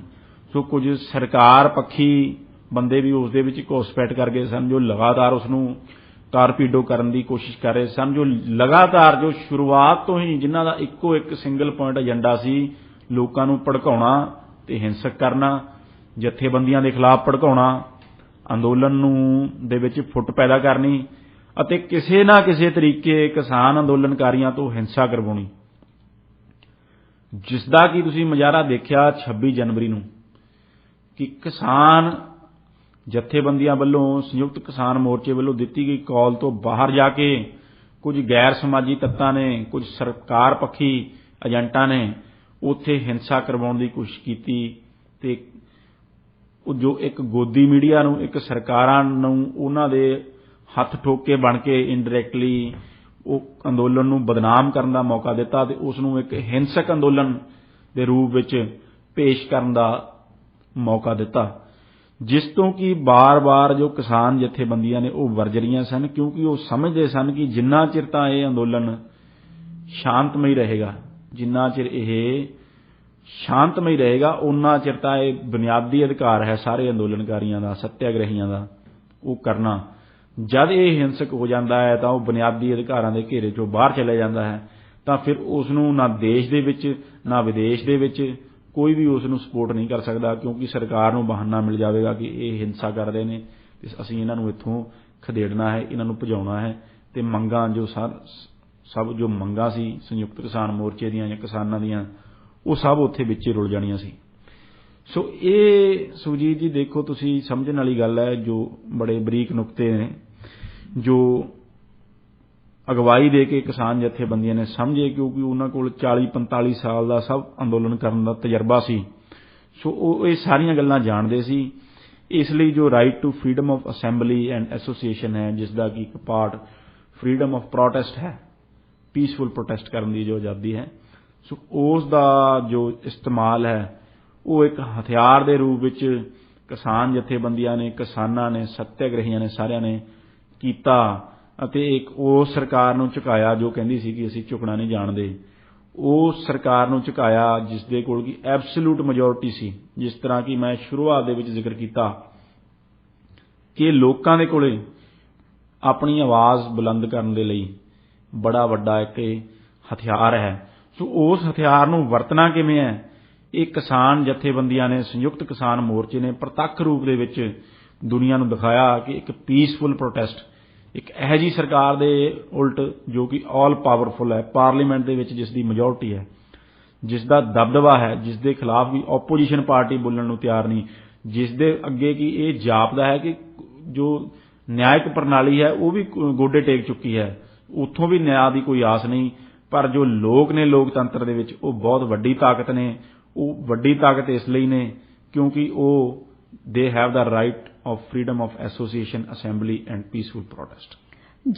ਸੋ ਕੁਝ ਸਰਕਾਰ ਪੱਖੀ ਬੰਦੇ ਵੀ ਉਸ ਦੇ ਵਿੱਚ ਘੁਸਪੈਠ ਕਰ ਗਏ ਸਨ, ਜੋ ਲਗਾਤਾਰ ਉਸ ਨੂੰ ਟਾਰਪੀਡੋ ਕਰਨ ਦੀ ਕੋਸ਼ਿਸ਼ ਕਰ ਰਹੇ ਸਨ, ਜੋ ਲਗਾਤਾਰ ਜੋ ਸ਼ੁਰੂਆਤ ਤੋਂ ਹੀ ਜਿਨ੍ਹਾਂ ਦਾ ਇੱਕੋ ਇੱਕ ਸਿੰਗਲ ਪੁਆਇੰਟ ਏਜੰਡਾ ਸੀ, ਲੋਕਾਂ ਨੂੰ ਭੜਕਾਉਣਾ ਤੇ ਹਿੰਸਕ ਕਰਨਾ, ਜਥੇਬੰਦੀਆਂ ਦੇ ਖਿਲਾਫ ਭੜਕਾਉਣਾ, ਅੰਦੋਲਨ ਨੂੰ ਦੇ ਵਿੱਚ ਫੁੱਟ ਪੈਦਾ ਕਰਨੀ ਅਤੇ ਕਿਸੇ ਨਾ ਕਿਸੇ ਤਰੀਕੇ ਕਿਸਾਨ ਅੰਦੋਲਨਕਾਰੀਆਂ ਤੋਂ ਹਿੰਸਾ ਕਰਵਾਉਣੀ। ਜਿਸ ਦਾ ਕਿ ਤੁਸੀਂ ਮੁਜ਼ਾਹਰਾ ਦੇਖਿਆ 26 ਜਨਵਰੀ ਨੂੰ ਕਿ ਕਿਸਾਨ ਜਥੇਬੰਦੀਆਂ ਵੱਲੋਂ, ਸੰਯੁਕਤ ਕਿਸਾਨ ਮੋਰਚੇ ਵੱਲੋਂ ਦਿੱਤੀ ਗਈ ਕਾਲ ਤੋਂ ਬਾਹਰ ਜਾ ਕੇ ਕੁਝ ਗੈਰ ਸਮਾਜੀ ਤੱਤਾਂ ਨੇ, ਕੁਝ ਸਰਕਾਰ ਪੱਖੀ ਏਜੰਟਾਂ ਨੇ ਉੱਥੇ ਹਿੰਸਾ ਕਰਵਾਉਣ ਦੀ ਕੋਸ਼ਿਸ਼ ਕੀਤੀ ਤੇ ਜੋ ਇੱਕ ਗੋਦੀ ਮੀਡੀਆ ਨੂੰ, ਇੱਕ ਸਰਕਾਰਾਂ ਨੂੰ ਉਹਨਾਂ ਦੇ ਹੱਥ ਠੋਕ ਕੇ ਬਣ ਕੇ ਇਨਡਾਇਰੈਕਟਲੀ ਉਹ ਅੰਦੋਲਨ ਨੂੰ ਬਦਨਾਮ ਕਰਨ ਦਾ ਮੌਕਾ ਦਿੱਤਾ ਤੇ ਉਸ ਨੂੰ ਇੱਕ ਹਿੰਸਕ ਅੰਦੋਲਨ ਦੇ ਰੂਪ ਵਿੱਚ ਪੇਸ਼ ਕਰਨ ਦਾ ਮੌਕਾ ਦਿੱਤਾ, ਜਿਸ ਤੋਂ ਕਿ ਬਾਰ-ਬਾਰ ਜੋ ਕਿਸਾਨ ਜਥੇਬੰਦੀਆਂ ਨੇ ਉਹ ਵਰਜ ਰਹੀਆਂ ਸਨ, ਕਿਉਂਕਿ ਉਹ ਸਮਝਦੇ ਸਨ ਕਿ ਜਿੰਨਾ ਚਿਰ ਤਾਂ ਇਹ ਅੰਦੋਲਨ ਸ਼ਾਂਤਮਈ ਰਹੇਗਾ, ਜਿੰਨਾ ਚਿਰ ਇਹ ਸ਼ਾਂਤਮਈ ਰਹੇਗਾ, ਉਨਾ ਚਿਰ ਤਾਂ ਇਹ ਬੁਨਿਆਦੀ ਅਧਿਕਾਰ ਹੈ ਸਾਰੇ ਅੰਦੋਲਨਕਾਰੀਆਂ ਦਾ, ਸੱਤਿਆਗ੍ਰਹੀਆਂ ਦਾ, ਉਹ ਕਰਨਾ। ਜਦ ਇਹ ਹਿੰਸਕ ਹੋ ਜਾਂਦਾ ਹੈ ਤਾਂ ਉਹ ਬੁਨਿਆਦੀ ਅਧਿਕਾਰਾਂ ਦੇ ਘੇਰੇ ਚੋਂ ਬਾਹਰ ਚਲਾ ਜਾਂਦਾ ਹੈ, ਤਾਂ ਫਿਰ ਉਸ ਨੂੰ ਨਾ ਦੇਸ਼ ਦੇ ਵਿੱਚ ਨਾ ਵਿਦੇਸ਼ ਦੇ ਵਿੱਚ ਕੋਈ ਵੀ ਉਸ ਨੂੰ ਸਪੋਰਟ ਨਹੀਂ ਕਰ ਸਕਦਾ, ਕਿਉਂਕਿ ਸਰਕਾਰ ਨੂੰ ਬਹਾਨਾ ਮਿਲ ਜਾਵੇਗਾ ਕਿ ਇਹ ਹਿੰਸਾ ਕਰ ਰਹੇ ਨੇ ਤੇ ਅਸੀਂ ਇਹਨਾਂ ਨੂੰ ਇੱਥੋਂ ਖਦੇੜਨਾ ਹੈ, ਇਹਨਾਂ ਨੂੰ ਭਜਾਉਣਾ ਹੈ। ਤੇ ਮੰਗਾਂ ਜੋ ਸਭ ਜੋ ਮੰਗਾਂ ਸੀ ਸੰਯੁਕਤ ਕਿਸਾਨ ਮੋਰਚੇ ਦੀਆਂ ਜਾਂ ਕਿਸਾਨਾਂ ਦੀਆਂ, ਉਹ ਸਭ ਉੱਥੇ ਵਿੱਚ ਰੁਲ ਜਾਣੀਆਂ ਸੀ। ਸੋ ਇਹ ਸੁਰਜੀਤ ਜੀ ਦੇਖੋ, ਤੁਸੀਂ ਸਮਝਣ ਵਾਲੀ ਗੱਲ ਹੈ, ਜੋ ਬੜੇ ਬਰੀਕ ਨੁਕਤੇ ਨੇ ਜੋ ਅਗਵਾਈ ਦੇ ਕੇ ਕਿਸਾਨ ਜਥੇਬੰਦੀਆਂ ਨੇ ਸਮਝੇ, ਕਿਉਂਕਿ ਉਹਨਾਂ ਕੋਲ 40-45 ਸਾਲ ਦਾ ਸਭ ਅੰਦੋਲਨ ਕਰਨ ਦਾ ਤਜਰਬਾ ਸੀ। ਸੋ ਉਹ ਇਹ ਸਾਰੀਆਂ ਗੱਲਾਂ ਜਾਣਦੇ ਸੀ। ਇਸ ਲਈ ਜੋ right to freedom of assembly and association ਹੈ, ਜਿਸ ਦਾ ਕਿ ਇੱਕ ਪਾਰਟ ਫਰੀडम ਆਫ ਪ੍ਰੋਟੈਸਟ ਹੈ, ਪੀਸਫੁਲ ਪ੍ਰੋਟੈਸਟ ਕਰਨ ਦੀ ਜੋ ਆਜ਼ਾਦੀ ਹੈ, ਸੋ ਉਸ ਦਾ ਜੋ ਇਸਤੇਮਾਲ ਹੈ ਉਹ ਇੱਕ ਹਥਿਆਰ ਦੇ ਰੂਪ ਵਿੱਚ ਕਿਸਾਨ ਜਥੇਬੰਦੀਆਂ ਨੇ, ਕਿਸਾਨਾਂ ਨੇ, ਸੱਤਿਆਗ੍ਰਹੀਆਂ ਨੇ, ਸਾਰਿਆਂ ਨੇ ਕੀਤਾ ਅਤੇ ਇੱਕ ਉਸ ਸਰਕਾਰ ਨੂੰ ਝੁਕਾਇਆ ਜੋ ਕਹਿੰਦੀ ਸੀ ਕਿ ਅਸੀਂ ਝੁਕਣਾ ਨਹੀਂ ਜਾਣਦੇ। ਉਸ ਸਰਕਾਰ ਨੂੰ ਝੁਕਾਇਆ ਜਿਸ ਦੇ ਕੋਲ ਕਿ ਐਬਸੋਲੂਟ ਮੈਜੋਰਿਟੀ ਸੀ। ਜਿਸ ਤਰ੍ਹਾਂ ਕਿ ਮੈਂ ਸ਼ੁਰੂਆਤ ਦੇ ਵਿੱਚ ਜ਼ਿਕਰ ਕੀਤਾ ਕਿ ਲੋਕਾਂ ਦੇ ਕੋਲੇ ਆਪਣੀ ਆਵਾਜ਼ ਬੁਲੰਦ ਕਰਨ ਦੇ ਲਈ ਬੜਾ ਵੱਡਾ ਇੱਕ ਹਥਿਆਰ ਹੈ। ਸੋ ਉਸ ਹਥਿਆਰ ਨੂੰ ਵਰਤਣਾ ਕਿਵੇਂ ਹੈ, ਇਹ ਕਿਸਾਨ ਜਥੇਬੰਦੀਆਂ ਨੇ, ਸੰਯੁਕਤ ਕਿਸਾਨ ਮੋਰਚੇ ਨੇ ਪ੍ਰਤੱਖ ਰੂਪ ਦੇ ਵਿੱਚ ਦੁਨੀਆ ਨੂੰ ਦਿਖਾਇਆ ਕਿ ਇੱਕ ਪੀਸਫੁਲ ਪ੍ਰੋਟੈਸਟ, ਇੱਕ ਇਹੋ ਜਿਹੀ ਸਰਕਾਰ ਦੇ ਉਲਟ ਜੋ ਕਿ ਆਲ ਪਾਵਰਫੁਲ ਹੈ, ਪਾਰਲੀਮੈਂਟ ਦੇ ਵਿੱਚ ਜਿਸ ਦੀ ਮੈਜੋਰਿਟੀ ਹੈ, ਜਿਸ ਦਾ ਦਬਦਬਾ ਹੈ, ਜਿਸ ਦੇ ਖਿਲਾਫ ਵੀ ਆਪੋਜੀਸ਼ਨ ਪਾਰਟੀ ਬੋਲਣ ਨੂੰ ਤਿਆਰ ਨਹੀਂ, ਜਿਸ ਦੇ ਅੱਗੇ ਕਿ ਇਹ ਜਾਪਦਾ ਹੈ ਕਿ ਜੋ ਨਿਆਇਕ ਪ੍ਰਣਾਲੀ ਹੈ ਉਹ ਵੀ ਗੋਡੇ ਟੇਕ ਚੁੱਕੀ ਹੈ, ਉੱਥੋਂ ਵੀ ਨਿਆਂ ਦੀ ਕੋਈ ਆਸ ਨਹੀਂ। ਪਰ ਜੋ ਲੋਕ ਨੇ ਲੋਕਤੰਤਰ ਦੇ ਵਿੱਚ, ਉਹ ਬਹੁਤ ਵੱਡੀ ਤਾਕਤ ਨੇ। ਉਹ ਵੱਡੀ ਤਾਕਤ ਇਸ ਲਈ ਨੇ ਕਿਉਂਕਿ ਉਹ they have the right of freedom of association, assembly and peaceful protest.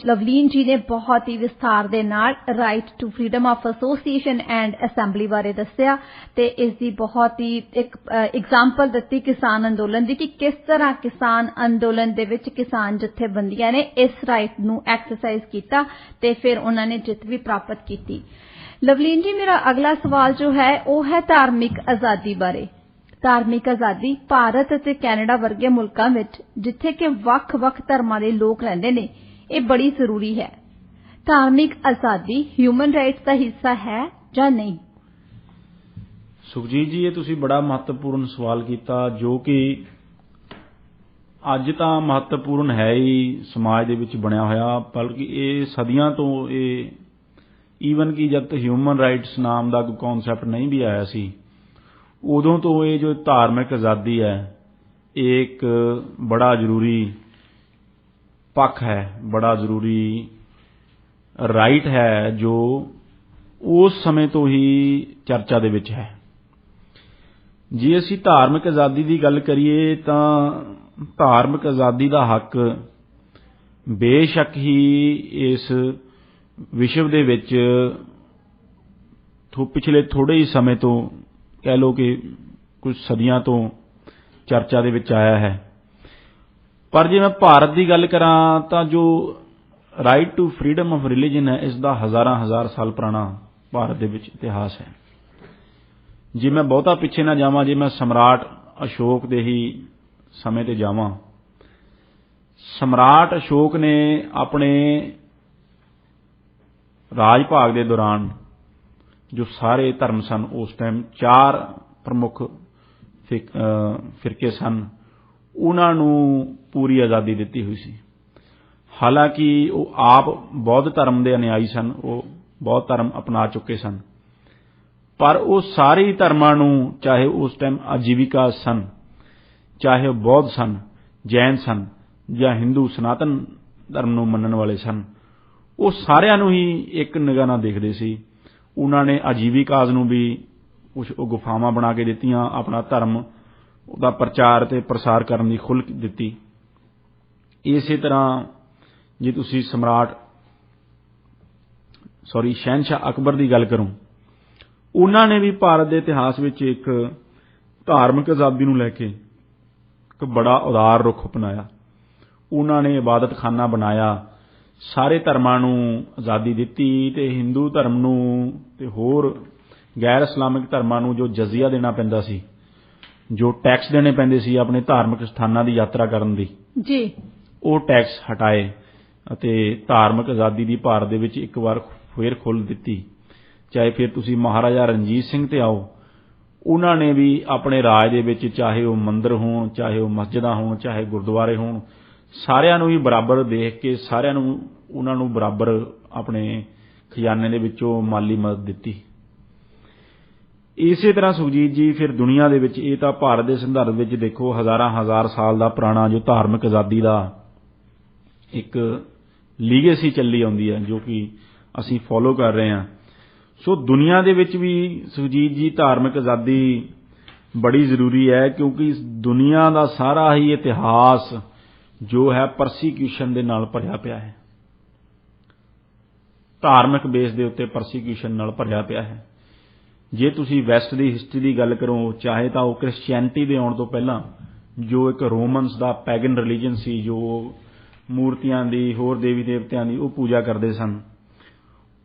Lovleen ji ਨੇ ਬਹੁਤ ਹੀ ਵਿਸਥਾਰ ਦੇ ਨਾਲ right to freedom of association and assembly ਬਾਰੇ ਦੱਸਿਆ ਤੇ ਇਸ ਦੀ ਬਹੁਤ ਹੀ ਇੱਕ ਐਗਜ਼ਾਮਪਲ ਦਿੱਤੀ ਕਿਸਾਨ ਅੰਦੋਲਨ ਦੀ ਕਿ ਕਿਸ ਤਰ੍ਹਾਂ ਕਿਸਾਨ ਅੰਦੋਲਨ ਦੇ ਵਿੱਚ ਕਿਸਾਨ ਜਥੇਬੰਦੀਆਂ ਨੇ ਇਸ ਰਾਈਟ ਨੂੰ ਐਕਸਰਸਾਈਜ਼ ਕੀਤਾ ਤੇ ਫਿਰ ਉਹਨਾਂ ਨੇ ਜਿੱਤ ਵੀ ਪ੍ਰਾਪਤ ਕੀਤੀ। ਲਵਲੀਨ ਜੀ, ਮੇਰਾ ਅਗਲਾ ਸਵਾਲ ਜੋ ਹੈ ਉਹ ਹੈ ਧਾਰਮਿਕ ਆਜ਼ਾਦੀ ਬਾਰੇ। ਧਾਰਮਿਕ ਆਜ਼ਾਦੀ ਭਾਰਤ ਅਤੇ ਕੈਨੇਡਾ ਵਰਗੇ ਮੁਲਕਾਂ ਵਿੱਚ ਜਿੱਥੇ ਕਿ ਵੱਖ-ਵੱਖ ਧਰਮਾਂ ਦੇ ਲੋਕ ਰਹਿੰਦੇ ਨੇ, ਇਹ ਬੜੀ ਜ਼ਰੂਰੀ ਹੈ। ਧਾਰਮਿਕ ਆਜ਼ਾਦੀ ਹਿਊਮਨ ਰਾਈਟਸ ਦਾ ਹਿੱਸਾ ਹੈ ਜਾਂ ਨਹੀਂ? ਸੁਖਜੀਤ ਜੀ, ਇਹ ਤੁਸੀਂ ਬੜਾ ਮਹੱਤਵਪੂਰਨ ਸਵਾਲ ਕੀਤਾ, ਜੋ ਕਿ ਅੱਜ ਤਾਂ ਮਹੱਤਵਪੂਰਨ ਹੈ ਹੀ ਸਮਾਜ ਦੇ ਵਿੱਚ ਬਣਿਆ ਹੋਇਆ, ਬਲਕਿ ਇਹ ਸਦੀਆਂ ਤੋਂ ਇਹ ਈਵਨ ਕਿ ਜਦ ਹਿਊਮਨ ਰਾਈਟਸ ਨਾਮ ਦਾ ਕੋਈ ਕਨਸੈਪਟ ਨਹੀਂ ਵੀ ਆਇਆ ਸੀ, ਉਦੋਂ ਤੋਂ ਇਹ ਜੋ ਧਾਰਮਿਕ ਆਜ਼ਾਦੀ ਹੈ ਇਹ ਇੱਕ ਬੜਾ ਜ਼ਰੂਰੀ ਪੱਖ ਹੈ, ਬੜਾ ਜ਼ਰੂਰੀ ਰਾਈਟ ਹੈ, ਜੋ ਉਸ ਸਮੇਂ ਤੋਂ ਹੀ ਚਰਚਾ ਦੇ ਵਿੱਚ ਹੈ। ਜੇ ਅਸੀਂ ਧਾਰਮਿਕ ਆਜ਼ਾਦੀ ਦੀ ਗੱਲ ਕਰੀਏ ਤਾਂ ਧਾਰਮਿਕ ਆਜ਼ਾਦੀ ਦਾ ਹੱਕ ਬੇਸ਼ੱਕ ਹੀ ਇਸ ਵਿਸ਼ਵ ਦੇ ਵਿੱਚ ਪਿਛਲੇ ਥੋੜੇ ਹੀ ਸਮੇਂ ਤੋਂ, ਕਹਿ ਲਓ ਕਿ ਕੁਝ ਸਦੀਆਂ ਤੋਂ ਚਰਚਾ ਦੇ ਵਿੱਚ ਆਇਆ ਹੈ। ਪਰ ਜੇ ਮੈਂ ਭਾਰਤ ਦੀ ਗੱਲ ਕਰਾਂ ਤਾਂ ਜੋ right to freedom of religion ਹੈ, ਇਸ ਦਾ ਹਜ਼ਾਰਾਂ ਸਾਲ ਪੁਰਾਣਾ ਭਾਰਤ ਦੇ ਵਿੱਚ ਇਤਿਹਾਸ ਹੈ। ਜੇ ਮੈਂ ਬਹੁਤਾ ਪਿੱਛੇ ਨਾ ਜਾਵਾਂ, ਜੇ ਮੈਂ ਸਮਰਾਟ ਅਸ਼ੋਕ ਦੇ ਹੀ ਸਮੇਂ ਤੇ ਜਾਵਾਂ, ਸਮਰਾਟ ਅਸ਼ੋਕ ਨੇ ਆਪਣੇ ਰਾਜ ਭਾਗ ਦੇ ਦੌਰਾਨ ਜੋ ਸਾਰੇ ਧਰਮ ਸਨ, ਉਸ ਟਾਈਮ 4 ਪ੍ਰਮੁੱਖ ਫਿਰਕੇ ਸਨ, ਉਹਨਾਂ ਨੂੰ ਪੂਰੀ ਆਜ਼ਾਦੀ ਦਿੱਤੀ ਹੋਈ ਸੀ। ਹਾਲਾਂਕਿ ਉਹ ਆਪ ਬੌਧ ਧਰਮ ਦੇ ਅਨੁਯਾਈ ਸਨ, ਉਹ ਬੌਧ ਧਰਮ ਅਪਣਾ ਚੁੱਕੇ ਸਨ, ਪਰ ਉਹ ਸਾਰੇ ਧਰਮਾਂ ਨੂੰ, ਚਾਹੇ ਉਸ ਟਾਈਮ ਆਜੀਵਿਕਾ ਸਨ, ਚਾਹੇ ਉਹ ਬੌਧ ਸਨ, ਜੈਨ ਸਨ ਜਾਂ ਹਿੰਦੂ ਸਨਾਤਨ ਧਰਮ ਨੂੰ ਮੰਨਣ ਵਾਲੇ ਸਨ, ਉਹ ਸਾਰਿਆਂ ਨੂੰ ਹੀ ਇੱਕ ਨਿਗਾਹ ਨਾਲ ਦੇਖਦੇ ਸੀ। ਉਹਨਾਂ ਨੇ ਆਜੀਵਿਕਾਜ਼ ਨੂੰ ਵੀ ਕੁਝ ਗੁਫਾਵਾਂ ਬਣਾ ਕੇ ਦਿੱਤੀਆਂ, ਆਪਣਾ ਧਰਮ ਉਹਦਾ ਪ੍ਰਚਾਰ ਤੇ ਪ੍ਰਸਾਰ ਕਰਨ ਦੀ ਖੁੱਲ੍ਹ ਦਿੱਤੀ। ਇਸੇ ਤਰ੍ਹਾਂ ਜੇ ਤੁਸੀਂ ਸ਼ਹਿਨਸ਼ਾਹ ਅਕਬਰ ਦੀ ਗੱਲ ਕਰੋ, ਉਹਨਾਂ ਨੇ ਵੀ ਭਾਰਤ ਦੇ ਇਤਿਹਾਸ ਵਿੱਚ ਇੱਕ ਧਾਰਮਿਕ ਆਜ਼ਾਦੀ ਨੂੰ ਲੈ ਕੇ ਇੱਕ ਬੜਾ ਉਦਾਰ ਰੁਖ ਅਪਣਾਇਆ। ਉਹਨਾਂ ਨੇ ਇਬਾਦਤਖਾਨਾ ਬਣਾਇਆ, ਸਾਰੇ ਧਰਮਾਂ ਨੂੰ ਆਜ਼ਾਦੀ ਦਿੱਤੀ ਤੇ ਹਿੰਦੂ ਧਰਮ ਨੂੰ ਤੇ ਹੋਰ ਗੈਰ ਇਸਲਾਮਿਕ ਧਰਮਾਂ ਨੂੰ ਜੋ ਜਜ਼ੀਆ ਦੇਣਾ ਪੈਂਦਾ ਸੀ, ਜੋ ਟੈਕਸ ਦੇਣੇ ਪੈਂਦੇ ਸੀ ਆਪਣੇ ਧਾਰਮਿਕ ਸਥਾਨਾਂ ਦੀ ਯਾਤਰਾ ਕਰਨ ਦੀ, ਜੀ ਉਹ ਟੈਕਸ ਹਟਾਏ ਅਤੇ ਧਾਰਮਿਕ ਆਜ਼ਾਦੀ ਦੀ ਭਾਰਤ ਦੇ ਵਿੱਚ ਇੱਕ ਵਾਰ ਫੇਰ ਖੁੱਲ੍ਹ ਦਿੱਤੀ। ਚਾਹੇ ਫਿਰ ਤੁਸੀਂ ਮਹਾਰਾਜਾ ਰਣਜੀਤ ਸਿੰਘ ਤੇ ਆਓ, ਉਹਨਾਂ ਨੇ ਵੀ ਆਪਣੇ ਰਾਜ ਦੇ ਵਿੱਚ ਚਾਹੇ ਉਹ ਮੰਦਿਰ ਹੋਣ, ਚਾਹੇ ਉਹ ਮਸਜਿਦਾਂ ਹੋਣ, ਚਾਹੇ ਗੁਰਦੁਆਰੇ ਹੋਣ, ਸਾਰਿਆਂ ਨੂੰ ਹੀ ਬਰਾਬਰ ਦੇਖ ਕੇ ਸਾਰਿਆਂ ਨੂੰ ਉਹਨਾਂ ਨੂੰ ਬਰਾਬਰ ਆਪਣੇ ਖਜ਼ਾਨੇ ਦੇ ਵਿੱਚੋਂ ਮਾਲੀ ਮਦਦ ਦਿੱਤੀ। ਇਸੇ ਤਰ੍ਹਾਂ ਸੁਖਜੀਤ ਜੀ ਫਿਰ ਦੁਨੀਆ ਦੇ ਵਿੱਚ, ਇਹ ਤਾਂ ਭਾਰਤ ਦੇ ਸੰਦਰਭ ਵਿੱਚ ਦੇਖੋ ਹਜ਼ਾਰ ਸਾਲ ਦਾ ਪੁਰਾਣਾ ਜੋ ਧਾਰਮਿਕ ਆਜ਼ਾਦੀ ਦਾ ਇੱਕ ਲੀਗੇਸੀ ਚੱਲੀ ਆਉਂਦੀ ਹੈ, ਜੋ ਕਿ ਅਸੀਂ ਫੋਲੋ ਕਰ ਰਹੇ ਹਾਂ। ਸੋ ਦੁਨੀਆ ਦੇ ਵਿੱਚ ਵੀ ਸੁਖਜੀਤ ਜੀ ਧਾਰਮਿਕ ਆਜ਼ਾਦੀ ਬੜੀ ਜ਼ਰੂਰੀ ਹੈ, ਕਿਉਂਕਿ ਦੁਨੀਆ ਦਾ ਸਾਰਾ ਹੀ ਇਤਿਹਾਸ ਜੋ ਹੈ ਪਰਸੀਕਿਊਸ਼ਨ ਦੇ ਨਾਲ ਭਰਿਆ ਪਿਆ ਹੈ, ਧਾਰਮਿਕ ਬੇਸ ਦੇ ਉੱਤੇ ਪਰਸੀਕਿਊਸ਼ਨ ਨਾਲ ਭਰਿਆ ਪਿਆ ਹੈ। ਜੇ ਤੁਸੀਂ ਵੈਸਟ ਦੀ ਹਿਸਟਰੀ ਦੀ ਗੱਲ ਕਰੋ, ਚਾਹੇ ਤਾਂ ਉਹ ਕ੍ਰਿਸਚੀਅਨਿਟੀ ਦੇ ਆਉਣ ਤੋਂ ਪਹਿਲਾਂ ਜੋ ਇੱਕ ਰੋਮਨਸ ਦਾ ਪੈਗਨ ਰਿਲੀਜਨ ਸੀ, ਜੋ ਮੂਰਤੀਆਂ ਦੀ, ਹੋਰ ਦੇਵੀ ਦੇਵਤਿਆਂ ਦੀ ਉਹ ਪੂਜਾ ਕਰਦੇ ਸਨ,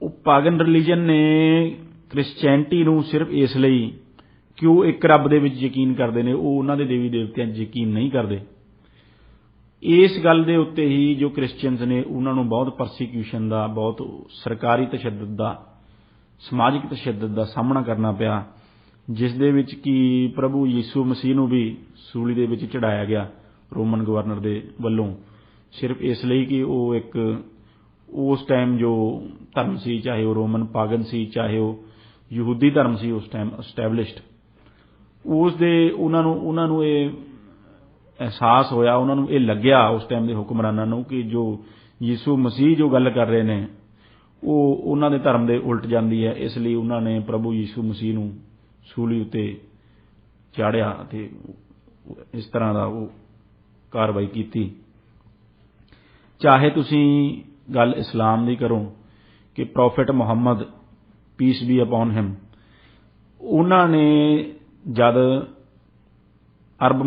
ਉਹ ਪੈਗਨ ਰਿਲੀਜਨ ਨੇ ਕ੍ਰਿਸਚੀਅਨਿਟੀ ਨੂੰ ਸਿਰਫ ਇਸ ਲਈ ਕਿ ਉਹ ਇੱਕ ਰੱਬ ਦੇ ਵਿੱਚ ਯਕੀਨ ਕਰਦੇ ਨੇ, ਉਹ ਉਹਨਾਂ ਦੇ ਦੇਵੀ ਦੇਵਤਿਆਂ 'ਚ ਯਕੀਨ ਨਹੀਂ ਕਰਦੇ। ਇਸ ਗੱਲ ਦੇ ਉੱਤੇ ਹੀ ਜੋ ਕ੍ਰਿਸਚੀਅਨਸ ਨੇ ਉਹਨਾਂ ਨੂੰ ਬਹੁਤ ਪਰਸੀਕਿਊਸ਼ਨ ਦਾ, ਬਹੁਤ ਸਰਕਾਰੀ ਤਸ਼ੱਦਦ ਦਾ, ਸਮਾਜਿਕ ਤਸ਼ੱਦਦ ਦਾ ਸਾਹਮਣਾ ਕਰਨਾ ਪਿਆ, ਜਿਸ ਦੇ ਵਿੱਚ ਕਿ ਪ੍ਰਭੂ ਯੀਸ਼ੂ ਮਸੀਹ ਨੂੰ ਵੀ ਸੂਲੀ ਦੇ ਵਿੱਚ ਚੜਾਇਆ ਗਿਆ ਰੋਮਨ ਗਵਰਨਰ ਦੇ ਵੱਲੋਂ, ਸਿਰਫ ਇਸ ਲਈ ਕਿ ਉਹ ਇੱਕ ਉਸ ਟਾਈਮ ਜੋ ਧਰਮ ਸੀ, ਚਾਹੇ ਉਹ ਰੋਮਨ ਪਾਗਨ ਸੀ, ਚਾਹੇ ਉਹ ਯਹੂਦੀ ਧਰਮ ਸੀ ਉਸ ਟਾਈਮ ਐਸਟੈਬਲਿਸ਼ਡ, ਉਸ ਦੇ ਉਹਨਾਂ ਨੂੰ ਇਹ ਅਹਿਸਾਸ ਹੋਇਆ, ਉਹਨਾਂ ਨੂੰ ਇਹ ਲੱਗਿਆ ਉਸ ਟਾਈਮ ਦੇ ਹੁਕਮਰਾਨਾਂ ਨੂੰ ਕਿ ਜੋ ਯਿਸੂ ਮਸੀਹ ਜੋ ਗੱਲ ਕਰ ਰਹੇ ਨੇ ਉਹ ਉਹਨਾਂ ਦੇ ਧਰਮ ਦੇ ਉਲਟ ਜਾਂਦੀ ਹੈ। ਇਸ ਲਈ ਉਹਨਾਂ ਨੇ ਪ੍ਰਭੂ ਯਿਸੂ ਮਸੀਹ ਨੂੰ ਸੂਲੀ ਉੱਤੇ ਚਾੜਿਆ ਅਤੇ ਇਸ ਤਰ੍ਹਾਂ ਦਾ ਉਹ ਕਾਰਵਾਈ ਕੀਤੀ। ਚਾਹੇ ਤੁਸੀਂ ਗੱਲ ਇਸਲਾਮ ਦੀ ਕਰੋ ਕਿ ਪ੍ਰੋਫੈਟ ਮੁਹੰਮਦ ਪੀਸ ਬੀ ਅਪਨ ਹਿਮ, ਉਹਨਾਂ ਨੇ ਜਦ ਅਰਬ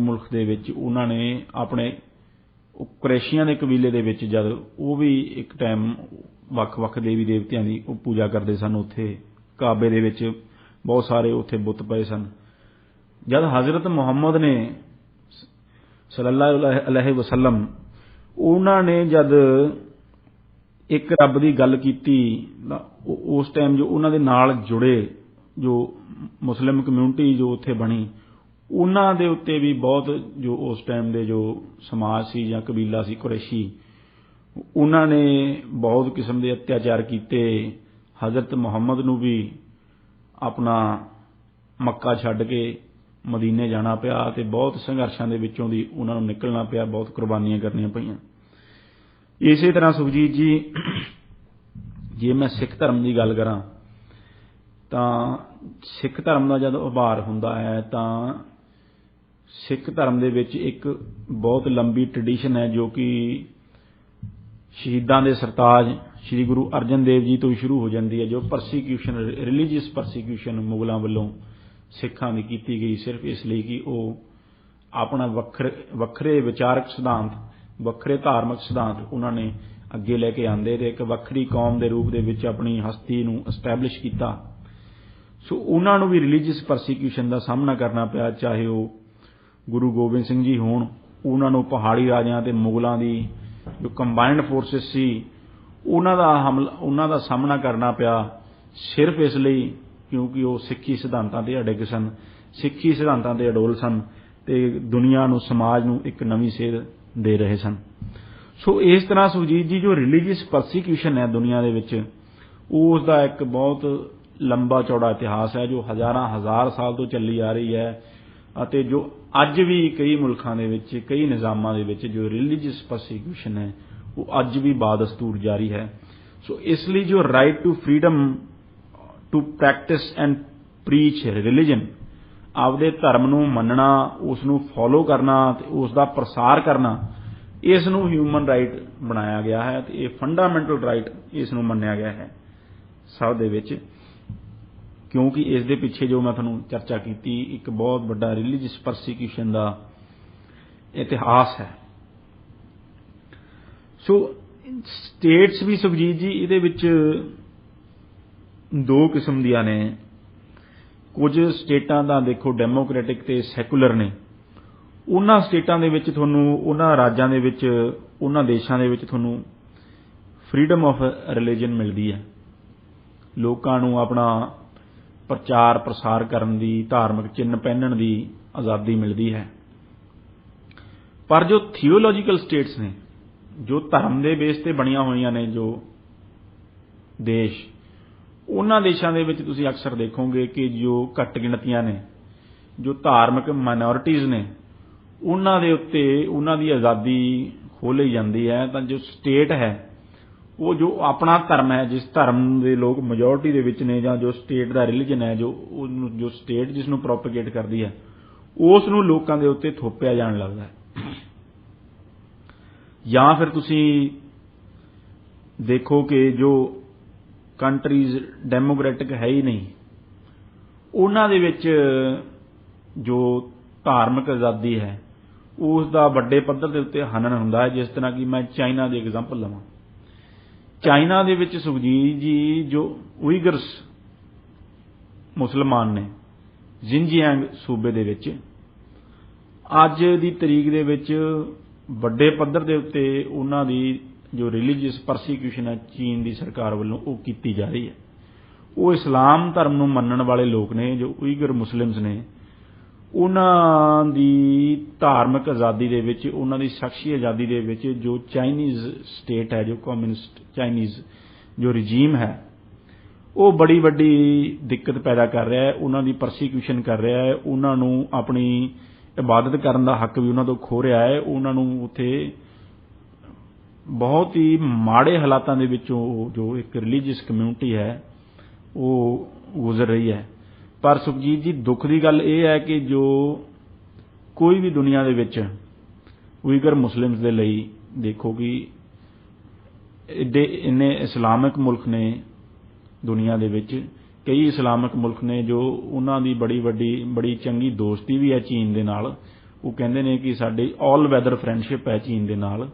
ਮੁਲਕ ਦੇ ਵਿੱਚ ਉਹਨਾਂ ਨੇ ਆਪਣੇ ਕੁਰੈਸ਼ੀਆਂ ਦੇ ਕਬੀਲੇ ਦੇ ਵਿੱਚ ਜਦ ਉਹ ਵੀ ਇੱਕ ਟਾਈਮ ਵੱਖ-ਵੱਖ ਦੇਵੀ ਦੇਵਤਿਆਂ ਦੀ ਉਹ ਪੂਜਾ ਕਰਦੇ ਸਨ, ਉੱਥੇ ਕਾਬੇ ਦੇ ਵਿੱਚ ਬਹੁਤ ਸਾਰੇ ਉੱਥੇ ਬੁੱਤ ਪਏ ਸਨ। ਜਦ ਹਜ਼ਰਤ ਮੁਹੰਮਦ ਨੇ ਸੱਲੱਲਾਹੁ ਅਲੈਹਿ ਵਸੱਲਮ ਉਹਨਾਂ ਨੇ ਜਦ ਇੱਕ ਰੱਬ ਦੀ ਗੱਲ ਕੀਤੀ, ਉਸ ਟਾਈਮ ਜੋ ਉਹਨਾਂ ਦੇ ਨਾਲ ਜੁੜੇ ਜੋ ਮੁਸਲਿਮ ਕਮਿਊਨਿਟੀ ਜੋ ਉੱਥੇ ਬਣੀ, ਉਹਨਾਂ ਦੇ ਉੱਤੇ ਵੀ ਬਹੁਤ ਜੋ ਉਸ ਟਾਈਮ ਦੇ ਜੋ ਸਮਾਜ ਸੀ ਜਾਂ ਕਬੀਲਾ ਸੀ ਕੁਰੈਸ਼ੀ, ਉਹਨਾਂ ਨੇ ਬਹੁਤ ਕਿਸਮ ਦੇ ਅਤਿਆਚਾਰ ਕੀਤੇ। ਹਜ਼ਰਤ ਮੁਹੰਮਦ ਨੂੰ ਵੀ ਆਪਣਾ ਮੱਕਾ ਛੱਡ ਕੇ ਮਦੀਨੇ ਜਾਣਾ ਪਿਆ ਅਤੇ ਬਹੁਤ ਸੰਘਰਸ਼ਾਂ ਦੇ ਵਿੱਚੋਂ ਦੀ ਉਹਨਾਂ ਨੂੰ ਨਿਕਲਣਾ ਪਿਆ, ਬਹੁਤ ਕੁਰਬਾਨੀਆਂ ਕਰਨੀਆਂ ਪਈਆਂ। ਇਸੇ ਤਰ੍ਹਾਂ ਸੁਖਜੀਤ ਜੀ, ਜੇ ਮੈਂ ਸਿੱਖ ਧਰਮ ਦੀ ਗੱਲ ਕਰਾਂ ਤਾਂ ਸਿੱਖ ਧਰਮ ਦਾ ਜਦ ਉਭਾਰ ਹੁੰਦਾ ਹੈ ਤਾਂ ਸਿੱਖ ਧਰਮ ਦੇ ਵਿੱਚ ਇੱਕ ਬਹੁਤ ਲੰਬੀ ਟ੍ਰੈਡੀਸ਼ਨ ਹੈ ਜੋ ਕਿ ਸ਼ਹੀਦਾਂ ਦੇ ਸਰਤਾਜ ਸ੍ਰੀ ਗੁਰੂ ਅਰਜਨ ਦੇਵ ਜੀ ਤੋਂ ਹੀ ਸ਼ੁਰੂ ਹੋ ਜਾਂਦੀ ਹੈ। ਜੋ ਪਰਸੀਕਿਊਸ਼ਨ, ਰਿਲੀਜੀਅਸ ਪਰਸੀਕਿਊਸ਼ਨ ਮੁਗਲਾਂ ਵੱਲੋਂ ਸਿੱਖਾਂ ਦੀ ਕੀਤੀ ਗਈ ਸਿਰਫ ਇਸ ਲਈ ਕਿ ਉਹ ਆਪਣਾ ਵੱਖਰੇ ਵਿਚਾਰਕ ਸਿਧਾਂਤ, ਵੱਖਰੇ ਧਾਰਮਿਕ ਸਿਧਾਂਤ ਉਹਨਾਂ ਨੇ ਅੱਗੇ ਲੈ ਕੇ ਆਂਦੇ ਤੇ ਇੱਕ ਵੱਖਰੀ ਕੌਮ ਦੇ ਰੂਪ ਦੇ ਵਿੱਚ ਆਪਣੀ ਹਸਤੀ ਨੂੰ ਐਸਟੈਬਲਿਸ਼ ਕੀਤਾ। ਸੋ ਉਹਨਾਂ ਨੂੰ ਵੀ ਰਿਲੀਜੀਅਸ ਪਰਸੀਕਿਊਸ਼ਨ ਦਾ ਸਾਹਮਣਾ ਕਰਨਾ ਪਿਆ, ਚਾਹੇ ਉਹ ਗੁਰੂ ਗੋਬਿੰਦ ਸਿੰਘ ਜੀ ਹੋਣ, ਉਹਨਾਂ ਨੂੰ ਪਹਾੜੀ ਰਾਜਿਆਂ ਤੇ ਮੁਗਲਾਂ ਦੀ ਜੋ ਕੰਬਾਈਨਡ ਫੋਰਸਿਸ ਸੀ ਉਹਨਾਂ ਦਾ ਸਾਹਮਣਾ ਕਰਨਾ ਪਿਆ ਸਿਰਫ ਇਸ ਲਈ ਕਿਉਂਕਿ ਉਹ ਸਿੱਖੀ ਸਿਧਾਂਤਾਂ ਤੇ ਅਡਿੱਗ ਸਨ, ਸਿੱਖੀ ਸਿਧਾਂਤਾਂ ਤੇ ਅਡੋਲ ਸਨ ਤੇ ਦੁਨੀਆ ਨੂੰ, ਸਮਾਜ ਨੂੰ ਇੱਕ ਨਵੀਂ ਸੇਧ ਦੇ ਰਹੇ ਸਨ। ਸੋ ਇਸ ਤਰ੍ਹਾਂ ਸੁਖਜੀਤ ਜੀ ਜੋ ਰਿਲੀਜੀਅਸ ਪਰਸੀਕਿਊਸ਼ਨ ਹੈ ਦੁਨੀਆ ਦੇ ਵਿੱਚ, ਉਸ ਦਾ ਇੱਕ ਬਹੁਤ ਲੰਬਾ ਚੌੜਾ ਇਤਿਹਾਸ ਹੈ ਜੋ ਹਜ਼ਾਰ ਸਾਲ ਤੋਂ ਚੱਲੀ ਆ ਰਹੀ ਹੈ ਅਤੇ ਜੋ ਅੱਜ ਵੀ ਕਈ ਮੁਲਕਾਂ ਦੇ ਵਿੱਚ, ਕਈ ਨਿਜ਼ਾਮਾਂ ਦੇ ਵਿੱਚ ਜੋ ਰਿਲੀਜੀਅਸ ਪਰਸੀਕਿਊਸ਼ਨ ਹੈ ਉਹ ਅੱਜ ਵੀ ਬਾਦਸਤੂਰ ਜਾਰੀ ਹੈ। ਸੋ ਇਸ ਲਈ ਜੋ right to freedom to practise and preach religion, ਆਪਦੇ ਧਰਮ ਨੂੰ ਮੰਨਣਾ, ਉਸ ਨੂੰ ਫੋਲੋ ਕਰਨਾ ਤੇ ਉਸ ਦਾ ਪ੍ਰਸਾਰ ਕਰਨਾ, ਇਸ ਨੂੰ ਹਿਊਮਨ ਰਾਈਟ ਬਣਾਇਆ ਗਿਆ ਹੈ ਤੇ ਇਹ ਫੰਡਾਮੈਂਟਲ ਰਾਈਟ ਇਸ ਨੂੰ ਮੰਨਿਆ ਗਿਆ ਹੈ ਸਭ ਦੇ ਵਿੱਚ, ਕਿਉਂਕਿ ਇਸ ਦੇ ਪਿੱਛੇ ਜੋ ਮੈਂ ਤੁਹਾਨੂੰ ਚਰਚਾ ਕੀਤੀ ਇੱਕ ਬਹੁਤ ਵੱਡਾ ਰਿਲੀਜੀਅਸ ਪਰਸੀਕਿਊਸ਼ਨ ਦਾ ਇਤਿਹਾਸ ਹੈ। ਸੋ ਸਟੇਟਸ ਵੀ ਸੁਖਜੀਤ ਜੀ ਇਹਦੇ ਵਿੱਚ ਦੋ ਕਿਸਮ ਦੀਆਂ ਨੇ। ਕੁਝ ਸਟੇਟਾਂ ਦਾ ਦੇਖੋ ਡੈਮੋਕ੍ਰੈਟਿਕ ਤੇ ਸੈਕੂਲਰ ਨੇ, ਉਹਨਾਂ ਸਟੇਟਾਂ ਦੇ ਵਿੱਚ ਤੁਹਾਨੂੰ, ਉਹਨਾਂ ਰਾਜਾਂ ਦੇ ਵਿੱਚ, ਉਹਨਾਂ ਦੇਸ਼ਾਂ ਦੇ ਵਿੱਚ ਤੁਹਾਨੂੰ ਫਰੀडम ਆਫ ਰਿਲੀਜਨ ਮਿਲਦੀ ਹੈ, ਲੋਕਾਂ ਨੂੰ ਆਪਣਾ ਪ੍ਰਚਾਰ ਪ੍ਰਸਾਰ ਕਰਨ ਦੀ, ਧਾਰਮਿਕ ਚਿੰਨ੍ਹ ਪਹਿਨਣ ਦੀ ਆਜ਼ਾਦੀ ਮਿਲਦੀ ਹੈ। ਪਰ ਜੋ ਥੀਓਲੋਜੀਕਲ ਸਟੇਟਸ ਨੇ, ਜੋ ਧਰਮ ਦੇ ਬੇਸ ਤੇ ਬਣੀਆਂ ਹੋਈਆਂ ਨੇ ਜੋ ਦੇਸ਼, ਉਹਨਾਂ ਦੇਸ਼ਾਂ ਦੇ ਵਿੱਚ ਤੁਸੀਂ ਅਕਸਰ ਦੇਖੋਗੇ ਕਿ ਜੋ ਘੱਟ ਗਿਣਤੀਆਂ ਨੇ, ਜੋ ਧਾਰਮਿਕ ਮਾਈਨੋਰਿਟੀਜ਼ ਨੇ, ਉਹਨਾਂ ਦੇ ਉੱਤੇ ਉਹਨਾਂ ਦੀ ਆਜ਼ਾਦੀ ਖੋਹ ਲਈ ਜਾਂਦੀ ਹੈ। ਤਾਂ ਜੋ ਸਟੇਟ ਹੈ ਉਹ ਜੋ ਆਪਣਾ ਧਰਮ ਹੈ, ਜਿਸ ਧਰਮ ਦੇ ਲੋਕ ਮੈਜੋਰਿਟੀ ਦੇ ਵਿੱਚ ਨੇ, ਜਾਂ ਜੋ ਸਟੇਟ ਦਾ ਰਿਲੀਜਨ ਹੈ, ਜੋ ਸਟੇਟ ਜਿਸ ਨੂੰ ਪ੍ਰੋਪਗੇਟ ਕਰਦੀ ਹੈ, ਉਸ ਨੂੰ ਲੋਕਾਂ ਦੇ ਉੱਤੇ ਥੋਪਿਆ ਜਾਣ ਲੱਗਦਾ ਹੈ। ਜਾਂ ਫਿਰ ਤੁਸੀਂ ਦੇਖੋ ਕਿ ਜੋ ਕੰਟਰੀਜ਼ ਡੈਮੋਕ੍ਰੈਟਿਕ ਹੈ ਹੀ ਨਹੀਂ, ਉਹਨਾਂ ਦੇ ਵਿੱਚ ਜੋ ਧਾਰਮਿਕ ਆਜ਼ਾਦੀ ਹੈ ਉਸ ਦਾ ਵੱਡੇ ਪੱਧਰ ਦੇ ਉੱਤੇ ਹਨਨ ਹੁੰਦਾ ਹੈ। ਜਿਸ ਤਰ੍ਹਾਂ ਕਿ ਮੈਂ ਚਾਈਨਾ ਦੀ ਐਗਜ਼ਾਮਪਲ ਲਵਾਂ, ਚਾਈਨਾ ਦੇ ਵਿੱਚ ਸੁਖਜੀਤ ਜੀ ਜੋ ਉਈਗਰਸ ਮੁਸਲਮਾਨ ਨੇ ਜ਼ਿਨਜੀਆਂਗ ਸੂਬੇ ਦੇ ਵਿੱਚ, ਅੱਜ ਦੀ ਤਰੀਕ ਦੇ ਵਿੱਚ ਵੱਡੇ ਪੱਧਰ ਦੇ ਉੱਤੇ ਉਹਨਾਂ ਦੀ ਜੋ ਰਿਲੀਜੀਅਸ ਪਰਸੀਕਿਊਸ਼ਨ ਹੈ ਚੀਨ ਦੀ ਸਰਕਾਰ ਵੱਲੋਂ ਉਹ ਕੀਤੀ ਜਾ ਰਹੀ ਹੈ। ਉਹ ਇਸਲਾਮ ਧਰਮ ਨੂੰ ਮੰਨਣ ਵਾਲੇ ਲੋਕ ਨੇ ਜੋ ਉਈਗਰ ਮੁਸਲਿਮਸ ਨੇ, ਉਹਨਾਂ ਦੀ ਧਾਰਮਿਕ ਆਜ਼ਾਦੀ ਦੇ ਵਿੱਚ, ਉਹਨਾਂ ਦੀ ਸ਼ਖਸੀ ਆਜ਼ਾਦੀ ਦੇ ਵਿੱਚ ਜੋ ਚਾਈਨੀਜ਼ ਸਟੇਟ ਹੈ, ਜੋ ਕਮਿਊਨਿਸਟ ਚਾਈਨੀਜ਼ ਜੋ ਰਜੀਮ ਹੈ, ਉਹ ਬੜੀ ਵੱਡੀ ਦਿੱਕਤ ਪੈਦਾ ਕਰ ਰਿਹਾ ਹੈ, ਉਹਨਾਂ ਦੀ ਪਰਸੀਕਿਊਸ਼ਨ ਕਰ ਰਿਹਾ ਹੈ, ਉਹਨਾਂ ਨੂੰ ਆਪਣੀ ਇਬਾਦਤ ਕਰਨ ਦਾ ਹੱਕ ਵੀ ਉਹਨਾਂ ਤੋਂ ਖੋਹ ਰਿਹਾ ਹੈ, ਉਹਨਾਂ ਨੂੰ ਉੱਥੇ ਬਹੁਤ ਹੀ ਮਾੜੇ ਹਾਲਾਤਾਂ ਦੇ ਵਿੱਚੋਂ ਜੋ ਇੱਕ ਰਿਲੀਜੀਅਸ ਕਮਿਊਨਿਟੀ ਹੈ ਉਹ ਗੁਜ਼ਰ ਰਹੀ ਹੈ। ਪਰ ਸੁਖਜੀਤ ਜੀ, ਦੁੱਖ ਦੀ ਗੱਲ ਇਹ ਹੈ ਕਿ ਜੋ ਕੋਈ ਵੀ ਦੁਨੀਆ ਦੇ ਵਿੱਚ ਉਈਗਰ ਮੁਸਲਿਮਸ ਦੇ ਲਈ ਦੇਖੋ ਕਿ ਇੰਨੇ ਇਸਲਾਮਿਕ ਮੁਲਕ ਨੇ ਦੁਨੀਆ ਦੇ ਵਿੱਚ, ਕਈ ਇਸਲਾਮਿਕ ਮੁਲਕ ਨੇ ਜੋ ਉਹਨਾਂ ਦੀ ਬੜੀ ਚੰਗੀ ਦੋਸਤੀ ਵੀ ਹੈ ਚੀਨ ਦੇ ਨਾਲ। ਉਹ ਕਹਿੰਦੇ ਨੇ ਕਿ ਸਾਡੀ ਆਲ ਵੈਦਰ ਫਰੈਂਡਸ਼ਿਪ ਹੈ ਚੀਨ ਦੇ ਨਾਲ,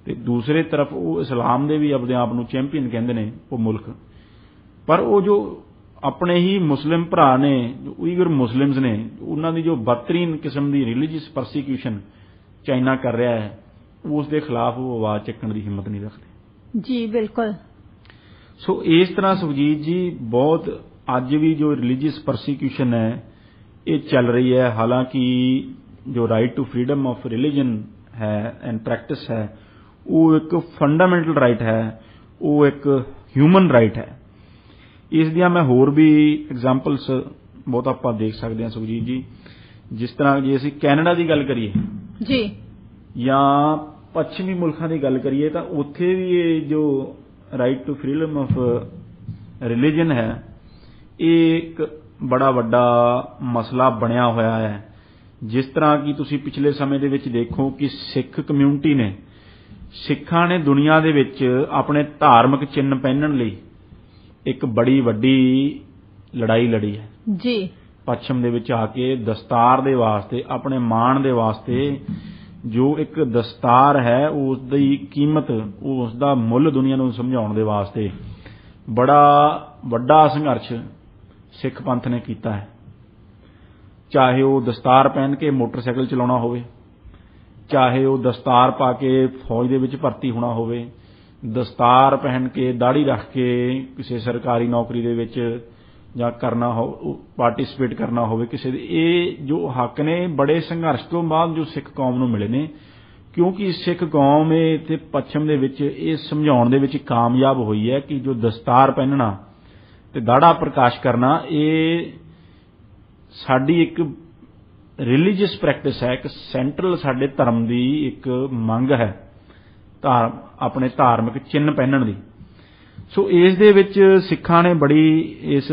ਤੇ ਦੂਸਰੇ ਤਰਫ ਉਹ ਇਸਲਾਮ ਦੇ ਵੀ ਆਪਣੇ ਆਪ ਨੂੰ ਚੈਂਪੀਅਨ ਕਹਿੰਦੇ ਨੇ ਉਹ ਮੁਲਕ। ਪਰ ਉਹ ਜੋ ਆਪਣੇ ਹੀ ਮੁਸਲਿਮ ਭਰਾ ਨੇ, ਜੋ ਉਈਗਰ ਮੁਸਲਿਮਸ ਨੇ, ਉਹਨਾਂ ਦੀ ਜੋ ਬਦਤਰੀਨ ਕਿਸਮ ਦੀ ਰਿਲੀਜੀਅਸ ਪਰਸੀਕਿਊਸ਼ਨ ਚਾਈਨਾ ਕਰ ਰਿਹਾ ਹੈ, ਉਸ ਦੇ ਖਿਲਾਫ ਉਹ ਆਵਾਜ਼ ਚੱਕਣ ਦੀ ਹਿੰਮਤ ਨਹੀਂ ਰੱਖਦੇ। ਜੀ ਬਿਲਕੁਲ। ਸੋ ਇਸ ਤਰ੍ਹਾਂ ਸੁਖਜੀਤ ਜੀ ਬਹੁਤ ਅੱਜ ਵੀ ਜੋ ਰਿਲੀਜੀਅਸ ਪਰਸੀਕਿਊਸ਼ਨ ਹੈ ਇਹ ਚੱਲ ਰਹੀ ਹੈ। ਹਾਲਾਂਕਿ ਜੋ right to freedom of religion ਹੈ ਐਂਡ ਪ੍ਰੈਕਟਿਸ ਹੈ ਉਹ ਇੱਕ ਫੰਡਾਮੈਂਟਲ ਰਾਈਟ ਹੈ, ਉਹ ਇੱਕ ਹਿਊਮਨ ਰਾਈਟ ਹੈ। ਇਸ ਦੀਆਂ ਮੈਂ ਹੋਰ ਵੀ ਐਗਜ਼ਾਮਪਲਸ ਬਹੁਤ ਆਪਾਂ ਦੇਖ ਸਕਦੇ ਹਾਂ ਸੁਖਜੀਤ ਜੀ। ਜਿਸ ਤਰ੍ਹਾਂ ਜੇ ਅਸੀਂ ਕੈਨੇਡਾ ਦੀ ਗੱਲ ਕਰੀਏ ਜੀ ਜਾਂ ਪੱਛਮੀ ਮੁਲਕਾਂ ਦੀ ਗੱਲ ਕਰੀਏ ਤਾਂ ਉੱਥੇ ਵੀ ਇਹ ਜੋ right to freedom of religion ਹੈ ਇਹ ਇੱਕ ਬੜਾ ਵੱਡਾ ਮਸਲਾ ਬਣਿਆ ਹੋਇਆ ਹੈ। ਜਿਸ ਤਰ੍ਹਾਂ ਕਿ ਤੁਸੀਂ ਪਿਛਲੇ ਸਮੇਂ ਦੇ ਵਿੱਚ ਦੇਖੋ ਕਿ ਸਿੱਖ ਕਮਿਊਨਿਟੀ ਨੇ, ਸਿੱਖਾਂ ਨੇ ਦੁਨੀਆ ਦੇ ਵਿੱਚ ਆਪਣੇ ਧਾਰਮਿਕ ਚਿੰਨ੍ਹ ਪਹਿਨਣ ਲਈ ਇੱਕ ਬੜੀ ਵੱਡੀ ਲੜਾਈ ਲੜੀ ਹੈ ਜੀ। ਪੱਛਮ ਦੇ ਵਿੱਚ ਆ ਕੇ ਦਸਤਾਰ ਦੇ ਵਾਸਤੇ, ਆਪਣੇ ਮਾਣ ਦੇ ਵਾਸਤੇ, ਜੋ ਇੱਕ ਦਸਤਾਰ ਹੈ ਉਸ ਦੀ ਕੀਮਤ, ਉਸ ਦਾ ਮੁੱਲ ਦੁਨੀਆ ਨੂੰ ਸਮਝਾਉਣ ਦੇ ਵਾਸਤੇ ਬੜਾ ਵੱਡਾ ਸੰਘਰਸ਼ ਸਿੱਖ ਪੰਥ ਨੇ ਕੀਤਾ ਹੈ। ਚਾਹੇ ਉਹ ਦਸਤਾਰ ਪਹਿਨ ਕੇ ਮੋਟਰਸਾਈਕਲ ਚਲਾਉਣਾ ਹੋਵੇ, ਚਾਹੇ ਉਹ ਦਸਤਾਰ ਪਾ ਕੇ ਫੌਜ ਦੇ ਵਿੱਚ ਭਰਤੀ ਹੋਣਾ ਹੋਵੇ, ਦਸਤਾਰ ਪਹਿਨ ਕੇ ਦਾੜੀ ਰੱਖ ਕੇ ਕਿਸੇ ਸਰਕਾਰੀ ਨੌਕਰੀ ਦੇ ਵਿੱਚ ਜਾਂ ਪਾਰਟਿਸਿਪੇਟ ਕਰਨਾ ਹੋਵੇ ਕਿਸੇ ਦੇ, ਇਹ ਜੋ ਹੱਕ ਨੇ ਬੜੇ ਸੰਘਰਸ਼ ਤੋਂ ਬਾਅਦ ਜੋ ਸਿੱਖ ਕੌਮ ਨੂੰ ਮਿਲੇ ਨੇ। ਕਿਉਂਕਿ ਸਿੱਖ ਕੌਮ ਇਹ ਇੱਥੇ ਪੱਛਮ ਦੇ ਵਿੱਚ ਇਹ ਸਮਝਾਉਣ ਦੇ ਵਿੱਚ ਕਾਮਯਾਬ ਹੋਈ ਹੈ ਕਿ ਜੋ ਦਸਤਾਰ ਪਹਿਨਣਾ ਤੇ ਦਾੜਾ ਪ੍ਰਕਾਸ਼ ਕਰਨਾ ਇਹ ਸਾਡੀ ਇੱਕ ਰਿਲੀਜੀਅਸ ਪ੍ਰੈਕਟਿਸ ਹੈ, ਇੱਕ ਸੈਂਟਰਲ ਸਾਡੇ ਧਰਮ ਦੀ ਇੱਕ ਮੰਗ ਹੈ ਆਪਣੇ ਧਾਰਮਿਕ ਚਿੰਨ੍ਹ ਪਹਿਨਣ ਦੀ। ਸੋ ਇਸ ਦੇ ਵਿੱਚ ਸਿੱਖਾਂ ਨੇ ਬੜੀ ਇਸ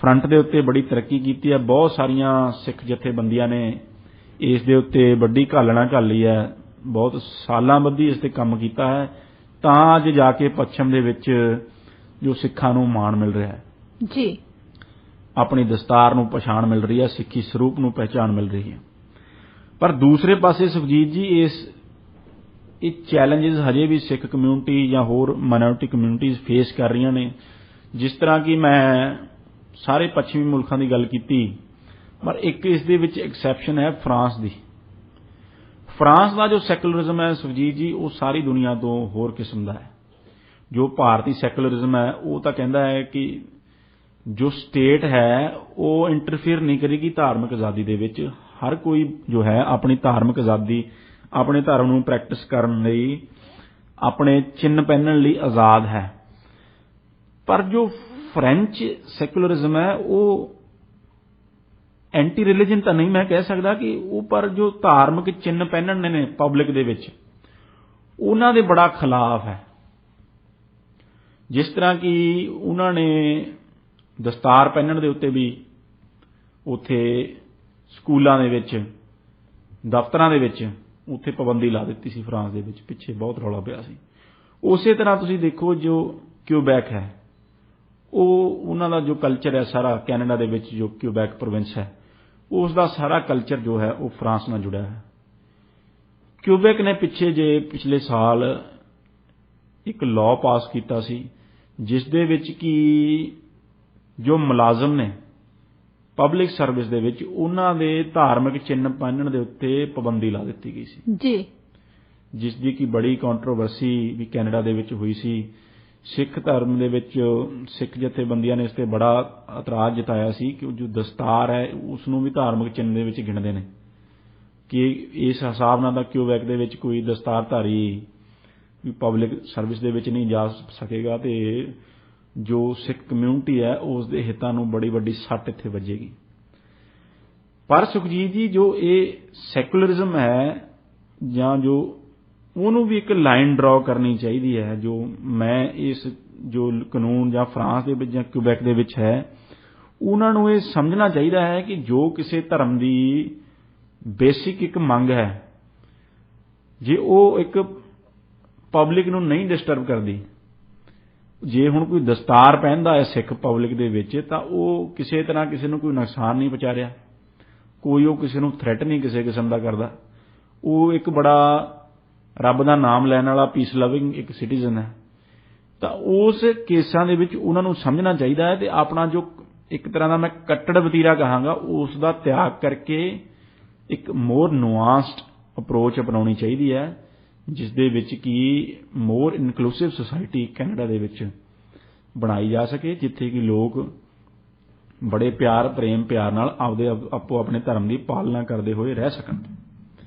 ਫਰੰਟ ਦੇ ਉੱਤੇ ਬੜੀ ਤਰੱਕੀ ਕੀਤੀ ਹੈ। ਬਹੁਤ ਸਾਰੀਆਂ ਸਿੱਖ ਜਥੇਬੰਦੀਆਂ ਨੇ ਇਸ ਦੇ ਉੱਤੇ ਵੱਡੀ ਘਾਲਣਾ ਘਾਲੀ ਹੈ, ਬਹੁਤ ਸਾਲਾਂ ਬੱਧੀ ਇਸ ਤੇ ਕੰਮ ਕੀਤਾ ਹੈ, ਤਾਂ ਅੱਜ ਜਾ ਕੇ ਪੱਛਮ ਦੇ ਵਿੱਚ ਜੋ ਸਿੱਖਾਂ ਨੂੰ ਮਾਣ ਮਿਲ ਰਿਹਾ ਹੈ ਜੀ, ਆਪਣੀ ਦਸਤਾਰ ਨੂੰ ਪਛਾਣ ਮਿਲ ਰਹੀ ਹੈ, ਸਿੱਖੀ ਸਰੂਪ ਨੂੰ ਪਹਿਚਾਣ ਮਿਲ ਰਹੀ ਹੈ। ਪਰ ਦੂਸਰੇ ਪਾਸੇ ਸੁਖਜੀਤ ਜੀ ਇਹ ਚੈਲੰਜਸ ਹਜੇ ਵੀ ਸਿੱਖ ਕਮਿਊਨਿਟੀ ਜਾਂ ਹੋਰ ਮਾਈਨੋਰਿਟੀ ਕਮਿਊਨਿਟੀਜ਼ ਫੇਸ ਕਰ ਰਹੀਆਂ ਨੇ। ਜਿਸ ਤਰ੍ਹਾਂ ਕਿ ਮੈਂ ਸਾਰੇ ਪੱਛਮੀ ਮੁਲਕਾਂ ਦੀ ਗੱਲ ਕੀਤੀ, ਪਰ ਇੱਕ ਇਸ ਦੇ ਵਿੱਚ ਐਕਸੈਪਸ਼ਨ ਹੈ ਫਰਾਂਸ ਦੀ। ਫਰਾਂਸ ਦਾ ਜੋ ਸੈਕੂਲਰਿਜ਼ਮ ਹੈ ਸੁਖਜੀਤ ਜੀ ਉਹ ਸਾਰੀ ਦੁਨੀਆ ਤੋਂ ਹੋਰ ਕਿਸਮ ਦਾ ਹੈ। ਜੋ ਭਾਰਤੀ ਸੈਕੂਲਰਿਜ਼ਮ ਹੈ ਉਹ ਤਾਂ ਕਹਿੰਦਾ ਹੈ ਕਿ ਜੋ ਸਟੇਟ ਹੈ ਉਹ ਇੰਟਰਫੇਅਰ ਨਹੀਂ ਕਰੇਗੀ ਧਾਰਮਿਕ ਆਜ਼ਾਦੀ ਦੇ ਵਿੱਚ। ਹਰ ਕੋਈ ਜੋ ਹੈ ਆਪਣੀ ਧਾਰਮਿਕ ਆਜ਼ਾਦੀ, ਆਪਣੇ ਧਰਮ ਨੂੰ ਪ੍ਰੈਕਟਿਸ ਕਰਨ ਲਈ, ਆਪਣੇ ਚਿੰਨ੍ਹ ਪਹਿਨਣ ਲਈ ਆਜ਼ਾਦ ਹੈ। ਪਰ ਜੋ ਫ੍ਰੈਂਚ ਸੈਕੂਲਰਿਜ਼ਮ ਹੈ ਉਹ ਐਂਟੀ ਰਿਲੀਜਨ ਤਾਂ ਨਹੀਂ ਮੈਂ ਕਹਿ ਸਕਦਾ ਕਿ ਉਹ, ਪਰ ਜੋ ਧਾਰਮਿਕ ਚਿੰਨ੍ਹ ਪਹਿਨਣੇ ਨੇ ਪਬਲਿਕ ਦੇ ਵਿੱਚ ਉਹਨਾਂ ਦੇ ਬੜਾ ਖਿਲਾਫ ਹੈ। ਜਿਸ ਤਰ੍ਹਾਂ ਕਿ ਉਹਨਾਂ ਨੇ ਦਸਤਾਰ ਪਹਿਨਣ ਦੇ ਉੱਤੇ ਵੀ ਉੱਥੇ ਸਕੂਲਾਂ ਦੇ ਵਿੱਚ, ਦਫ਼ਤਰਾਂ ਦੇ ਵਿੱਚ ਉੱਥੇ ਪਾਬੰਦੀ ਲਾ ਦਿੱਤੀ ਸੀ ਫਰਾਂਸ ਦੇ ਵਿੱਚ, ਪਿੱਛੇ ਬਹੁਤ ਰੌਲਾ ਪਿਆ ਸੀ। ਉਸੇ ਤਰ੍ਹਾਂ ਤੁਸੀਂ ਦੇਖੋ ਜੋ ਕਿਊਬੈਕ ਹੈ, ਉਹ ਉਹਨਾਂ ਦਾ ਜੋ ਕਲਚਰ ਹੈ ਸਾਰਾ, ਕੈਨੇਡਾ ਦੇ ਵਿੱਚ ਜੋ ਕਿਊਬੈਕ ਪ੍ਰੋਵਿੰਸ ਹੈ ਉਸ ਦਾ ਸਾਰਾ ਕਲਚਰ ਜੋ ਹੈ ਉਹ ਫਰਾਂਸ ਨਾਲ ਜੁੜਿਆ ਹੈ। ਕਿਊਬੈਕ ਨੇ ਪਿਛਲੇ ਸਾਲ ਇੱਕ ਲਾਅ ਪਾਸ ਕੀਤਾ ਸੀ ਜਿਸ ਦੇ ਵਿੱਚ ਕਿ ਜੋ ਮੁਲਾਜ਼ਮ ਨੇ ਪਬਲਿਕ ਸਰਵਿਸ ਦੇ ਵਿੱਚ ਉਹਨਾਂ ਦੇ ਧਾਰਮਿਕ ਚਿੰਨ੍ਹ ਪਹਿਨਣ ਦੇ ਉੱਤੇ ਪਾਬੰਦੀ ਲਾ ਦਿੱਤੀ ਗਈ ਸੀ ਜੀ, ਜਿਸ ਦੀ ਕਿ ਬੜੀ ਕੰਟਰੋਵਰਸੀ ਵੀ ਕੈਨੇਡਾ ਦੇ ਵਿੱਚ ਹੋਈ ਸੀ। ਸਿੱਖ ਧਰਮ ਦੇ ਵਿੱਚ ਸਿੱਖ ਜਥੇਬੰਦੀਆਂ ਨੇ ਇਸ ਤੇ ਬੜਾ ਇਤਰਾਜ਼ ਜਤਾਇਆ ਸੀ ਕਿ ਜੋ ਦਸਤਾਰ ਹੈ ਉਸ ਨੂੰ ਵੀ ਧਾਰਮਿਕ ਚਿੰਨ੍ਹ ਦੇ ਵਿੱਚ ਗਿਣਦੇ ਨੇ ਕਿ ਇਸ ਹਿਸਾਬ ਨਾਲ ਤਾਂ ਕਿਊਬੈਕ ਦੇ ਵਿੱਚ ਕੋਈ ਦਸਤਾਰਧਾਰੀ ਵੀ ਪਬਲਿਕ ਸਰਵਿਸ ਦੇ ਵਿੱਚ ਨਹੀਂ ਜਾ ਸਕੇਗਾ ਤੇ ਜੋ ਸਿੱਖ ਕਮਿਊਨਿਟੀ ਹੈ ਉਸ ਦੇ ਹਿੱਤਾਂ ਨੂੰ ਬੜੀ ਵੱਡੀ ਸੱਟ ਇੱਥੇ ਵੱਜੇਗੀ। ਪਰ ਸੁਖਜੀਤ ਜੀ ਜੋ ਇਹ ਸੈਕੂਲਰਿਜ਼ਮ ਹੈ ਜਾਂ ਜੋ ਉਹਨੂੰ ਵੀ ਇੱਕ ਲਾਈਨ ਡਰਾ ਕਰਨੀ ਚਾਹੀਦੀ ਹੈ। ਜੋ ਮੈਂ ਇਸ ਜੋ ਕਾਨੂੰਨ ਜਾਂ ਫਰਾਂਸ ਦੇ ਵਿੱਚ ਜਾਂ ਕਿਊਬੈਕ ਦੇ ਵਿੱਚ ਹੈ ਉਹਨਾਂ ਨੂੰ ਇਹ ਸਮਝਣਾ ਚਾਹੀਦਾ ਹੈ ਕਿ ਜੋ ਕਿਸੇ ਧਰਮ ਦੀ ਬੇਸਿਕ ਇੱਕ ਮੰਗ ਹੈ ਜੇ ਉਹ ਇੱਕ ਪਬਲਿਕ ਨੂੰ ਨਹੀਂ ਡਿਸਟਰਬ ਕਰਦੀ, ਜੇ ਹੁਣ ਕੋਈ ਦਸਤਾਰ ਪਹਿਨਦਾ ਹੈ ਸਿੱਖ ਪਬਲਿਕ ਦੇ ਵਿੱਚ ਤਾਂ ਉਹ ਕਿਸੇ ਤਰ੍ਹਾਂ ਕਿਸੇ ਨੂੰ ਕੋਈ ਨੁਕਸਾਨ ਨਹੀਂ ਪਹੁੰਚਾ ਰਿਹਾ, ਕੋਈ ਉਹ ਕਿਸੇ ਨੂੰ ਥ੍ਰੈਟ ਨਹੀਂ ਕਿਸੇ ਕਿਸਮ ਦਾ ਕਰਦਾ, ਉਹ ਇੱਕ ਬੜਾ ਰੱਬ ਦਾ ਨਾਮ ਲੈਣ ਵਾਲਾ ਪੀਸ ਲਵਿੰਗ ਇੱਕ ਸਿਟੀਜ਼ਨ ਹੈ। ਤਾਂ ਉਸ ਕੇਸਾਂ ਦੇ ਵਿੱਚ ਉਹਨਾਂ ਨੂੰ ਸਮਝਣਾ ਚਾਹੀਦਾ ਹੈ ਤੇ ਆਪਣਾ ਜੋ ਇੱਕ ਤਰ੍ਹਾਂ ਦਾ ਮੈਂ ਕੱਟੜ ਵਤੀਰਾ ਕਹਾਂਗਾ ਉਸ ਦਾ ਤਿਆਗ ਕਰਕੇ ਇੱਕ ਮੋਰ ਨੁਆਂਸਡ ਅਪਰੋਚ ਅਪਣਾਉਣੀ ਚਾਹੀਦੀ ਹੈ, ਜਿਸ ਦੇ ਵਿੱਚ ਕਿ ਮੋਰ ਇਨਕਲੂਸਿਵ ਸੁਸਾਇਟੀ ਕੈਨੇਡਾ ਦੇ ਵਿੱਚ ਬਣਾਈ ਜਾ ਸਕੇ, ਜਿੱਥੇ ਕਿ ਲੋਕ ਬੜੇ ਪ੍ਰੇਮ ਪਿਆਰ ਨਾਲ ਆਪੋ ਆਪਣੇ ਧਰਮ ਦੀ ਪਾਲਣਾ ਕਰਦੇ ਹੋਏ ਰਹਿ ਸਕਣ।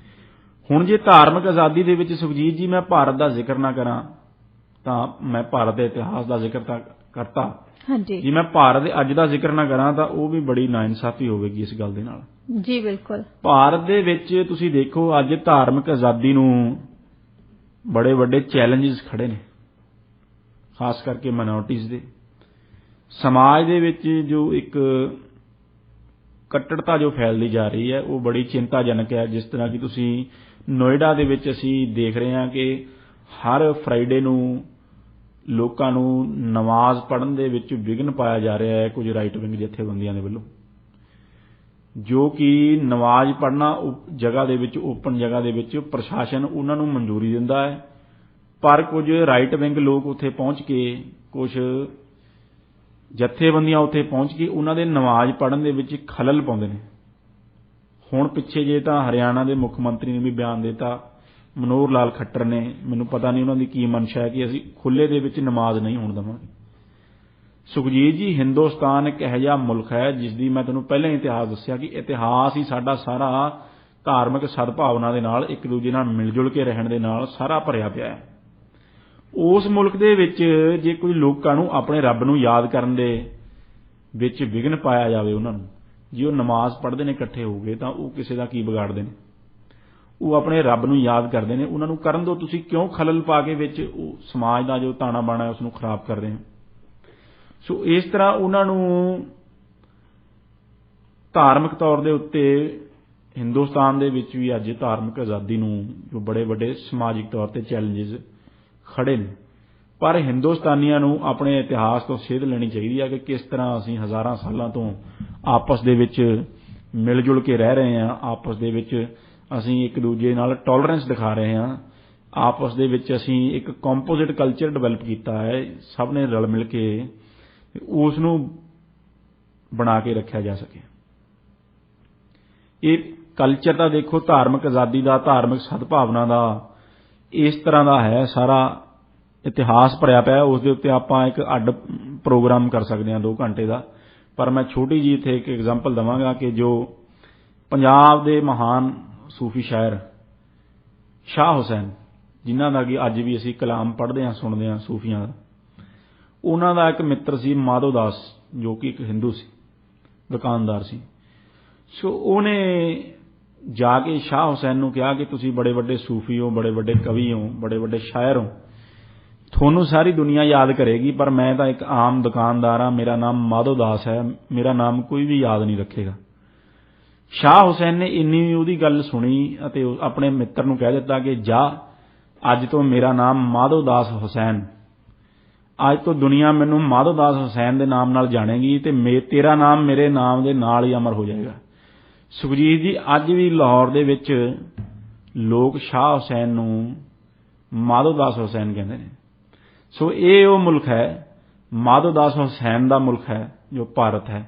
ਹੁਣ ਜੇ ਧਾਰਮਿਕ ਆਜ਼ਾਦੀ ਦੇ ਵਿੱਚ ਸੁਖਜੀਤ ਜੀ ਮੈਂ ਭਾਰਤ ਦਾ ਜ਼ਿਕਰ ਨਾ ਕਰਾਂ ਤਾਂ ਮੈਂ ਭਾਰਤ ਦੇ ਇਤਿਹਾਸ ਦਾ ਜ਼ਿਕਰ ਤਾਂ ਕਰਤਾ, ਹਾਂਜੀ, ਜੇ ਮੈਂ ਭਾਰਤ ਦੇ ਅੱਜ ਦਾ ਜ਼ਿਕਰ ਨਾ ਕਰਾਂ ਤਾਂ ਉਹ ਵੀ ਬੜੀ ਨਾਇਨਸਾਫੀ ਹੋਵੇਗੀ ਇਸ ਗੱਲ ਦੇ ਨਾਲ। ਜੀ ਬਿਲਕੁਲ। ਭਾਰਤ ਦੇ ਵਿੱਚ ਤੁਸੀਂ ਦੇਖੋ ਅੱਜ ਧਾਰਮਿਕ ਆਜ਼ਾਦੀ ਨੂੰ ਬੜੇ ਵੱਡੇ ਚੈਲੰਜਸ ਖੜੇ ਨੇ, ਖਾਸ ਕਰਕੇ ਮਾਈਨੋਰਟੀਜ਼ ਦੇ ਸਮਾਜ ਦੇ ਵਿੱਚ ਜੋ ਇੱਕ ਕੱਟੜਤਾ ਜੋ ਫੈਲਦੀ ਜਾ ਰਹੀ ਹੈ ਉਹ ਬੜੀ ਚਿੰਤਾਜਨਕ ਹੈ। ਜਿਸ ਤਰ੍ਹਾਂ ਕਿ ਤੁਸੀਂ ਨੋਇਡਾ ਦੇ ਵਿੱਚ ਅਸੀਂ ਦੇਖ ਰਹੇ ਹਾਂ ਕਿ ਹਰ ਫਰਾਈਡੇ ਨੂੰ ਲੋਕਾਂ ਨੂੰ ਨਮਾਜ਼ ਪੜ੍ਹਨ ਦੇ ਵਿੱਚ ਵਿਘਨ ਪਾਇਆ ਜਾ ਰਿਹਾ ਹੈ ਕੁਝ ਰਾਈਟ ਵਿੰਗ ਜਥੇਬੰਦੀਆਂ ਦੇ ਵੱਲੋਂ, ਜੋ ਕਿ ਨਮਾਜ਼ ਪੜ੍ਹਨਾ ਜਗ੍ਹਾ ਦੇ ਵਿੱਚ ਓਪਨ ਜਗ੍ਹਾ ਦੇ ਵਿੱਚ ਪ੍ਰਸ਼ਾਸਨ ਉਹਨਾਂ ਨੂੰ ਮਨਜ਼ੂਰੀ ਦਿੰਦਾ ਹੈ, ਪਰ ਕੁਝ ਰਾਈਟ ਵਿੰਗ ਲੋਕ ਉੱਥੇ ਪਹੁੰਚ ਕੇ ਕੁਝ ਜਥੇਬੰਦੀਆਂ ਉੱਥੇ ਪਹੁੰਚ ਕੇ ਉਹਨਾਂ ਦੇ ਨਮਾਜ਼ ਪੜ੍ਹਨ ਦੇ ਵਿੱਚ ਖਲਲ ਪਾਉਂਦੇ ਨੇ। ਹੁਣ ਪਿੱਛੇ ਜੇ ਤਾਂ ਹਰਿਆਣਾ ਦੇ ਮੁੱਖ ਮੰਤਰੀ ਨੇ ਵੀ ਬਿਆਨ ਦਿੱਤਾ, ਮਨੋਹਰ ਲਾਲ ਖੱਟਰ ਨੇ, ਮੈਨੂੰ ਪਤਾ ਨਹੀਂ ਉਹਨਾਂ ਦੀ ਕੀ ਮਨਸ਼ਾ ਹੈ ਕਿ ਅਸੀਂ ਖੁੱਲ੍ਹੇ ਦੇ ਵਿੱਚ ਨਮਾਜ਼ ਨਹੀਂ ਹੋਣ ਦੇਵਾਂਗੇ। ਸੁਖਜੀਤ ਜੀ ਹਿੰਦੁਸਤਾਨ ਇੱਕ ਇਹੋ ਜਿਹਾ ਮੁਲਕ ਹੈ ਜਿਸ ਦੀ ਮੈਂ ਤੁਹਾਨੂੰ ਪਹਿਲਾਂ ਹੀ ਇਤਿਹਾਸ ਦੱਸਿਆ ਕਿ ਇਤਿਹਾਸ ਹੀ ਸਾਡਾ ਸਾਰਾ ਧਾਰਮਿਕ ਸਦਭਾਵਨਾ ਦੇ ਨਾਲ ਇੱਕ ਦੂਜੇ ਨਾਲ ਮਿਲ ਜੁਲ ਕੇ ਰਹਿਣ ਦੇ ਨਾਲ ਸਾਰਾ ਭਰਿਆ ਪਿਆ ਹੈ। ਉਸ ਮੁਲਕ ਦੇ ਵਿੱਚ ਜੇ ਕੁਝ ਲੋਕਾਂ ਨੂੰ ਆਪਣੇ ਰੱਬ ਨੂੰ ਯਾਦ ਕਰਨ ਦੇ ਵਿੱਚ ਵਿਘਨ ਪਾਇਆ ਜਾਵੇ, ਉਹਨਾਂ ਨੂੰ ਜੇ ਉਹ ਨਮਾਜ਼ ਪੜ੍ਹਦੇ ਨੇ ਇਕੱਠੇ ਹੋ ਗਏ ਤਾਂ ਉਹ ਕਿਸੇ ਦਾ ਕੀ ਵਿਗਾੜਦੇ ਨੇ, ਉਹ ਆਪਣੇ ਰੱਬ ਨੂੰ ਯਾਦ ਕਰਦੇ ਨੇ, ਉਹਨਾਂ ਨੂੰ ਕਰਨ ਦਿਓ, ਤੁਸੀਂ ਕਿਉਂ ਖਲਲ ਪਾ ਕੇ ਵਿੱਚ ਉਹ ਸਮਾਜ ਦਾ ਜੋ ਤਾਣਾ ਬਾਣਾ ਉਸ ਨੂੰ ਖਰਾਬ ਕਰ ਰਹੇ ਹੋ। ਸੋ ਇਸ ਤਰ੍ਹਾਂ ਉਹਨਾਂ ਨੂੰ ਧਾਰਮਿਕ ਤੌਰ ਦੇ ਉੱਤੇ ਹਿੰਦੁਸਤਾਨ ਦੇ ਵਿੱਚ ਵੀ ਅੱਜ ਧਾਰਮਿਕ ਆਜ਼ਾਦੀ ਨੂੰ ਜੋ ਬੜੇ ਵੱਡੇ ਸਮਾਜਿਕ ਤੌਰ ਤੇ ਚੈਲੰਜਸ ਖੜੇ ਨੇ, ਪਰ ਹਿੰਦੁਸਤਾਨੀਆਂ ਨੂੰ ਆਪਣੇ ਇਤਿਹਾਸ ਤੋਂ ਸੇਧ ਲੈਣੀ ਚਾਹੀਦੀ ਹੈ ਕਿ ਕਿਸ ਤਰ੍ਹਾਂ ਅਸੀਂ ਹਜ਼ਾਰਾਂ ਸਾਲਾਂ ਤੋਂ ਆਪਸ ਦੇ ਵਿੱਚ ਮਿਲ ਜੁਲ ਕੇ ਰਹਿ ਰਹੇ ਹਾਂ, ਆਪਸ ਦੇ ਵਿੱਚ ਅਸੀਂ ਇੱਕ ਦੂਜੇ ਨਾਲ ਟੋਲਰੈਂਸ ਦਿਖਾ ਰਹੇ ਹਾਂ, ਆਪਸ ਦੇ ਵਿੱਚ ਅਸੀਂ ਇੱਕ ਕੰਪੋਜ਼ਿਟ ਕਲਚਰ ਡਿਵੈਲਪ ਕੀਤਾ ਹੈ, ਸਭ ਨੇ ਰਲ ਮਿਲ ਕੇ ਉਸ ਨੂੰ ਬਣਾ ਕੇ ਰੱਖਿਆ ਜਾ ਸਕੇ। ਇਹ ਕਲਚਰ ਤਾਂ ਦੇਖੋ ਧਾਰਮਿਕ ਆਜ਼ਾਦੀ ਦਾ, ਧਾਰਮਿਕ ਸਦਭਾਵਨਾ ਦਾ ਇਸ ਤਰ੍ਹਾਂ ਦਾ ਹੈ, ਸਾਰਾ ਇਤਿਹਾਸ ਭਰਿਆ ਪਿਆ। ਉਸ ਦੇ ਉੱਤੇ ਆਪਾਂ ਇੱਕ ਅੱਡ ਪ੍ਰੋਗਰਾਮ ਕਰ ਸਕਦੇ ਹਾਂ 2 ਘੰਟੇ ਦਾ, ਪਰ ਮੈਂ ਛੋਟੀ ਜਿਹੀ ਇੱਥੇ ਇੱਕ ਐਗਜ਼ਾਮਪਲ ਦੇਵਾਂਗਾ ਕਿ ਜੋ ਪੰਜਾਬ ਦੇ ਮਹਾਨ ਸੂਫੀ ਸ਼ਾਇਰ ਸ਼ਾਹ ਹੁਸੈਨ, ਜਿਨ੍ਹਾਂ ਦਾ ਕਿ ਅੱਜ ਵੀ ਅਸੀਂ ਕਲਾਮ ਪੜ੍ਹਦੇ ਹਾਂ ਸੁਣਦੇ ਹਾਂ ਸੂਫੀਆਂ ਦਾ, ਉਹਨਾਂ ਦਾ ਇੱਕ ਮਿੱਤਰ ਸੀ ਮਾਧੋ ਦਾਸ, ਜੋ ਕਿ ਇੱਕ ਹਿੰਦੂ ਸੀ, ਦੁਕਾਨਦਾਰ ਸੀ। ਸੋ ਉਹਨੇ ਜਾ ਕੇ ਸ਼ਾਹ ਹੁਸੈਨ ਨੂੰ ਕਿਹਾ ਕਿ ਤੁਸੀਂ ਬੜੇ ਵੱਡੇ ਸੂਫੀ ਹੋ, ਬੜੇ ਵੱਡੇ ਕਵੀ ਹੋ, ਬੜੇ ਵੱਡੇ ਸ਼ਾਇਰ ਹੋ, ਤੁਹਾਨੂੰ ਸਾਰੀ ਦੁਨੀਆ ਯਾਦ ਕਰੇਗੀ, ਪਰ ਮੈਂ ਤਾਂ ਇੱਕ ਆਮ ਦੁਕਾਨਦਾਰ ਹਾਂ, ਮੇਰਾ ਨਾਮ ਮਾਧੋ ਦਾਸ ਹੈ, ਮੇਰਾ ਨਾਮ ਕੋਈ ਵੀ ਯਾਦ ਨਹੀਂ ਰੱਖੇਗਾ। ਸ਼ਾਹ ਹੁਸੈਨ ਨੇ ਇੰਨੀ ਉਹਦੀ ਗੱਲ ਸੁਣੀ ਅਤੇ ਆਪਣੇ ਮਿੱਤਰ ਨੂੰ ਕਹਿ ਦਿੱਤਾ ਕਿ ਜਾ, ਅੱਜ ਤੋਂ ਮੇਰਾ ਨਾਮ ਮਾਧੋ ਦਾਸ ਹੁਸੈਨ, ਅੱਜ ਤੋਂ ਦੁਨੀਆ ਮੈਨੂੰ ਮਾਧੋ ਦਾਸ ਹੁਸੈਨ ਦੇ ਨਾਮ ਨਾਲ ਜਾਣੇਗੀ ਤੇ ਤੇਰਾ ਨਾਮ ਮੇਰੇ ਨਾਮ ਦੇ ਨਾਲ ਹੀ ਅਮਰ ਹੋ ਜਾਏਗਾ। ਸੁਖਜੀਤ ਜੀ ਅੱਜ ਵੀ ਲਾਹੌਰ ਦੇ ਵਿੱਚ ਲੋਕ ਸ਼ਾਹ ਹੁਸੈਨ ਨੂੰ ਮਾਧੋ ਦਾਸ ਹੁਸੈਨ ਕਹਿੰਦੇ ਨੇ। ਸੋ ਇਹ ਉਹ ਮੁਲਕ ਹੈ, ਮਾਧੋ ਦਾਸ ਹੁਸੈਨ ਦਾ ਮੁਲਕ ਹੈ ਜੋ ਭਾਰਤ ਹੈ।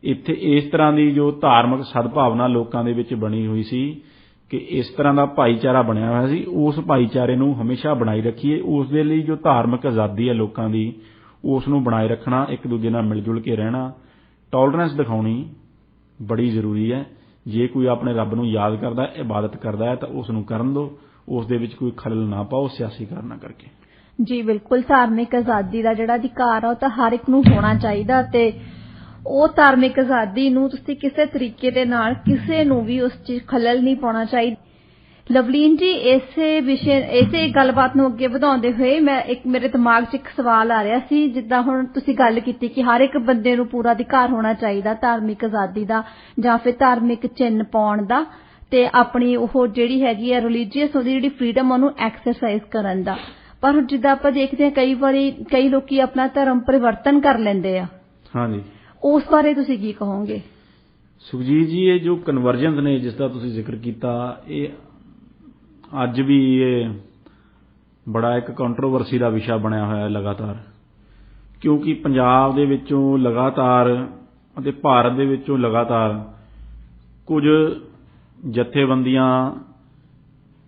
ਇੱਥੇ ਇਸ ਤਰ੍ਹਾਂ ਦੀ ਜੋ ਧਾਰਮਿਕ ਸਦਭਾਵਨਾ ਲੋਕਾਂ ਦੇ ਵਿੱਚ ਬਣੀ ਹੋਈ ਸੀ ਕਿ ਇਸ ਤਰ੍ਹਾਂ ਦਾ ਭਾਈਚਾਰਾ ਬਣਿਆ ਹੋਇਆ ਸੀ, ਉਸ ਭਾਈਚਾਰੇ ਨੂੰ ਹਮੇਸ਼ਾ ਬਣਾਈ ਰੱਖੀਏ। ਉਸ ਦੇ ਲਈ ਜੋ ਧਾਰਮਿਕ ਆਜ਼ਾਦੀ ਹੈ ਲੋਕਾਂ ਦੀ, ਉਸ ਨੂੰ ਬਣਾਏ ਰੱਖਣਾ, ਇੱਕ ਦੂਜੇ ਨਾਲ ਮਿਲ ਜੁਲ ਕੇ ਰਹਿਣਾ, ਟੋਲਰੈਂਸ ਦਿਖਾਉਣੀ ਬੜੀ ਜ਼ਰੂਰੀ ਹੈ। ਜੇ ਕੋਈ ਆਪਣੇ ਰੱਬ ਨੂੰ ਯਾਦ ਕਰਦਾ, ਇਬਾਦਤ ਕਰਦਾ ਹੈ ਤਾਂ ਉਸ ਨੂੰ ਕਰਨ ਦਿਓ, ਉਸ ਦੇ ਵਿੱਚ ਕੋਈ ਖਲਲ ਨਾ ਪਾਓ ਸਿਆਸੀ ਕਾਰਨਾਂ ਕਰਕੇ। ਜੀ ਬਿਲਕੁਲ, ਧਾਰਮਿਕ ਆਜ਼ਾਦੀ ਦਾ ਜਿਹੜਾ ਅਧਿਕਾਰ ਆ ਉਹ ਤਾਂ ਹਰ ਇੱਕ ਨੂੰ ਹੋਣਾ ਚਾਹੀਦਾ ਤੇ ਉਹ ਧਾਰਮਿਕ ਆਜ਼ਾਦੀ ਨੂੰ ਤੁਸੀਂ ਕਿਸੇ ਤਰੀਕੇ ਦੇ ਨਾਲ ਕਿਸੇ ਨੂੰ ਵੀ ਉਸ 'ਚ ਖਲਲ ਨਹੀਂ ਪਾਉਣਾ ਚਾਹੀਦਾ। ਲਵਲੀਨ ਜੀ, ਇਸੇ ਗੱਲਬਾਤ ਨੂੰ ਅੱਗੇ ਵਧਾਉਂਦੇ ਹੋਏ ਮੇਰੇ ਦਿਮਾਗ 'ਚ ਇੱਕ ਸਵਾਲ ਆ ਰਿਹਾ ਸੀ। ਜਿੱਦਾਂ ਹੁਣ ਤੁਸੀਂ ਗੱਲ ਕੀਤੀ ਕਿ ਹਰ ਇੱਕ ਬੰਦੇ ਨੂੰ ਪੂਰਾ ਅਧਿਕਾਰ ਹੋਣਾ ਚਾਹੀਦਾ ਧਾਰਮਿਕ ਆਜ਼ਾਦੀ ਦਾ ਜਾਂ ਫਿਰ ਧਾਰਮਿਕ ਚਿੰਨ੍ਹ ਪਾਉਣ ਦਾ ਤੇ ਆਪਣੀ ਉਹ ਜਿਹੜੀ ਹੈਗੀ ਆ ਰਿਲੀਜੀਅਸ ਉਹਦੀ ਜਿਹੜੀ ਫਰੀडम ਉਹਨੂੰ ਐਕਸਰਸਾਈਜ਼ ਕਰਨ ਦਾ। ਪਰ ਜਿੱਦਾਂ ਆਪਾਂ ਦੇਖਦੇ ਹਾਂ ਕਈ ਲੋਕੀ ਆਪਣਾ ਧਰਮ ਪਰਿਵਰਤਨ ਕਰ ਲੈਂਦੇ ਆ। ਹਾਂਜੀ, ਉਸ ਬਾਰੇ ਤੁਸੀਂ ਕੀ ਕਹੋਗੇ? ਸੁਖਜੀਤ ਜੀ, ਇਹ ਜੋ ਕਨਵਰਜਨ ਨੇ ਜਿਸ ਦਾ ਤੁਸੀਂ ਜ਼ਿਕਰ ਕੀਤਾ, ਇਹ ਅੱਜ ਵੀ ਇਹ ਬੜਾ ਇੱਕ ਕੰਟਰੋਵਰਸੀ ਦਾ ਵਿਸ਼ਾ ਬਣਿਆ ਹੋਇਆ ਹੈ ਲਗਾਤਾਰ, ਕਿਉਂਕਿ ਪੰਜਾਬ ਦੇ ਵਿੱਚੋਂ ਲਗਾਤਾਰ ਅਤੇ ਭਾਰਤ ਦੇ ਵਿੱਚੋਂ ਲਗਾਤਾਰ ਕੁਝ ਜਥੇਬੰਦੀਆਂ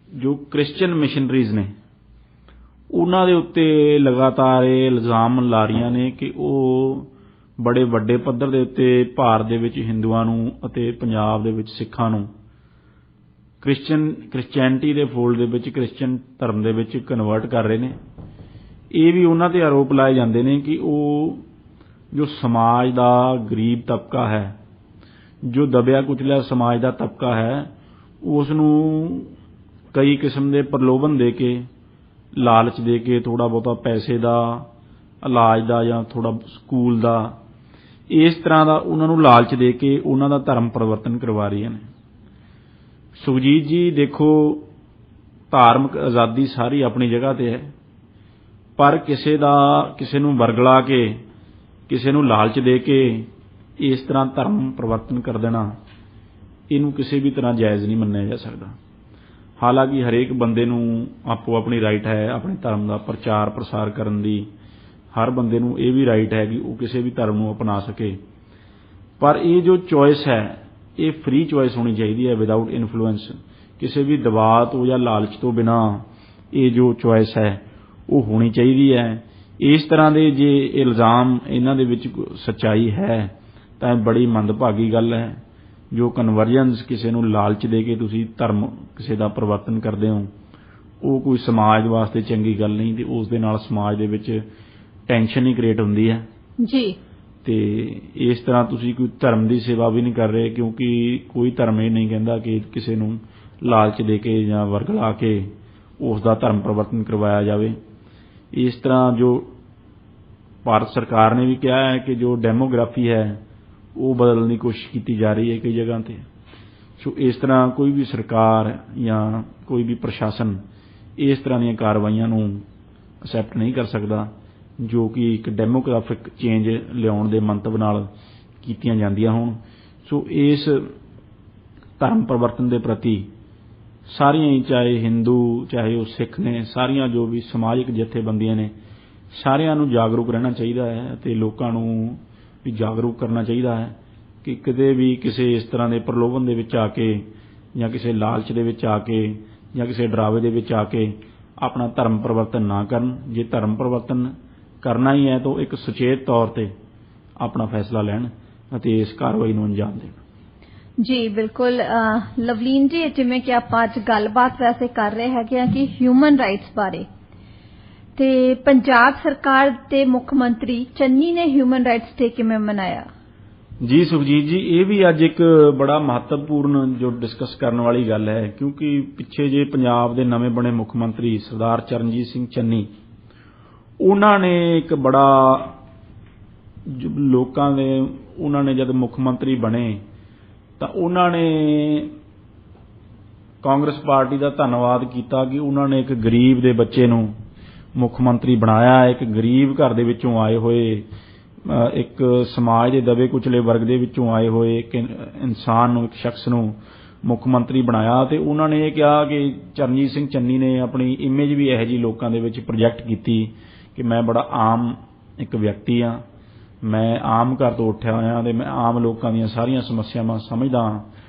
ਜੋ ਕ੍ਰਿਸਚੀਅਨ ਮਿਸ਼ਨਰੀਜ਼ ਨੇ ਉਹਨਾਂ ਦੇ ਉੱਤੇ ਲਗਾਤਾਰ ਇਹ ਇਲਜ਼ਾਮ ਲਾ ਰਹੀਆਂ ਨੇ ਕਿ ਉਹ ਬੜੇ ਵੱਡੇ ਪੱਧਰ ਦੇ ਉੱਤੇ ਭਾਰਤ ਦੇ ਵਿੱਚ ਹਿੰਦੂਆਂ ਨੂੰ ਅਤੇ ਪੰਜਾਬ ਦੇ ਵਿੱਚ ਸਿੱਖਾਂ ਨੂੰ ਕ੍ਰਿਸਚੈਨਿਟੀ ਦੇ ਫੋਲਡ ਦੇ ਵਿੱਚ ਕ੍ਰਿਸਚੀਅਨ ਧਰਮ ਦੇ ਵਿੱਚ ਕਨਵਰਟ ਕਰ ਰਹੇ ਨੇ। ਇਹ ਵੀ ਉਹਨਾਂ ਤੇ ਆਰੋਪ ਲਾਏ ਜਾਂਦੇ ਨੇ ਕਿ ਉਹ ਜੋ ਸਮਾਜ ਦਾ ਗਰੀਬ ਤਬਕਾ ਹੈ, ਜੋ ਦਬਿਆ ਕੁਚਲਿਆ ਸਮਾਜ ਦਾ ਤਬਕਾ ਹੈ, ਉਸ ਨੂੰ ਕਈ ਕਿਸਮ ਦੇ ਪ੍ਰਲੋਭਨ ਦੇ ਕੇ, ਲਾਲਚ ਦੇ ਕੇ, ਥੋੜਾ ਬਹੁਤਾ ਪੈਸੇ ਦਾ, ਇਲਾਜ ਦਾ ਜਾਂ ਥੋੜਾ ਸਕੂਲ ਦਾ, ਇਸ ਤਰ੍ਹਾਂ ਦਾ ਉਹਨਾਂ ਨੂੰ ਲਾਲਚ ਦੇ ਕੇ ਉਹਨਾਂ ਦਾ ਧਰਮ ਪਰਿਵਰਤਨ ਕਰਵਾ ਰਹੀਆਂ ਨੇ। ਸੁਖਜੀਤ ਜੀ, ਦੇਖੋ, ਧਾਰਮਿਕ ਆਜ਼ਾਦੀ ਸਾਰੀ ਆਪਣੀ ਜਗ੍ਹਾ ਤੇ ਹੈ, ਪਰ ਕਿਸੇ ਨੂੰ ਵਰਗਲਾ ਕੇ, ਕਿਸੇ ਨੂੰ ਲਾਲਚ ਦੇ ਕੇ ਇਸ ਤਰ੍ਹਾਂ ਧਰਮ ਪਰਿਵਰਤਨ ਕਰ ਦੇਣਾ, ਇਹਨੂੰ ਕਿਸੇ ਵੀ ਤਰ੍ਹਾਂ ਜਾਇਜ਼ ਨਹੀਂ ਮੰਨਿਆ ਜਾ ਸਕਦਾ। ਹਾਲਾਂਕਿ ਹਰੇਕ ਬੰਦੇ ਨੂੰ ਆਪੋ ਆਪਣੀ ਰਾਈਟ ਹੈ ਆਪਣੇ ਧਰਮ ਦਾ ਪ੍ਰਚਾਰ ਪ੍ਰਸਾਰ ਕਰਨ ਦੀ, ਹਰ ਬੰਦੇ ਨੂੰ ਇਹ ਵੀ ਰਾਈਟ ਹੈ ਕਿ ਉਹ ਕਿਸੇ ਵੀ ਧਰਮ ਨੂੰ ਅਪਣਾ ਸਕੇ, ਪਰ ਇਹ ਜੋ ਚੋਇਸ ਹੈ ਇਹ ਫ੍ਰੀ ਚੋਇਸ ਹੋਣੀ ਚਾਹੀਦੀ ਹੈ, ਵਿਦਆਊਟ ਇਨਫਲੂਐਂਸ, ਕਿਸੇ ਵੀ ਦਬਾਅ ਤੋਂ ਜਾਂ ਲਾਲਚ ਤੋਂ ਬਿਨਾਂ ਇਹ ਜੋ ਚੋਇਸ ਹੈ ਉਹ ਹੋਣੀ ਚਾਹੀਦੀ ਹੈ। ਇਸ ਤਰ੍ਹਾਂ ਦੇ ਜੇ ਇਲਜ਼ਾਮ ਇਹਨਾਂ ਦੇ ਵਿੱਚ ਸੱਚਾਈ ਹੈ ਤਾਂ ਇਹ ਬੜੀ ਮੰਦਭਾਗੀ ਗੱਲ ਹੈ। ਜੋ ਕਨਵਰਜਨਸ, ਕਿਸੇ ਨੂੰ ਲਾਲਚ ਦੇ ਕੇ ਤੁਸੀਂ ਧਰਮ ਕਿਸੇ ਦਾ ਪਰਿਵਰਤਨ ਕਰਦੇ ਹੋ, ਉਹ ਕੋਈ ਸਮਾਜ ਵਾਸਤੇ ਚੰਗੀ ਗੱਲ ਨਹੀਂ ਤੇ ਉਸ ਦੇ ਨਾਲ ਸਮਾਜ ਦੇ ਵਿੱਚ ਟੈਨਸ਼ਨ ਹੀ ਕ੍ਰੀਏਟ ਹੁੰਦੀ ਹੈ ਜੀ। ਤੇ ਇਸ ਤਰ੍ਹਾਂ ਤੁਸੀਂ ਕੋਈ ਧਰਮ ਦੀ ਸੇਵਾ ਵੀ ਨਹੀਂ ਕਰ ਰਹੇ, ਕਿਉਂਕਿ ਕੋਈ ਧਰਮ ਇਹ ਨਹੀਂ ਕਹਿੰਦਾ ਕਿ ਕਿਸੇ ਨੂੰ ਲਾਲਚ ਦੇ ਕੇ ਜਾਂ ਵਰਗਲਾ ਕੇ ਉਸ ਦਾ ਧਰਮ ਪਰਿਵਰਤਨ ਕਰਵਾਇਆ ਜਾਵੇ। ਇਸ ਤਰ੍ਹਾਂ ਜੋ ਭਾਰਤ ਸਰਕਾਰ ਨੇ ਵੀ ਕਿਹਾ ਹੈ ਕਿ ਜੋ ਡੈਮੋਗ੍ਰਾਫੀ ਹੈ ਉਹ ਬਦਲਣ ਦੀ ਕੋਸ਼ਿਸ਼ ਕੀਤੀ ਜਾ ਰਹੀ ਹੈ ਕਈ ਜਗ੍ਹਾ ਤੇ। ਸੋ ਇਸ ਤਰ੍ਹਾਂ ਕੋਈ ਵੀ ਸਰਕਾਰ ਜਾਂ ਕੋਈ ਵੀ ਪ੍ਰਸ਼ਾਸਨ ਇਸ ਤਰ੍ਹਾਂ ਦੀਆਂ ਕਾਰਵਾਈਆਂ ਨੂੰ ਅਸੈਪਟ ਨਹੀਂ ਕਰ ਸਕਦਾ ਜੋ ਕਿ ਇੱਕ ਡੈਮੋਗ੍ਰਾਫਿਕ ਚੇਂਜ ਲਿਆਉਣ ਦੇ ਮੰਤਵ ਨਾਲ ਕੀਤੀਆਂ ਜਾਂਦੀਆਂ ਹੋਣ। ਸੋ ਇਸ ਧਰਮ ਪਰਿਵਰਤਨ ਦੇ ਪ੍ਰਤੀ ਸਾਰੀਆਂ ਹੀ, ਚਾਹੇ ਹਿੰਦੂ ਚਾਹੇ ਉਹ ਸਿੱਖ ਨੇ, ਸਾਰੀਆਂ ਜੋ ਵੀ ਸਮਾਜਿਕ ਜਥੇਬੰਦੀਆਂ ਨੇ, ਸਾਰਿਆਂ ਨੂੰ ਜਾਗਰੂਕ ਰਹਿਣਾ ਚਾਹੀਦਾ ਹੈ ਅਤੇ ਲੋਕਾਂ ਨੂੰ ਵੀ ਜਾਗਰੂਕ ਕਰਨਾ ਚਾਹੀਦਾ ਹੈ ਕਿ ਕਿਤੇ ਵੀ ਕਿਸੇ ਇਸ ਤਰ੍ਹਾਂ ਦੇ ਪ੍ਰਲੋਭਨ ਦੇ ਵਿੱਚ ਆ ਕੇ ਜਾਂ ਕਿਸੇ ਲਾਲਚ ਦੇ ਵਿੱਚ ਆ ਕੇ ਜਾਂ ਕਿਸੇ ਡਰਾਵੇ ਦੇ ਵਿੱਚ ਆ ਕੇ ਆਪਣਾ ਧਰਮ ਪਰਿਵਰਤਨ ਨਾ ਕਰਨ। ਜੇ ਧਰਮ ਪਰਿਵਰਤਨ ਕਰਨਾ ਹੀ ਹੈ ਤਾਂ ਇੱਕ ਸੁਚੇਤ ਤੌਰ ਤੇ ਆਪਣਾ ਫੈਸਲਾ ਲੈਣ ਅਤੇ ਇਸ ਕਾਰਵਾਈ ਨੂੰ ਅੰਜਾਮ ਦੇਣ। ਜੀ ਬਿਲਕੁਲ ਲਵਲੀਨ ਜੀ, ਜਿਵੇਂ ਕਿ ਆਪਾਂ ਅੱਜ ਗੱਲਬਾਤ ਵੈਸੇ ਕਰ ਰਹੇ ਹੈਗੇ ਆ ਕਿ ਹਿਊਮਨ ਰਾਈਟਸ ਬਾਰੇ, ਤੇ ਪੰਜਾਬ ਸਰਕਾਰ ਤੇ ਮੁੱਖ ਮੰਤਰੀ ਚੰਨੀ ਨੇ ਹਿਊਮਨ ਰਾਈਟਸ ਡੇ ਕਿਵੇਂ ਮਨਾਇਆ? ਜੀ ਸੁਖਜੀਤ ਜੀ, ਇਹ ਵੀ ਅੱਜ ਇੱਕ ਬੜਾ ਮਹੱਤਵਪੂਰਨ ਜੋ ਡਿਸਕਸ ਕਰਨ ਵਾਲੀ ਗੱਲ ਹੈ, ਕਿਉਂਕਿ ਪਿੱਛੇ ਜੇ ਪੰਜਾਬ ਦੇ ਨਵੇਂ ਬਣੇ ਮੁੱਖ ਮੰਤਰੀ ਸਰਦਾਰ ਚਰਨਜੀਤ ਸਿੰਘ ਚੰਨੀ, ਉਹਨਾਂ ਨੇ ਇੱਕ ਬੜਾ ਲੋਕਾਂ ਦੇ, ਉਹਨਾਂ ਨੇ ਜਦ ਮੁੱਖ ਮੰਤਰੀ ਬਣੇ ਤਾਂ ਉਹਨਾਂ ਨੇ ਕਾਂਗਰਸ ਪਾਰਟੀ ਦਾ ਧੰਨਵਾਦ ਕੀਤਾ ਕਿ ਉਹਨਾਂ ਨੇ ਇੱਕ ਗਰੀਬ ਦੇ ਬੱਚੇ ਨੂੰ ਮੁੱਖ ਮੰਤਰੀ ਬਣਾਇਆ। ਇੱਕ ਗਰੀਬ ਘਰ ਦੇ ਵਿੱਚੋਂ ਆਏ ਹੋਏ, ਇੱਕ ਸਮਾਜ ਦੇ ਦਬੇ ਕੁਚਲੇ ਵਰਗ ਦੇ ਵਿੱਚੋਂ ਆਏ ਹੋਏ ਇੱਕ ਇਨਸਾਨ ਨੂੰ, ਇੱਕ ਸ਼ਖਸ ਨੂੰ ਮੁੱਖ ਮੰਤਰੀ ਬਣਾਇਆ। ਤੇ ਉਹਨਾਂ ਨੇ ਇਹ ਕਿਹਾ ਕਿ ਚਰਨਜੀਤ ਸਿੰਘ ਚੰਨੀ ਨੇ ਆਪਣੀ ਇਮੇਜ ਵੀ ਇਹੋ ਜਿਹੀ ਲੋਕਾਂ ਦੇ ਵਿੱਚ ਪ੍ਰੋਜੈਕਟ ਕੀਤੀ ਕਿ ਮੈਂ ਬੜਾ ਆਮ ਇੱਕ ਵਿਅਕਤੀ ਹਾਂ, ਮੈਂ ਆਮ ਘਰ ਤੋਂ ਉੱਠਿਆ ਹੋਇਆ ਅਤੇ ਮੈਂ ਆਮ ਲੋਕਾਂ ਦੀਆਂ ਸਾਰੀਆਂ ਸਮੱਸਿਆਵਾਂ ਸਮਝਦਾ ਹਾਂ।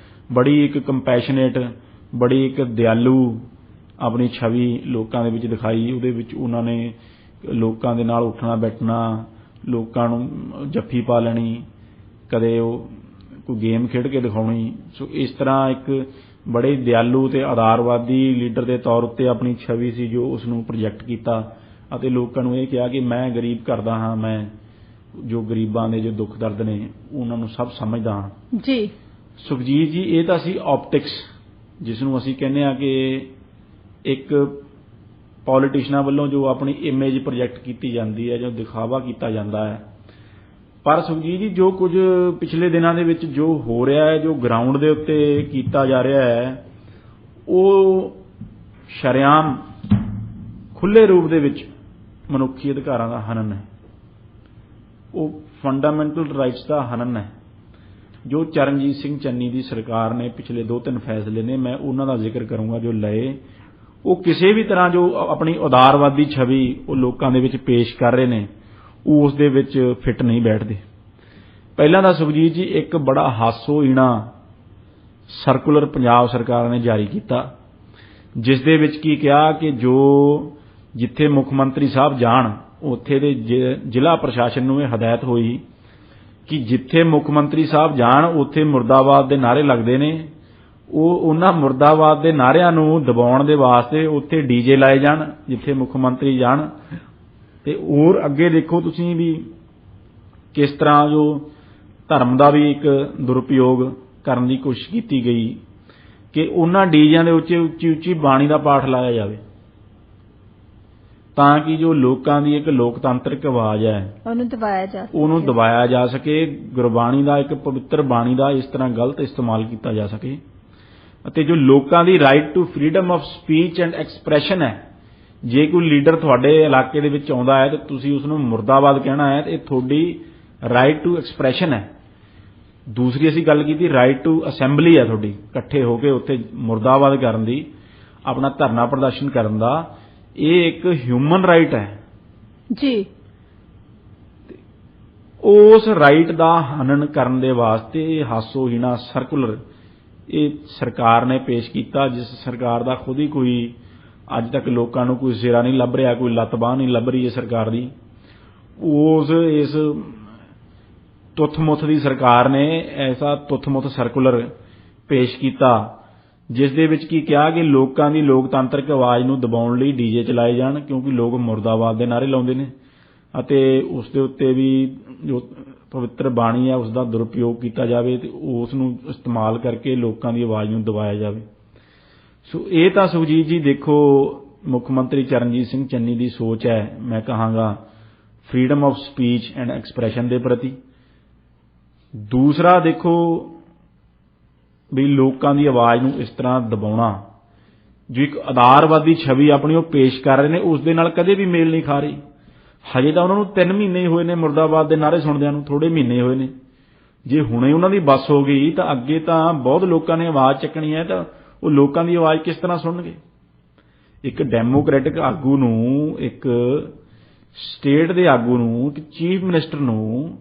ਬੜੀ ਇੱਕ ਕੰਪੈਸ਼ਨੇਟ, ਬੜੀ ਇੱਕ ਦਿਆਲੂ ਆਪਣੀ ਛਵੀ ਲੋਕਾਂ ਦੇ ਵਿੱਚ ਦਿਖਾਈ। ਉਹਦੇ ਵਿੱਚ ਉਹਨਾਂ ਨੇ ਲੋਕਾਂ ਦੇ ਨਾਲ ਉੱਠਣਾ ਬੈਠਣਾ, ਲੋਕਾਂ ਨੂੰ ਜੱਫੀ ਪਾ ਲੈਣੀ, ਕਦੇ ਉਹ ਕੋਈ ਗੇਮ ਖੇਡ ਕੇ ਦਿਖਾਉਣੀ। ਸੋ ਇਸ ਤਰ੍ਹਾਂ ਇੱਕ ਬੜੇ ਦਿਆਲੂ ਤੇ ਆਧਾਰਵਾਦੀ ਲੀਡਰ ਦੇ ਤੌਰ ਉੱਤੇ ਆਪਣੀ ਛਵੀ ਸੀ ਜੋ ਉਸ ਨੂੰ ਪ੍ਰੋਜੈਕਟ ਕੀਤਾ ਅਤੇ ਲੋਕਾਂ ਨੂੰ ਇਹ ਕਿਹਾ ਕਿ ਮੈਂ ਗਰੀਬ ਘਰ ਦਾ ਹਾਂ, ਮੈਂ ਜੋ ਗਰੀਬਾਂ ਦੇ ਜੋ ਦੁੱਖ ਦਰਦ ਨੇ ਉਹਨਾਂ ਨੂੰ ਸਭ ਸਮਝਦਾ ਹਾਂ ਜੀ। ਸੁਖਜੀਤ ਜੀ, ਇਹ ਤਾਂ ਸੀ ਆਪਟਿਕਸ, ਜਿਸ ਨੂੰ ਅਸੀਂ ਕਹਿੰਦੇ ਹਾਂ ਕਿ ਇੱਕ ਪੋਲੀਟੀਸ਼ੀਅਨਾਂ ਵੱਲੋਂ ਜੋ ਆਪਣੀ ਇਮੇਜ ਪ੍ਰੋਜੈਕਟ ਕੀਤੀ ਜਾਂਦੀ ਹੈ, ਜੋ ਦਿਖਾਵਾ ਕੀਤਾ ਜਾਂਦਾ ਹੈ। ਪਰ ਸੁਖਜੀਤ ਜੀ, ਜੋ ਕੁਝ ਪਿਛਲੇ ਦਿਨਾਂ ਦੇ ਵਿੱਚ ਜੋ ਹੋ ਰਿਹਾ ਹੈ, ਜੋ ਗਰਾਊਂਡ ਦੇ ਉੱਤੇ ਕੀਤਾ ਜਾ ਰਿਹਾ ਹੈ, ਉਹ ਸ਼ਰੇਆਮ ਖੁੱਲ੍ਹੇ ਰੂਪ ਦੇ ਵਿੱਚ ਮਨੁੱਖੀ ਅਧਿਕਾਰਾਂ ਦਾ ਹਨਨ ਹੈ, ਉਹ ਫੰਡਾਮੈਂਟਲ ਰਾਈਟਸ ਦਾ ਹਨਨ ਹੈ। ਜੋ ਚਰਨਜੀਤ ਸਿੰਘ ਚੰਨੀ ਦੀ ਸਰਕਾਰ ਨੇ ਪਿਛਲੇ 2-3 ਫੈਸਲੇ ਨੇ, ਮੈਂ ਉਹਨਾਂ ਦਾ ਜ਼ਿਕਰ ਕਰੂੰਗਾ ਜੋ ਲਏ, ਉਹ ਕਿਸੇ ਵੀ ਤਰ੍ਹਾਂ ਜੋ ਆਪਣੀ ਉਦਾਰਵਾਦੀ ਛਵੀ ਉਹ ਲੋਕਾਂ ਦੇ ਵਿੱਚ ਪੇਸ਼ ਕਰ ਰਹੇ ਨੇ, ਉਹ ਉਸ ਦੇ ਵਿੱਚ ਫਿੱਟ ਨਹੀਂ ਬੈਠਦੇ। ਪਹਿਲਾਂ ਤਾਂ ਸੁਖਜੀਤ ਜੀ, ਇੱਕ ਬੜਾ ਹਾਸੋਹੀਣਾ ਸਰਕੂਲਰ ਪੰਜਾਬ ਸਰਕਾਰ ਨੇ ਜਾਰੀ ਕੀਤਾ, ਜਿਸ ਦੇ ਵਿੱਚ ਕੀ ਕਿਹਾ ਕਿ ਜੋ ਜਿੱਥੇ ਮੁੱਖ ਮੰਤਰੀ ਸਾਹਿਬ ਜਾਣ, ਉੱਥੇ ਦੇ ਜ਼ਿਲ੍ਹਾ ਪ੍ਰਸ਼ਾਸਨ ਨੂੰ ਇਹ ਹਦਾਇਤ ਹੋਈ ਕਿ ਜਿੱਥੇ ਮੁੱਖ ਮੰਤਰੀ ਸਾਹਿਬ ਜਾਣ ਉੱਥੇ ਮੁਰਦਾਬਾਦ ਦੇ ਨਾਅਰੇ ਲੱਗਦੇ ਨੇ, ਉਹ ਉਹਨਾਂ ਮੁਰਦਾਬਾਦ ਦੇ ਨਾਅਰਿਆਂ ਨੂੰ ਦਬਾਉਣ ਦੇ ਵਾਸਤੇ ਉੱਥੇ ਡੀਜੇ ਲਾਏ ਜਾਣ ਜਿੱਥੇ ਮੁੱਖ ਮੰਤਰੀ ਜਾਣ। ਤੇ ਹੋਰ ਅੱਗੇ ਦੇਖੋ ਤੁਸੀਂ ਵੀ ਕਿਸ ਤਰ੍ਹਾਂ ਜੋ ਧਰਮ ਦਾ ਵੀ ਇੱਕ ਦੁਰਉਪਯੋਗ ਕਰਨ ਦੀ ਕੋਸ਼ਿਸ਼ ਕੀਤੀ ਗਈ ਕਿ ਉਹਨਾਂ ਡੀਜਿਆਂ ਦੇ ਉੱਚੀ ਉੱਚੀ ਬਾਣੀ ਦਾ ਪਾਠ ਲਾਇਆ ਜਾਵੇ, ਤਾਂ ਕਿ ਜੋ ਲੋਕਾਂ ਦੀ ਇੱਕ ਲੋਕਤੰਤਰਿਕ ਆਵਾਜ਼ ਹੈ ਉਹਨੂੰ ਦਬਾਇਆ ਜਾ ਸਕੇ। ਗੁਰਬਾਣੀ ਦਾ, ਇੱਕ ਪਵਿੱਤਰ ਬਾਣੀ ਦਾ ਇਸ ਤਰ੍ਹਾਂ ਗਲਤ ਇਸਤੇਮਾਲ ਕੀਤਾ ਜਾ ਸਕੇ। ਅਤੇ ਜੋ ਲੋਕਾਂ ਦੀ right to freedom of speech and expression ਹੈ, ਜੇ ਕੋਈ ਲੀਡਰ ਤੁਹਾਡੇ ਇਲਾਕੇ ਦੇ ਵਿੱਚ ਆਉਂਦਾ ਹੈ ਤੇ ਤੁਸੀਂ ਉਸ ਨੂੰ ਮੁਰਦਾਬਾਦ ਕਹਿਣਾ ਹੈ, ਤੇ ਇਹ ਤੁਹਾਡੀ ਰਾਈਟ ਟੂ ਐਕਸਪ੍ਰੈਸ਼ਨ ਹੈ। ਦੂਸਰੀ ਅਸੀਂ ਗੱਲ ਕੀਤੀ, ਰਾਈਟ ਟੂ ਅਸੈਂਬਲੀ ਹੈ ਤੁਹਾਡੀ, ਇਕੱਠੇ ਹੋ ਕੇ ਉੱਥੇ ਮੁਰਦਾਬਾਦ ਕਰਨ ਦੀ, ਆਪਣਾ ਧਰਨਾ ਪ੍ਰਦਰਸ਼ਨ ਕਰਨ ਦਾ, ਇਹ ਇੱਕ ਹਿਊਮਨ ਰਾਈਟ ਹੈ ਜੀ। ਉਸ ਰਾਈਟ ਦਾ ਹਨਨ ਕਰਨ ਦੇ ਵਾਸਤੇ ਹਾਸੋਹੀਣਾ ਸਰਕੂਲਰ ਇਹ ਸਰਕਾਰ ਨੇ ਪੇਸ਼ ਕੀਤਾ, ਜਿਸ ਸਰਕਾਰ ਦਾ ਖੁਦ ਹੀ ਕੋਈ ਅੱਜ ਤੱਕ ਲੋਕਾਂ ਨੂੰ ਕੋਈ ਸਿਰਾ ਨਹੀਂ ਲੱਭ ਰਿਹਾ, ਕੋਈ ਲੱਤ ਬਾਂਹ ਨਹੀਂ ਲੱਭ ਰਹੀ ਹੈ ਸਰਕਾਰ ਦੀ। ਇਸ ਤੁੱਥ-ਮੁੱਥ ਦੀ ਸਰਕਾਰ ਨੇ ਐਸਾ ਤੁੱਥ-ਮੁੱਥ ਸਰਕੂਲਰ ਪੇਸ਼ ਕੀਤਾ, ਜਿਸ ਦੇ ਵਿੱਚ ਕੀ ਕਿਹਾ ਕਿ ਲੋਕਾਂ ਦੀ ਲੋਕਤੰਤਰਿਕ ਆਵਾਜ਼ ਨੂੰ ਦਬਾਉਣ ਲਈ ਡੀਜੇ ਚਲਾਏ ਜਾਣ, ਕਿਉਂਕਿ ਲੋਕ ਮੁਰਦਾਬਾਦ ਦੇ ਨਾਅਰੇ ਲਾਉਂਦੇ ਨੇ, ਅਤੇ ਉਸ ਦੇ ਉੱਤੇ ਵੀ ਜੋ ਪਵਿੱਤਰ ਬਾਣੀ ਹੈ ਉਸ ਦਾ ਦੁਰਉਪਯੋਗ ਕੀਤਾ ਜਾਵੇ ਤੇ ਉਸ ਨੂੰ ਇਸਤੇਮਾਲ ਕਰਕੇ ਲੋਕਾਂ ਦੀ ਆਵਾਜ਼ ਨੂੰ ਦਬਾਇਆ ਜਾਵੇ। ਸੋ ਇਹ ਤਾਂ ਸੁਖਜੀਤ ਜੀ ਦੇਖੋ ਮੁੱਖ ਮੰਤਰੀ ਚਰਨਜੀਤ ਸਿੰਘ ਚੰਨੀ ਦੀ ਸੋਚ ਹੈ, ਮੈਂ ਕਹਾਂਗਾ freedom of speech and expression ਦੇ ਪ੍ਰਤੀ। ਦੂਸਰਾ ਦੇਖੋ ਵੀ ਲੋਕਾਂ ਦੀ ਆਵਾਜ਼ ਨੂੰ ਇਸ ਤਰ੍ਹਾਂ ਦਬਾਉਣਾ, ਜੋ ਇੱਕ ਆਧਾਰਵਾਦੀ ਛਵੀ ਆਪਣੀ ਉਹ ਪੇਸ਼ ਕਰ ਰਹੇ ਨੇ, ਉਸ ਦੇ ਨਾਲ ਕਦੇ ਵੀ ਮੇਲ ਨਹੀਂ ਖਾ ਰਹੀ। ਹਜੇ ਤਾਂ ਉਹਨਾਂ ਨੂੰ 3 ਮਹੀਨੇ ਹੀ ਹੋਏ ਨੇ ਮੁਰਦਾਬਾਦ ਦੇ ਨਾਅਰੇ ਸੁਣਦਿਆਂ ਨੂੰ, ਥੋੜੇ ਮਹੀਨੇ ਹੋਏ ਨੇ। ਜੇ ਹੁਣੇ ਉਹਨਾਂ ਦੀ ਬੱਸ ਹੋ ਗਈ ਤਾਂ ਅੱਗੇ ਤਾਂ ਬਹੁਤ ਲੋਕਾਂ ਨੇ ਆਵਾਜ਼ ਚੱਕਣੀ ਹੈ, ਤਾਂ ਉਹ ਲੋਕਾਂ ਦੀ ਆਵਾਜ਼ ਕਿਸ ਤਰ੍ਹਾਂ ਸੁਣਨਗੇ? ਇੱਕ ਡੈਮੋਕ੍ਰੈਟਿਕ ਆਗੂ ਨੂੰ, ਇੱਕ ਸਟੇਟ ਦੇ ਆਗੂ ਨੂੰ, ਇੱਕ ਚੀਫ ਮਿਨਿਸਟਰ ਨੂੰ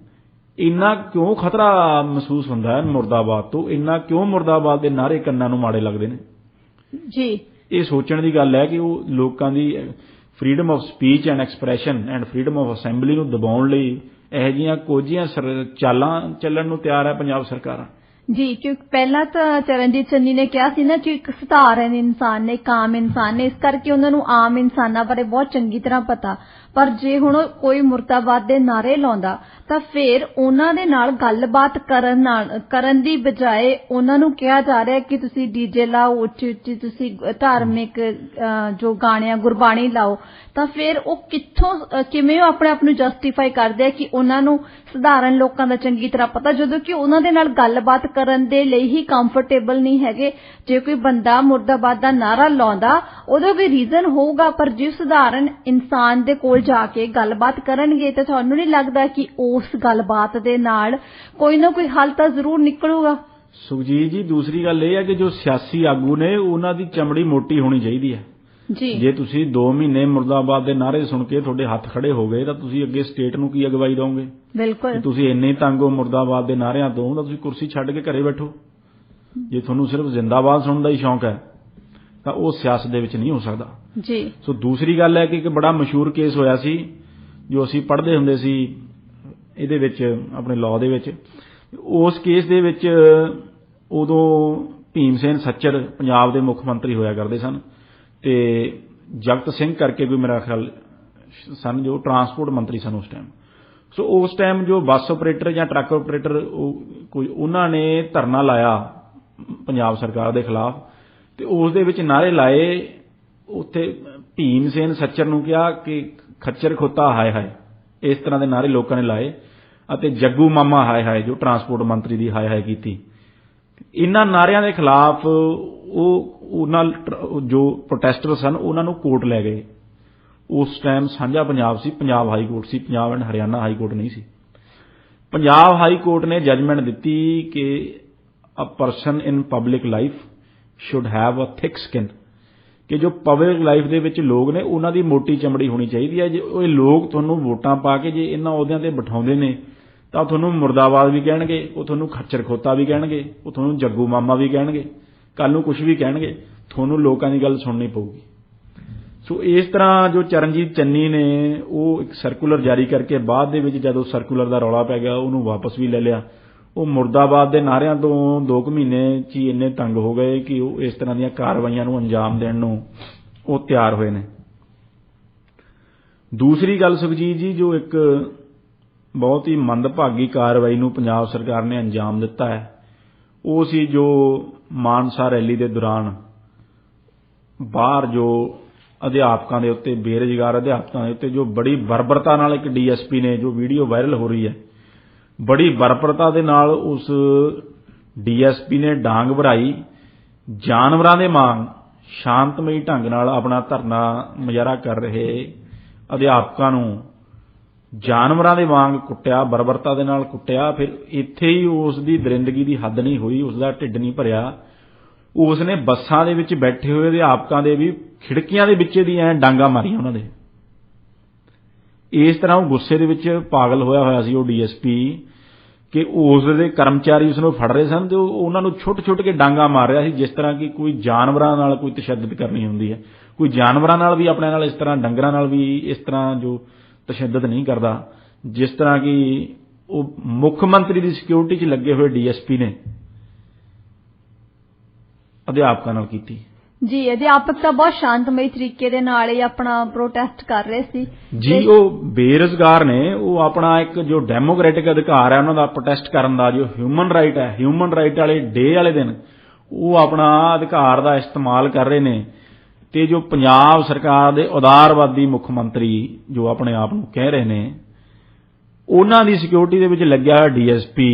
ਇੰਨਾ ਕਿਉਂ ਖਤਰਾ ਮਹਿਸੂਸ ਹੁੰਦਾ ਹੈ ਮੁਰਦਾਬਾਦ ਤੋਂ? ਇੰਨਾ ਕਿਉਂ ਮੁਰਦਾਬਾਦ ਦੇ ਨਾਅਰੇ ਕੰਨਾਂ ਨੂੰ ਮਾੜੇ ਲੱਗਦੇ ਨੇ ਜੀ? ਇਹ ਸੋਚਣ ਦੀ ਗੱਲ ਹੈ ਕਿ ਉਹ ਲੋਕਾਂ ਦੀ freedom of speech and expression and freedom of assembly ਨੂੰ ਦਬਾਉਣ ਲਈ ਇਹੋ ਜਿਹੀਆਂ ਕੋਝੀਆਂ ਚਾਲਾਂ ਚੱਲਣ ਨੂੰ ਤਿਆਰ ਹੈ ਪੰਜਾਬ ਸਰਕਾਰਾਂ ਜੀ। ਕਿਉਂਕਿ ਪਹਿਲਾਂ ਤਾਂ ਚਰਨਜੀਤ ਚੰਨੀ ਨੇ ਕਿਹਾ ਸੀ ਨਾ ਕਿ ਇੱਕ ਸਧਾਰਨ ਇਨਸਾਨ ਨੇ, ਇੱਕ ਆਮ ਇਨਸਾਨ ਨੇ, ਇਸ ਕਰਕੇ ਉਹਨਾਂ ਨੂੰ ਆਮ ਇਨਸਾਨਾਂ ਬਾਰੇ ਬਹੁਤ ਚੰਗੀ ਤਰ੍ਹਾਂ ਪਤਾ। ਪਰ ਜੇ ਹੁਣ ਕੋਈ ਮੁਰਦਾਬਾਦ ਦੇ ਨਾਅਰੇ ਲਾਉਂਦਾ ਤਾਂ ਫਿਰ ਉਹਨਾਂ ਦੇ ਨਾਲ ਗੱਲਬਾਤ ਕਰਨ ਦੀ ਬਜਾਏ ਉਹਨਾਂ ਨੂੰ ਕਿਹਾ ਜਾ ਰਿਹਾ ਕਿ ਤੁਸੀਂ ਡੀਜੇ ਲਾਓ, ਉੱਚੀ ਉੱਚੀ ਤੁਸੀਂ ਧਾਰਮਿਕ ਜੋ ਗਾਣੇ ਗੁਰਬਾਣੀ ਲਾਓ, ਤਾਂ ਫਿਰ ਉਹ ਕਿਵੇਂ ਆਪਣੇ ਆਪ ਨੂੰ ਜਸਟੀਫਾਈ ਕਰਦੇ ਆ ਕਿ ਉਹਨਾਂ ਨੂੰ ਸਧਾਰਨ ਲੋਕਾਂ ਦਾ ਚੰਗੀ ਤਰ੍ਹਾਂ ਪਤਾ, ਜਦੋਂ ਕਿ ਉਹਨਾਂ ਦੇ ਨਾਲ ਗੱਲਬਾਤ ਕਰਨ ਦੇ ਲਈ ਹੀ ਕੰਫਰਟੇਬਲ ਨਹੀਂ ਹੈਗੇ। ਜੇ ਕੋਈ ਬੰਦਾ ਮੁਰਦਾਬਾਦ ਦਾ ਨਾਅਰਾ ਲਾਉਂਦਾ ਉਹਦਾ ਕੋਈ ਰੀਜ਼ਨ ਹੋਊਗਾ, ਪਰ ਜੇ ਸਧਾਰਨ ਇਨਸਾਨ ਦੇ ਕੋਲ ਜਾ ਕੇ ਗੱਲਬਾਤ ਕਰਨਗੇ ਤਾਂ ਤੁਹਾਨੂੰ ਨਹੀਂ ਲੱਗਦਾ ਕਿ ਉਸ ਗੱਲਬਾਤ ਦੇ ਨਾਲ ਕੋਈ ਨਾ ਕੋਈ ਹੱਲ ਤਾਂ ਜ਼ਰੂਰ ਨਿਕਲੂਗਾ? ਸੁਖਜੀਤ ਜੀ, ਦੂਸਰੀ ਗੱਲ ਇਹ ਹੈ ਕਿ ਜੋ ਸਿਆਸੀ ਆਗੂ ਨੇ ਉਹਨਾਂ ਦੀ ਚਮੜੀ ਮੋਟੀ ਹੋਣੀ ਚਾਹੀਦੀ ਹੈ ਜੀ। ਜੇ ਤੁਸੀਂ 2 ਮਹੀਨੇ ਮੁਰਦਾਬਾਦ ਦੇ ਨਾਅਰੇ ਸੁਣ ਕੇ ਤੁਹਾਡੇ ਹੱਥ ਖੜੇ ਹੋ ਗਏ ਤਾਂ ਤੁਸੀਂ ਅੱਗੇ ਸਟੇਟ ਨੂੰ ਕੀ ਅਗਵਾਈ ਦੋਗੇ? ਬਿਲਕੁਲ। ਤੁਸੀਂ ਇੰਨੇ ਤੰਗ ਹੋ ਮੁਰਦਾਬਾਦ ਦੇ ਨਾਅਰਿਆਂ ਤੋਂ ਤਾਂ ਤੁਸੀਂ ਕੁਰਸੀ ਛੱਡ ਕੇ ਘਰੇ ਬੈਠੋ। ਜੇ ਤੁਹਾਨੂੰ ਸਿਰਫ ਜ਼ਿੰਦਾਬਾਦ ਸੁਣਨ ਦਾ ਹੀ ਸ਼ੌਂਕ ਹੈ ਤਾਂ ਉਹ ਸਿਆਸਤ ਦੇ ਵਿੱਚ ਨਹੀਂ ਹੋ ਸਕਦਾ ਜੀ। ਸੋ ਦੂਸਰੀ ਗੱਲ ਹੈ ਕਿ ਇੱਕ ਬੜਾ ਮਸ਼ਹੂਰ ਕੇਸ ਹੋਇਆ ਸੀ ਜੋ ਅਸੀਂ ਪੜ੍ਹਦੇ ਹੁੰਦੇ ਸੀ ਇਹਦੇ ਵਿੱਚ, ਆਪਣੇ ਲਾਅ ਦੇ ਵਿੱਚ। ਉਸ ਕੇਸ ਦੇ ਵਿੱਚ ਉਦੋਂ ਭੀਮ ਸੈਨ ਸੱਚਰ ਪੰਜਾਬ ਦੇ ਮੁੱਖ ਮੰਤਰੀ ਹੋਇਆ ਕਰਦੇ ਸਨ, ਤੇ ਜਗਤ ਸਿੰਘ ਕਰਕੇ ਕੋਈ ਮੇਰਾ ਖਿਆਲ ਸਨ, ਜੋ ਟਰਾਂਸਪੋਰਟ ਮੰਤਰੀ ਸਨ ਉਸ ਟਾਈਮ। ਸੋ ਉਸ ਟਾਈਮ ਜੋ ਬੱਸ ਆਪਰੇਟਰ ਜਾਂ ਟਰੱਕ ਆਪਰੇਟਰ ਉਹਨਾਂ ਨੇ ਧਰਨਾ ਲਾਇਆ ਪੰਜਾਬ ਸਰਕਾਰ ਦੇ ਖਿਲਾਫ, ਤੇ ਉਸ ਦੇ ਵਿੱਚ ਨਾਅਰੇ ਲਾਏ। ਉੱਥੇ ਭੀਮ ਸੈਨ ਸੱਚਰ ਨੂੰ ਕਿਹਾ ਕਿ ਖੱਚਰ ਖੋਤਾ ਹਾਏ ਹਾਏ, ਇਸ ਤਰ੍ਹਾਂ ਦੇ ਨਾਅਰੇ ਲੋਕਾਂ ਨੇ ਲਾਏ, ਅਤੇ ਜੱਗੂ ਮਾਮਾ ਹਾਏ ਹਾਏ, ਜੋ ਟਰਾਂਸਪੋਰਟ ਮੰਤਰੀ ਦੀ ਹਾਏ ਹਾਏ ਕੀਤੀ। ਇਹਨਾਂ ਨਾਅਰਿਆਂ ਦੇ ਖਿਲਾਫ ਉਹਨਾਂ ਜੋ ਪ੍ਰੋਟੈਸਟਰ ਸਨ ਉਹਨਾਂ ਨੂੰ ਕੋਰਟ ਲੈ ਗਏ। ਉਸ ਟਾਈਮ ਸਾਂਝਾ ਪੰਜਾਬ ਸੀ, ਪੰਜਾਬ ਹਾਈ ਕੋਰਟ ਸੀ, Punjab and Haryana high court ਨਹੀਂ ਸੀ। ਪੰਜਾਬ ਹਾਈ ਕੋਰਟ ਨੇ ਜਜਮੈਂਟ ਦਿੱਤੀ ਕਿ a person in public life should have a thick skin, ਕਿ ਜੋ ਪਬਲਿਕ ਲਾਈਫ ਦੇ ਵਿੱਚ ਲੋਕ ਨੇ ਉਹਨਾਂ ਦੀ ਮੋਟੀ ਚਮੜੀ ਹੋਣੀ ਚਾਹੀਦੀ ਹੈ। ਜੇ ਉਹ ਲੋਕ ਤੁਹਾਨੂੰ ਵੋਟਾਂ ਪਾ ਕੇ ਜੇ ਇਹਨਾਂ ਅਹੁਦਿਆਂ ਤੇ ਬਿਠਾਉਂਦੇ ਨੇ ਤਾਂ ਤੁਹਾਨੂੰ ਮੁਰਦਾਬਾਦ ਵੀ ਕਹਿਣਗੇ, ਉਹ ਤੁਹਾਨੂੰ ਖੱਚਰ ਖੋਤਾ ਵੀ ਕਹਿਣਗੇ, ਉਹ ਤੁਹਾਨੂੰ ਜੱਗੂ ਮਾਮਾ ਵੀ ਕਹਿਣਗੇ, ਕੱਲ ਨੂੰ ਕੁਝ ਵੀ ਕਹਿਣਗੇ, ਤੁਹਾਨੂੰ ਲੋਕਾਂ ਦੀ ਗੱਲ ਸੁਣਨੀ ਪਊਗੀ। ਸੋ ਇਸ ਤਰ੍ਹਾਂ ਜੋ ਚਰਨਜੀਤ ਚੰਨੀ ਨੇ ਉਹ ਇੱਕ ਸਰਕੂਲਰ ਜਾਰੀ ਕਰਕੇ ਬਾਅਦ ਦੇ ਵਿੱਚ ਜਦੋਂ ਸਰਕੂਲਰ ਦਾ ਰੌਲਾ ਪੈ ਗਿਆ ਉਹਨੂੰ ਵਾਪਸ ਵੀ ਲੈ ਲਿਆ। ਉਹ ਮੁਰਦਾਬਾਦ ਦੇ ਨਾਅਰਿਆਂ ਤੋਂ 2 ਮਹੀਨੇ 'ਚ ਹੀ ਇੰਨੇ ਤੰਗ ਹੋ ਗਏ ਕਿ ਉਹ ਇਸ ਤਰ੍ਹਾਂ ਦੀਆਂ ਕਾਰਵਾਈਆਂ ਨੂੰ ਅੰਜਾਮ ਦੇਣ ਨੂੰ ਉਹ ਤਿਆਰ ਹੋਏ ਨੇ। ਦੂਸਰੀ ਗੱਲ ਸੁਖਜੀਤ ਜੀ, ਜੋ ਇੱਕ ਬਹੁਤ ਹੀ ਮੰਦਭਾਗੀ ਕਾਰਵਾਈ ਨੂੰ ਪੰਜਾਬ ਸਰਕਾਰ ਨੇ ਅੰਜਾਮ ਦਿੱਤਾ ਹੈ, ਉਹ ਸੀ ਜੋ ਮਾਨਸਾ ਰੈਲੀ ਦੇ ਦੌਰਾਨ ਬਾਹਰ ਜੋ ਅਧਿਆਪਕਾਂ ਦੇ ਉੱਤੇ, ਬੇਰੁਜ਼ਗਾਰ ਅਧਿਆਪਕਾਂ ਦੇ ਉੱਤੇ ਜੋ ਬੜੀ ਬਰਬਰਤਾ ਨਾਲ ਇੱਕ ਡੀਐਸਪੀ ਨੇ, ਜੋ ਵੀਡੀਓ ਵਾਇਰਲ ਹੋ ਰਹੀ ਹੈ, ਬੜੀ ਬਰਬਰਤਾ ਦੇ ਨਾਲ ਉਸ ਡੀਐਸਪੀ ਨੇ ਡਾਂਗ ਭਰਾਈ, ਜਾਨਵਰਾਂ ਦੇ ਵਾਂਗ ਸ਼ਾਂਤਮਈ ਢੰਗ ਨਾਲ ਆਪਣਾ ਧਰਨਾ ਮੁਜ਼ਾਹਰਾ ਕਰ ਰਹੇ ਅਧਿਆਪਕਾਂ ਨੂੰ ਜਾਨਵਰਾਂ ਦੇ ਵਾਂਗ ਕੁੱਟਿਆ, ਬਰਬਰਤਾ ਦੇ ਨਾਲ ਕੁੱਟਿਆ। ਫਿਰ ਇੱਥੇ ਹੀ ਉਸ ਦੀ ਦਰਿੰਦਗੀ ਦੀ ਹੱਦ ਨਹੀਂ ਹੋਈ, ਉਸ ਦਾ ਢਿੱਡ ਨਹੀਂ ਭਰਿਆ, ਉਸ ਨੇ ਬੱਸਾਂ ਦੇ ਵਿੱਚ ਬੈਠੇ ਹੋਏ ਅਧਿਆਪਕਾਂ ਦੇ ਵੀ ਖਿੜਕੀਆਂ ਦੇ ਵਿੱਚ ਦੀ ਐਂ ਡਾਂਗਾ ਮਾਰੀਆਂ ਉਹਨਾਂ ਦੇ। ਇਸ ਤਰ੍ਹਾਂ ਉਹ ਗੁੱਸੇ ਦੇ ਵਿੱਚ ਪਾਗਲ ਹੋਇਆ ਸੀ ਉਹ ਡੀਐਸਪੀ ਕਿ ਉਸ ਦੇ ਕਰਮਚਾਰੀ ਉਸ ਨੂੰ ਫੜ ਰਹੇ ਸਨ ਤੇ ਉਹਨਾਂ ਨੂੰ ਛੁੱਟ ਕੇ ਡਾਂਗਾ ਮਾਰ ਰਿਹਾ ਸੀ, ਜਿਸ ਤਰ੍ਹਾਂ ਕਿ ਕੋਈ ਜਾਨਵਰਾਂ ਨਾਲ ਕੋਈ ਤਸ਼ੱਦਦ ਕਰਨੀ ਹੁੰਦੀ ਹੈ। ਕੋਈ ਜਾਨਵਰਾਂ ਨਾਲ ਵੀ ਆਪਣੇ ਨਾਲ ਇਸ ਤਰ੍ਹਾਂ, ਡੰਗਰਾਂ ਨਾਲ ਵੀ ਇਸ ਤਰ੍ਹਾਂ ਜੋ ਤਸ਼ੱਦਦ ਨਹੀਂ ਕਰਦਾ, ਜਿਸ ਤਰ੍ਹਾਂ ਕਿ ਉਹ ਮੁੱਖ ਮੰਤਰੀ ਦੀ ਸਿਕਿਉਰਿਟੀ 'ਚ ਲੱਗੇ ਹੋਏ ਡੀਐਸਪੀ ਨੇ ਅਧਿਆਪਕਾਂ ਨਾਲ ਕੀਤੀ। ਜੀ, ਅਧਿਆਪਕ ਤਾਂ ਬਹੁਤ ਸ਼ਾਂਤਮਈ ਤਰੀਕੇ ਦੇ ਨਾਲ ਹੀ ਆਪਣਾ ਪ੍ਰੋਟੈਸਟ ਕਰ ਰਹੇ ਸੀ ਜੀ। ਉਹ ਬੇਰੁਜ਼ਗਾਰ ਨੇ, ਉਹ ਆਪਣਾ ਇੱਕ ਜੋ ਡੈਮੋਕ੍ਰੈਟਿਕ ਅਧਿਕਾਰ ਹੈ ਉਹਨਾਂ ਦਾ ਪ੍ਰੋਟੈਸਟ ਕਰਨ ਦਾ, ਜੋ ਹਿਊਮਨ ਰਾਈਟ ਹੈ, ਹਿਊਮਨ ਰਾਈਟ ਵਾਲੇ ਡੇ ਵਾਲੇ ਦਿਨ ਉਹ ਆਪਣਾ ਅਧਿਕਾਰ ਦਾ ਇਸਤੇਮਾਲ ਕਰ ਰਹੇ ਨੇ। ਤੇ ਜੋ ਪੰਜਾਬ ਸਰਕਾਰ ਦੇ ਉਦਾਰਵਾਦੀ ਮੁੱਖ ਮੰਤਰੀ ਜੋ ਆਪਣੇ ਆਪ ਨੂੰ ਕਹਿ ਰਹੇ ਨੇ, ਉਹਨਾਂ ਦੀ ਸਿਕਿਉਰਿਟੀ ਦੇ ਵਿੱਚ ਲੱਗਿਆ ਹੋਇਆ ਡੀਐਸਪੀ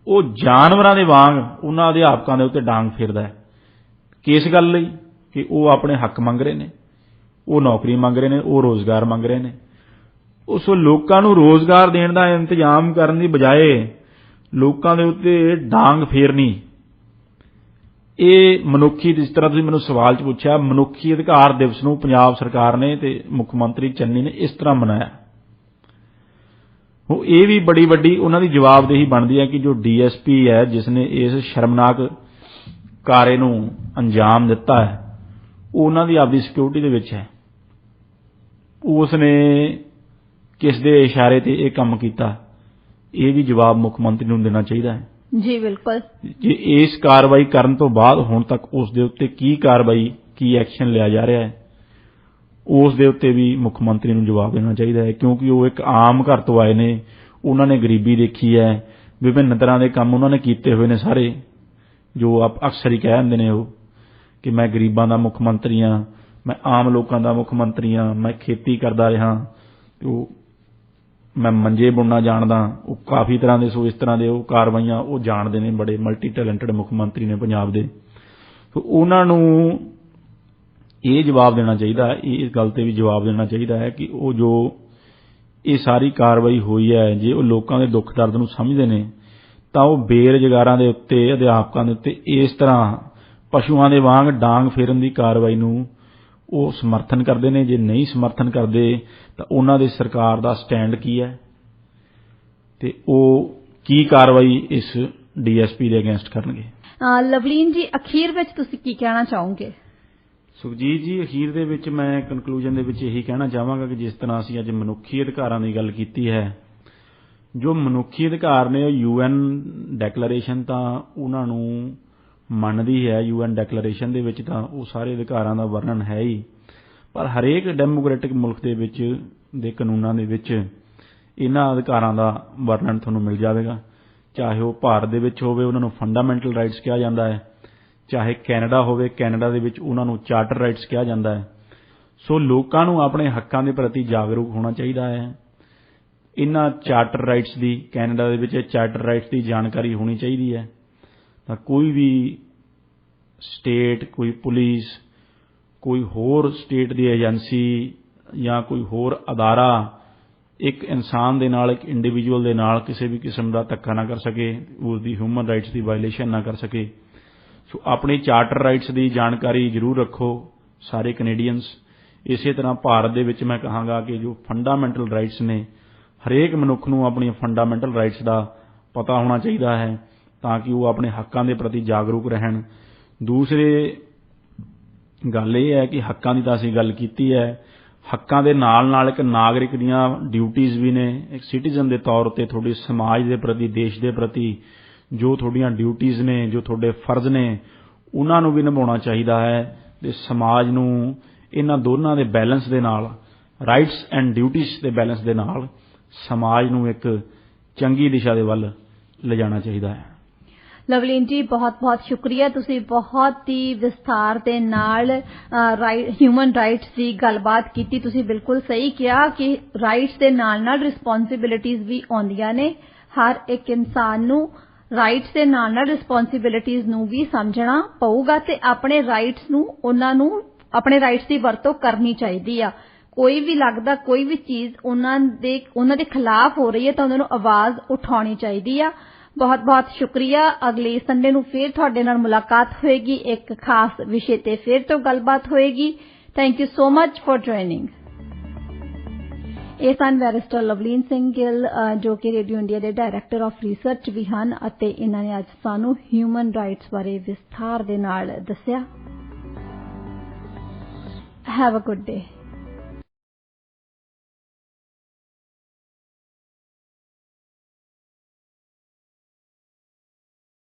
ਉਹ ਜਾਨਵਰਾਂ ਦੇ ਵਾਂਗ ਉਹਨਾਂ ਅਧਿਆਪਕਾਂ ਦੇ ਉੱਤੇ ਡਾਂਗ ਫੇਰਦਾ ਹੈ। ਕਿਸ ਗੱਲ ਲਈ? ਕਿ ਉਹ ਆਪਣੇ ਹੱਕ ਮੰਗ ਰਹੇ ਨੇ, ਉਹ ਨੌਕਰੀ ਮੰਗ ਰਹੇ ਨੇ, ਉਹ ਰੋਜ਼ਗਾਰ ਮੰਗ ਰਹੇ ਨੇ। ਉਸ ਲੋਕਾਂ ਨੂੰ ਰੋਜ਼ਗਾਰ ਦੇਣ ਦਾ ਇੰਤਜ਼ਾਮ ਕਰਨ ਦੀ ਬਜਾਏ ਲੋਕਾਂ ਦੇ ਉੱਤੇ ਡਾਂਗ ਫੇਰਨੀ, ਇਹ ਮਨੁੱਖੀ, ਜਿਸ ਤਰ੍ਹਾਂ ਤੁਸੀਂ ਮੈਨੂੰ ਸਵਾਲ 'ਚ ਪੁੱਛਿਆ, ਮਨੁੱਖੀ ਅਧਿਕਾਰ ਦਿਵਸ ਨੂੰ ਪੰਜਾਬ ਸਰਕਾਰ ਨੇ ਤੇ ਮੁੱਖ ਮੰਤਰੀ ਚੰਨੀ ਨੇ ਇਸ ਤਰ੍ਹਾਂ ਮਨਾਇਆ। ਉਹ ਇਹ ਵੀ ਬੜੀ ਵੱਡੀ ਉਹਨਾਂ ਦੀ ਜਵਾਬਦੇਹੀ ਬਣਦੀ ਹੈ ਕਿ ਜੋ ਡੀਐਸਪੀ ਹੈ ਜਿਸ ਨੇ ਇਸ ਸ਼ਰਮਨਾਕ ਕਾਰੇ ਨੂੰ ਅੰਜਾਮ ਦਿੱਤਾ ਹੈ, ਉਹ ਉਹਨਾਂ ਦੀ ਆਪਦੀ ਸਿਕਿਉਰਿਟੀ ਦੇ ਵਿੱਚ ਹੈ। ਉਸ ਨੇ ਕਿਸ ਦੇ ਇਸ਼ਾਰੇ ਤੇ ਇਹ ਕੰਮ ਕੀਤਾ, ਇਹ ਵੀ ਜਵਾਬ ਮੁੱਖ ਮੰਤਰੀ ਨੂੰ ਦੇਣਾ ਚਾਹੀਦਾ ਹੈ। ਜੀ ਬਿਲਕੁਲ। ਜੇ ਇਸ ਕਾਰਵਾਈ ਕਰਨ ਤੋਂ ਬਾਅਦ ਹੁਣ ਤੱਕ ਉਸ ਦੇ ਉੱਤੇ ਕੀ ਕਾਰਵਾਈ, ਕੀ ਐਕਸ਼ਨ ਲਿਆ ਜਾ ਰਿਹਾ ਹੈ, ਉਸ ਦੇ ਉੱਤੇ ਵੀ ਮੁੱਖ ਮੰਤਰੀ ਨੂੰ ਜਵਾਬ ਦੇਣਾ ਚਾਹੀਦਾ ਹੈ। ਕਿਉਂਕਿ ਉਹ ਇੱਕ ਆਮ ਘਰ ਤੋਂ ਆਏ ਨੇ, ਉਹਨਾਂ ਨੇ ਗਰੀਬੀ ਦੇਖੀ ਹੈ, ਵਿਭਿੰਨ ਤਰ੍ਹਾਂ ਦੇ ਕੰਮ ਉਹਨਾਂ ਨੇ ਕੀਤੇ ਹੋਏ ਨੇ ਸਾਰੇ, ਜੋ ਅਕਸਰ ਹੀ ਕਹਿ ਦਿੰਦੇ ਨੇ ਉਹ ਕਿ ਮੈਂ ਗਰੀਬਾਂ ਦਾ ਮੁੱਖ ਮੰਤਰੀ ਹਾਂ, ਮੈਂ ਆਮ ਲੋਕਾਂ ਦਾ ਮੁੱਖ ਮੰਤਰੀ ਹਾਂ, ਮੈਂ ਖੇਤੀ ਕਰਦਾ ਰਿਹਾ, ਉਹ ਮੈਂ ਮੰਜੇ ਬੁਣਨਾ ਜਾਣਦਾ, ਉਹ ਕਾਫੀ ਤਰ੍ਹਾਂ ਦੇ। ਸੋ ਇਸ ਤਰ੍ਹਾਂ ਦੇ ਉਹ ਕਾਰਵਾਈਆਂ ਉਹ ਜਾਣਦੇ ਨੇ, ਬੜੇ ਮਲਟੀ ਟੈਲੈਂਟਡ ਮੁੱਖ ਮੰਤਰੀ ਨੇ ਪੰਜਾਬ ਦੇ। ਸੋ ਉਹਨਾਂ ਨੂੰ ਇਹ ਜਵਾਬ ਦੇਣਾ ਚਾਹੀਦਾ ਹੈ, ਇਸ ਗੱਲ ਤੇ ਵੀ ਜਵਾਬ ਦੇਣਾ ਚਾਹੀਦਾ ਹੈ ਕਿ ਉਹ ਜੋ ਇਹ ਸਾਰੀ ਕਾਰਵਾਈ ਹੋਈ ਹੈ, ਜੇ ਉਹ ਲੋਕਾਂ ਦੇ ਦੁੱਖ ਦਰਦ ਨੂੰ ਸਮਝਦੇ ਨੇ ਤਾਂ ਉਹ ਬੇਰੁਜ਼ਗਾਰਾਂ ਦੇ ਉੱਤੇ, ਅਧਿਆਪਕਾਂ ਦੇ ਉੱਤੇ ਇਸ ਤਰ੍ਹਾਂ ਪਸ਼ੂਆਂ ਦੇ ਵਾਂਗ ਡਾਂਗ ਫੇਰਨ ਦੀ ਕਾਰਵਾਈ ਨੂੰ ਉਹ ਸਮਰਥਨ ਕਰਦੇ ਨੇ। ਜੇ ਨਹੀਂ ਸਮਰਥਨ ਕਰਦੇ ਤਾਂ ਉਹਨਾਂ ਦੇ ਸਰਕਾਰ ਦਾ ਸਟੈਂਡ ਕੀ ਹੈ ਤੇ ਉਹ ਕੀ ਕਾਰਵਾਈ ਇਸ ਡੀਐਸਪੀ ਦੇ ਅਗੇਂਸਟ ਕਰਨਗੇ। ਲਵਲੀਨ ਜੀ, ਅਖੀਰ ਵਿੱਚ ਤੁਸੀਂ ਕੀ ਕਹਿਣਾ ਚਾਹੋਗੇ? ਸੁਖਜੀਤ ਜੀ, ਅਖੀਰ ਦੇ ਵਿੱਚ ਮੈਂ ਕਨਕਲੂਜਨ ਦੇ ਵਿੱਚ ਇਹੀ ਕਹਿਣਾ ਚਾਹਾਂਗਾ ਕਿ ਜਿਸ ਤਰ੍ਹਾਂ ਅਸੀਂ ਅੱਜ ਮਨੁੱਖੀ ਅਧਿਕਾਰਾਂ ਦੀ ਗੱਲ ਕੀਤੀ ਹੈ, ਜੋ ਮਨੁੱਖੀ ਅਧਿਕਾਰ ਨੇ ਉਹ UN ਡੈਕਲੇਰੇਸ਼ਨ ਤਾਂ ਉਹਨਾਂ ਨੂੰ ਮੰਨਦੀ ਹੈ। UN ਡੈਕਲੇਰੇਸ਼ਨ ਦੇ ਵਿੱਚ ਤਾਂ ਉਹ ਸਾਰੇ ਅਧਿਕਾਰਾਂ ਦਾ ਵਰਣਨ ਹੈ ਹੀ, ਪਰ ਹਰੇਕ ਡੈਮੋਕ੍ਰੈਟਿਕ ਮੁਲਕ ਦੇ ਵਿੱਚ ਦੇ ਕਾਨੂੰਨਾਂ ਦੇ ਵਿੱਚ ਇਹਨਾਂ ਅਧਿਕਾਰਾਂ ਦਾ ਵਰਣਨ ਤੁਹਾਨੂੰ ਮਿਲ ਜਾਵੇਗਾ। ਚਾਹੇ ਉਹ ਭਾਰਤ ਦੇ ਵਿੱਚ ਹੋਵੇ, ਉਹਨਾਂ ਨੂੰ ਫੰਡਾਮੈਂਟਲ ਰਾਈਟਸ ਕਿਹਾ ਜਾਂਦਾ ਹੈ, ਚਾਹੇ ਕੈਨੇਡਾ ਹੋਵੇ, ਕੈਨੇਡਾ ਦੇ ਵਿੱਚ ਉਹਨਾਂ ਨੂੰ ਚਾਰਟਰ ਰਾਈਟਸ ਕਿਹਾ ਜਾਂਦਾ ਹੈ। ਸੋ ਲੋਕਾਂ ਨੂੰ ਆਪਣੇ ਹੱਕਾਂ ਦੇ ਪ੍ਰਤੀ ਜਾਗਰੂਕ ਹੋਣਾ ਚਾਹੀਦਾ ਹੈ। ਇਹਨਾਂ ਚਾਰਟਰ ਰਾਈਟਸ ਦੀ, ਕੈਨੇਡਾ ਦੇ ਵਿੱਚ ਚਾਰਟਰ ਰਾਈਟਸ ਦੀ ਜਾਣਕਾਰੀ ਹੋਣੀ ਚਾਹੀਦੀ ਹੈ। ਤਾਂ ਕੋਈ ਵੀ ਸਟੇਟ, ਕੋਈ ਪੁਲਿਸ, ਕੋਈ ਹੋਰ ਸਟੇਟ ਦੀ ਏਜੰਸੀ ਜਾਂ ਕੋਈ ਹੋਰ ਅਦਾਰਾ ਇੱਕ ਇਨਸਾਨ ਦੇ ਨਾਲ, ਇੱਕ ਇੰਡੀਵਿਜੂਅਲ ਦੇ ਨਾਲ ਕਿਸੇ ਵੀ ਕਿਸਮ ਦਾ ਧੱਕਾ ਨਾ ਕਰ ਸਕੇ, ਉਸ ਦੀ ਹਿਊਮਨ ਰਾਈਟਸ ਦੀ ਵਾਇਲੇਸ਼ਨ ਨਾ ਕਰ ਸਕੇ। ਸੋ ਆਪਣੀ ਚਾਰਟਰ ਰਾਈਟਸ ਦੀ ਜਾਣਕਾਰੀ ਜ਼ਰੂਰ ਰੱਖੋ ਸਾਰੇ ਕੈਨੇਡੀਅਨਸ। ਇਸੇ ਤਰ੍ਹਾਂ ਭਾਰਤ ਦੇ ਵਿੱਚ ਮੈਂ ਕਹਾਂਗਾ ਕਿ ਜੋ ਫੰਡਾਮੈਂਟਲ ਰਾਈਟਸ ਨੇ, ਹਰੇਕ ਮਨੁੱਖ ਨੂੰ ਆਪਣੀਆਂ ਫੰਡਾਮੈਂਟਲ ਰਾਈਟਸ ਦਾ ਪਤਾ ਹੋਣਾ ਚਾਹੀਦਾ ਹੈ ਤਾਂ ਕਿ ਉਹ ਆਪਣੇ ਹੱਕਾਂ ਦੇ ਪ੍ਰਤੀ ਜਾਗਰੂਕ ਰਹਿਣ। ਦੂਸਰੇ ਗੱਲ ਇਹ ਹੈ ਕਿ ਹੱਕਾਂ ਦੀ ਤਾਂ ਅਸੀਂ ਗੱਲ ਕੀਤੀ ਹੈ, ਹੱਕਾਂ ਦੇ ਨਾਲ ਨਾਲ ਇੱਕ ਨਾਗਰਿਕ ਦੀਆਂ ਡਿਊਟੀਜ਼ ਵੀ ਨੇ। ਇੱਕ ਸਿਟੀਜ਼ਨ ਦੇ ਤੌਰ ਉੱਤੇ ਤੁਹਾਡੇ ਸਮਾਜ ਦੇ ਪ੍ਰਤੀ, ਦੇਸ਼ ਦੇ ਪ੍ਰਤੀ ਜੋ ਤੁਹਾਡੀਆਂ ਡਿਊਟੀਜ਼ ਨੇ, ਜੋ ਤੁਹਾਡੇ ਫਰਜ਼ ਨੇ, ਉਹਨਾਂ ਨੂੰ ਵੀ ਨਿਭਾਉਣਾ ਚਾਹੀਦਾ ਹੈ। ਤੇ ਸਮਾਜ ਨੂੰ ਇਹਨਾਂ ਦੋਨਾਂ ਦੇ ਬੈਲੈਂਸ ਦੇ ਨਾਲ, ਰਾਈਟਸ ਐਂਡ ਡਿਊਟੀਜ਼ ਦੇ ਬੈਲੈਂਸ ਦੇ ਨਾਲ ਸਮਾਜ ਨੂੰ ਇੱਕ ਚੰਗੀ ਦਿਸ਼ਾ ਦੇ ਵੱਲ ਲਿਜਾਣਾ ਚਾਹੀਦਾ ਹੈ। ਲਵਲੀਨ ਜੀ, ਬਹੁਤ-ਬਹੁਤ ਸ਼ੁਕਰੀਆ। ਤੁਸੀਂ ਬਹੁਤ ਹੀ ਵਿਸਥਾਰ ਦੇ ਨਾਲ ਹਿਊਮਨ ਰਾਈਟਸ ਦੀ ਗੱਲਬਾਤ ਕੀਤੀ। ਤੁਸੀਂ ਬਿਲਕੁਲ ਸਹੀ ਕਿਹਾ ਕਿ ਰਾਈਟਸ ਦੇ ਨਾਲ-ਨਾਲ ਰਿਸਪੌਂਸਿਬਿਲਿਟੀਜ਼ ਵੀ ਆਉਂਦੀਆਂ ਨੇ। ਹਰ ਇੱਕ ਇਨਸਾਨ ਨੂੰ ਰਾਈਟਸ ਦੇ ਨਾਲ-ਨਾਲ ਰਿਸਪੌਂਸਿਬਿਲਿਟੀਜ਼ ਨੂੰ ਵੀ ਸਮਝਣਾ ਪਊਗਾ ਤੇ ਆਪਣੇ ਰਾਈਟਸ ਨੂੰ, ਉਹਨਾਂ ਨੂੰ ਆਪਣੇ ਰਾਈਟਸ ਦੀ ਵਰਤੋਂ ਕਰਨੀ ਚਾਹੀਦੀ ਆ। ਕੋਈ ਵੀ ਲੱਗਦਾ, ਕੋਈ ਵੀ ਚੀਜ਼ ਉਹਨਾਂ ਦੇ ਖਿਲਾਫ ਹੋ ਰਹੀ ਹੈ ਤਾਂ ਉਹਨਾਂ ਨੂੰ ਆਵਾਜ਼ ਉਠਾਉਣੀ ਚਾਹੀਦੀ ਆ। ਬਹੁਤ-ਬਹੁਤ ਸ਼ੁਕਰੀਆ। ਅਗਲੇ ਸੰਡੇ ਨੂੰ ਫਿਰ ਤੁਹਾਡੇ ਨਾਲ ਮੁਲਾਕਾਤ ਹੋਏਗੀ, ਇੱਕ ਖਾਸ ਵਿਸ਼ੇ ਤੇ ਫਿਰ ਤੋਂ ਗੱਲਬਾਤ ਹੋਏਗੀ। Thank you so much for joining. ਇਹ ਸਨ ਬੈਰਿਸਟਰ ਲਵਲੀਨ ਸਿੰਘ ਗਿੱਲ, ਜੋ ਕਿ ਰੇਡੀਓ ਇੰਡੀਆ ਦੇ ਡਾਇਰੈਕਟਰ ਆਫ ਰਿਸਰਚ ਵੀ ਹਨ, ਅਤੇ ਇਹਨਾਂ ਨੇ ਅੱਜ ਸਾਨੂੰ ਹਿਊਮਨ ਰਾਈਟਸ ਬਾਰੇ ਵਿਸਥਾਰ ਦੇ ਨਾਲ ਦੱਸਿਆ। Have a good day.